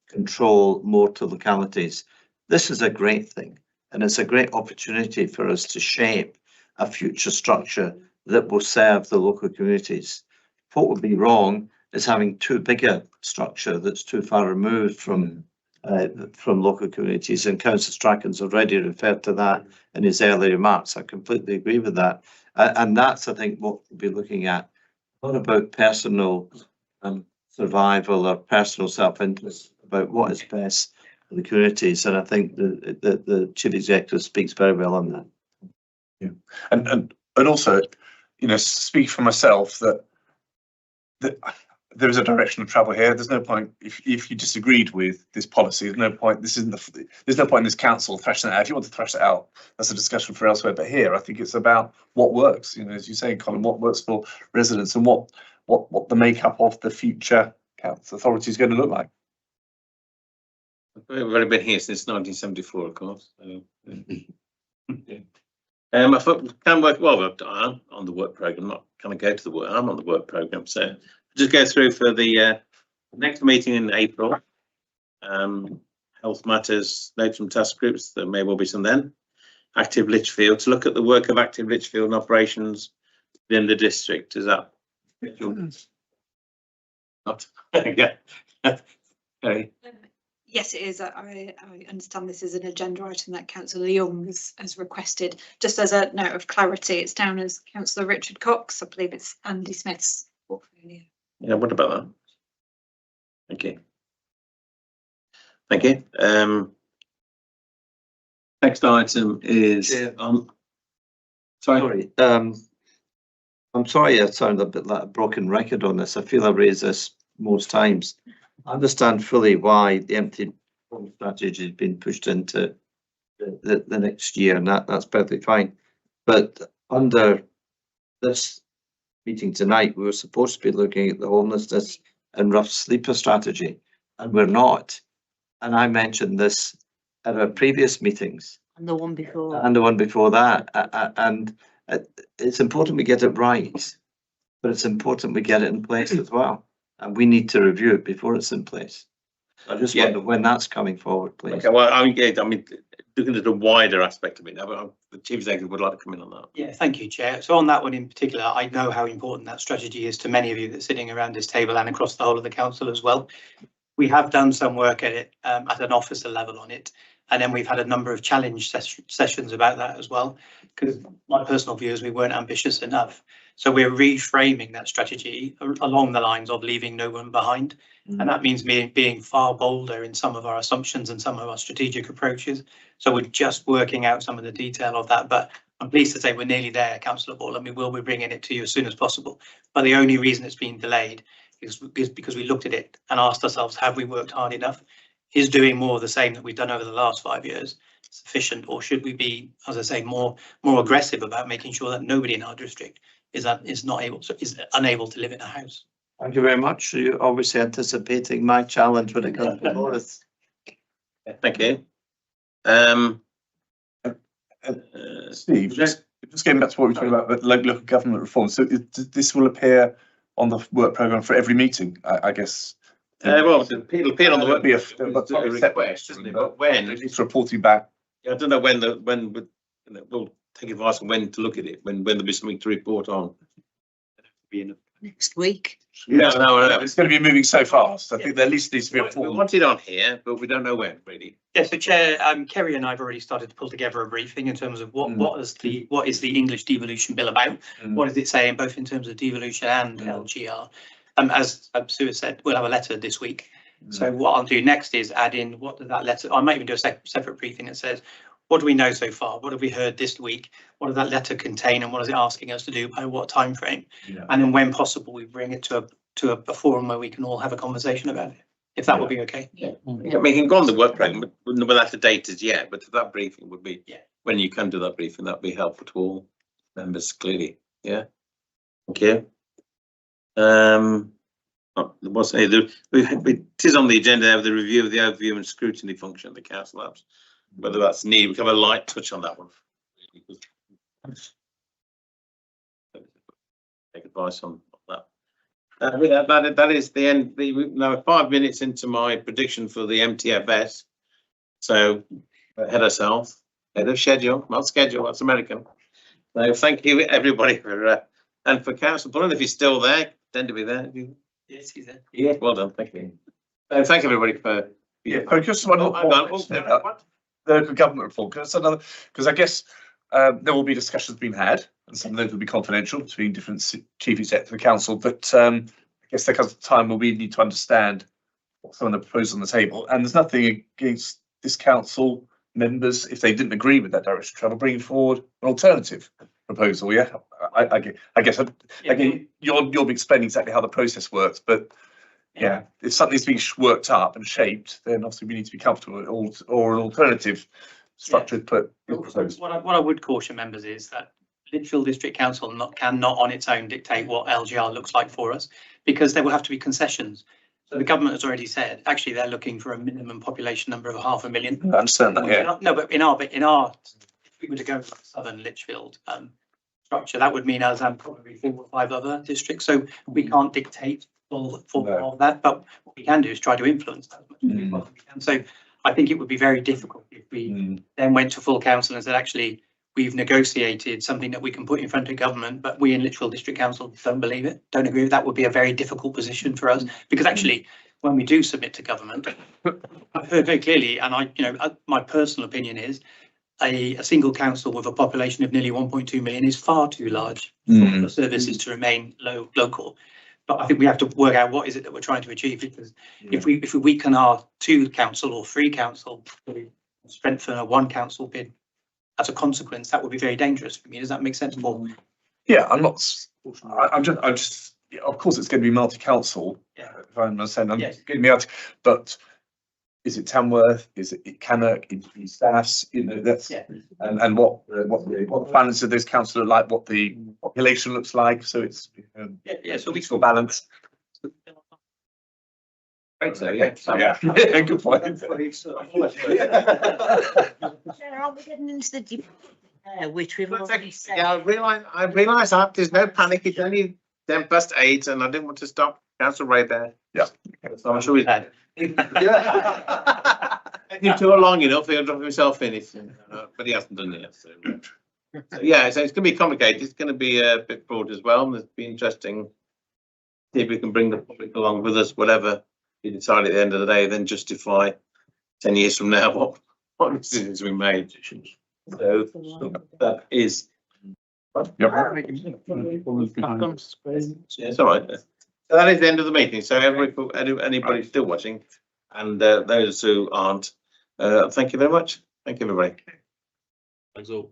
Speaker 15: control more to localities. This is a great thing, and it's a great opportunity for us to shape a future structure that will serve the local communities. What would be wrong is having too big a structure that's too far removed from local communities, and Councillor Strachan's already referred to that in his earlier remarks. I completely agree with that, and that's, I think, what we'll be looking at. Not about personal survival or personal self-interest, about what is best for the communities, and I think the chief executive speaks very well on that.
Speaker 9: Yeah, and also, you know, speak for myself that there is a direction of travel here. There's no point if you disagreed with this policy. There's no point. There's no point in this council thrashing it out. If you want to thrash it out, that's a discussion for elsewhere. But here, I think it's about what works. You know, as you say, Colin, what works for residents, and what the makeup of the future council authority is going to look like.
Speaker 2: We've only been here since 1974, of course. So, I thought can work well. I'm on the work programme. Not can I go to the work? I'm on the work programme. So just go through for the next meeting in April. Health matters, notes from task groups. There may well be some then. Active Lichfield, to look at the work of Active Lichfield and operations within the district. Is that not? Yeah. Okay.
Speaker 16: Yes, it is. I understand this is an agenda item that Councillor Young has requested. Just as a note of clarity, it's down as Councillor Richard Cox. I believe it's Andy Smith's portfolio.
Speaker 2: Yeah, what about that? Thank you. Thank you. Next item is sorry.
Speaker 15: I'm sorry I sound a bit like a broken record on this. I feel I've raised this most times. I understand fully why the empty home strategy has been pushed into the next year, and that's perfectly fine. But under this meeting tonight, we were supposed to be looking at the homelessness and rough sleeper strategy, and we're not. And I mentioned this at our previous meetings.
Speaker 5: And the one before.
Speaker 15: And the one before that. And it's important we get it right, but it's important we get it in place as well. And we need to review it before it's in place. I just wonder when that's coming forward, please.
Speaker 2: Okay, well, I mean, looking at the wider aspect of it, the Chief Executive would like to come in on that.
Speaker 10: Yeah, thank you, Chair. So on that one in particular, I know how important that strategy is to many of you that's sitting around this table and across the whole of the council as well. We have done some work at it at an officer level on it, and then we've had a number of challenge sessions about that as well, because my personal view is we weren't ambitious enough. So we're reframing that strategy along the lines of leaving no one behind. And that means being far bolder in some of our assumptions and some of our strategic approaches. So we're just working out some of the detail of that. But I'm pleased to say we're nearly there, Councillor Ball, and we will be bringing it to you as soon as possible. But the only reason it's been delayed is because we looked at it and asked ourselves, have we worked hard enough? Is doing more of the same that we've done over the last 5 years sufficient, or should we be, as I say, more aggressive about making sure that nobody in our district is unable to live in a house?
Speaker 15: Thank you very much. You're obviously anticipating my challenge when it comes to Morris.
Speaker 2: Thank you.
Speaker 9: Steve, just getting back to what we were talking about, but local government reform. So this will appear on the work programme for every meeting, I guess.
Speaker 2: Well, it'll appear on the work.
Speaker 9: Be a request, isn't it? But
Speaker 2: when
Speaker 9: it's reporting back.
Speaker 2: I don't know when we'll take advice on when to look at it. When there'll be something to report on.
Speaker 5: Next week.
Speaker 2: No.
Speaker 9: It's going to be moving so fast. I think there at least needs to be a
Speaker 2: We
Speaker 9: form.
Speaker 2: want it on here, but we don't know when really.
Speaker 10: Yeah, so Chair, Kerry and I have already started to pull together a briefing in terms of what is the English devolution bill about? What is it saying, both in terms of devolution and LGR? As Sue has said, we'll have a letter this week. So what I'll do next is add in what does that letter. I might even do a separate briefing that says, what do we know so far? What have we heard this week? What does that letter contain, and what is it asking us to do by what time frame? Yeah. And then, when possible, we bring it to a forum where we can all have a conversation about it. If that would be okay. Yeah.
Speaker 2: We can go on the work programme without the date as yet, but that briefing would be when you can do that briefing. That'd be helpful to all members clearly. Yeah. Thank you. It is on the agenda of the review of the overview and scrutiny function of the council labs. Whether that's needed, we can have a light touch on that one. Take advice on that. That is the end. Now 5 minutes into my prediction for the MTFS. So ahead ourselves, ahead of schedule, not schedule. That's American. So thank you everybody for and for Councillor Bullen, if he's still there, tend to be there.
Speaker 10: Yes, he's there.
Speaker 2: Yeah, well done. Thank you. Thank everybody for.
Speaker 9: Just one more. The government reform, because I guess there will be discussions being had, and some of those will be confidential between different chief executive of the council. But I guess there comes a time where we need to understand what some of the proposals on the table. And there's nothing against this council members if they didn't agree with that direction of travel, bringing forward an alternative proposal. Yeah, I guess again you'll be explaining exactly how the process works, but. Yeah, if something's being worked up and shaped, then obviously we need to be comfortable or an alternative structure put.
Speaker 10: What I would caution members is that Lichfield District Council cannot on its own dictate what LGR looks like for us, because there will have to be concessions. So the government has already said actually they're looking for a minimum population number of 500,000.
Speaker 9: I understand that. Yeah.
Speaker 10: No, but in our if we were to go with Southern Lichfield structure, that would mean us and probably 4 or 5 other districts. So we can't dictate of that, but what we can do is try to influence that as much as we possibly can. So I think it would be very difficult if we then went to full council and said, actually, we've negotiated something that we can put in front of government, but we in Lichfield District Council don't believe it, don't agree with that. Would be a very difficult position for us, because actually, when we do submit to government, I've heard very clearly, and my personal opinion is a single council with a population of nearly 1.2 million is far too large for the services to remain local. But I think we have to work out what is it that we're trying to achieve, because if we weaken our 2 council or 3 council, strengthen a 1 council bid as a consequence, that would be very dangerous for me. Does that make sense, Paul?
Speaker 9: Yeah, I'm just, yeah, of course, it's going to be multi-council.
Speaker 10: Yeah.
Speaker 9: If I understand,
Speaker 10: Yes.
Speaker 9: getting me out, but is it Tamworth? Is it Cannock? Is it Staffs? You know, that's, and what the finances of this council are like, what the population looks like. So it's
Speaker 10: So we
Speaker 9: for balance.
Speaker 2: Right, so yeah.
Speaker 9: Good point.
Speaker 5: Aren't we getting into the debate which we've already said?
Speaker 2: Yeah, I realise that there's no panic. It's only 8:10, and I didn't want to stop Councillor Ray there.
Speaker 9: Yeah.
Speaker 2: So I'm sure he's had. He took long enough. He'll drop himself in it, but he hasn't done it yet. So yeah, so it's going to be complicated. It's going to be a bit broad as well. And it'll be interesting. See if we can bring the public along with us, whatever we decide at the end of the day, then justify 10 years from now what decisions we made. So that is.
Speaker 9: Yep.
Speaker 2: It's all right. So that is the end of the meeting. So anybody still watching, and those who aren't, thank you very much. Thank you, everybody.
Speaker 3: Thanks all.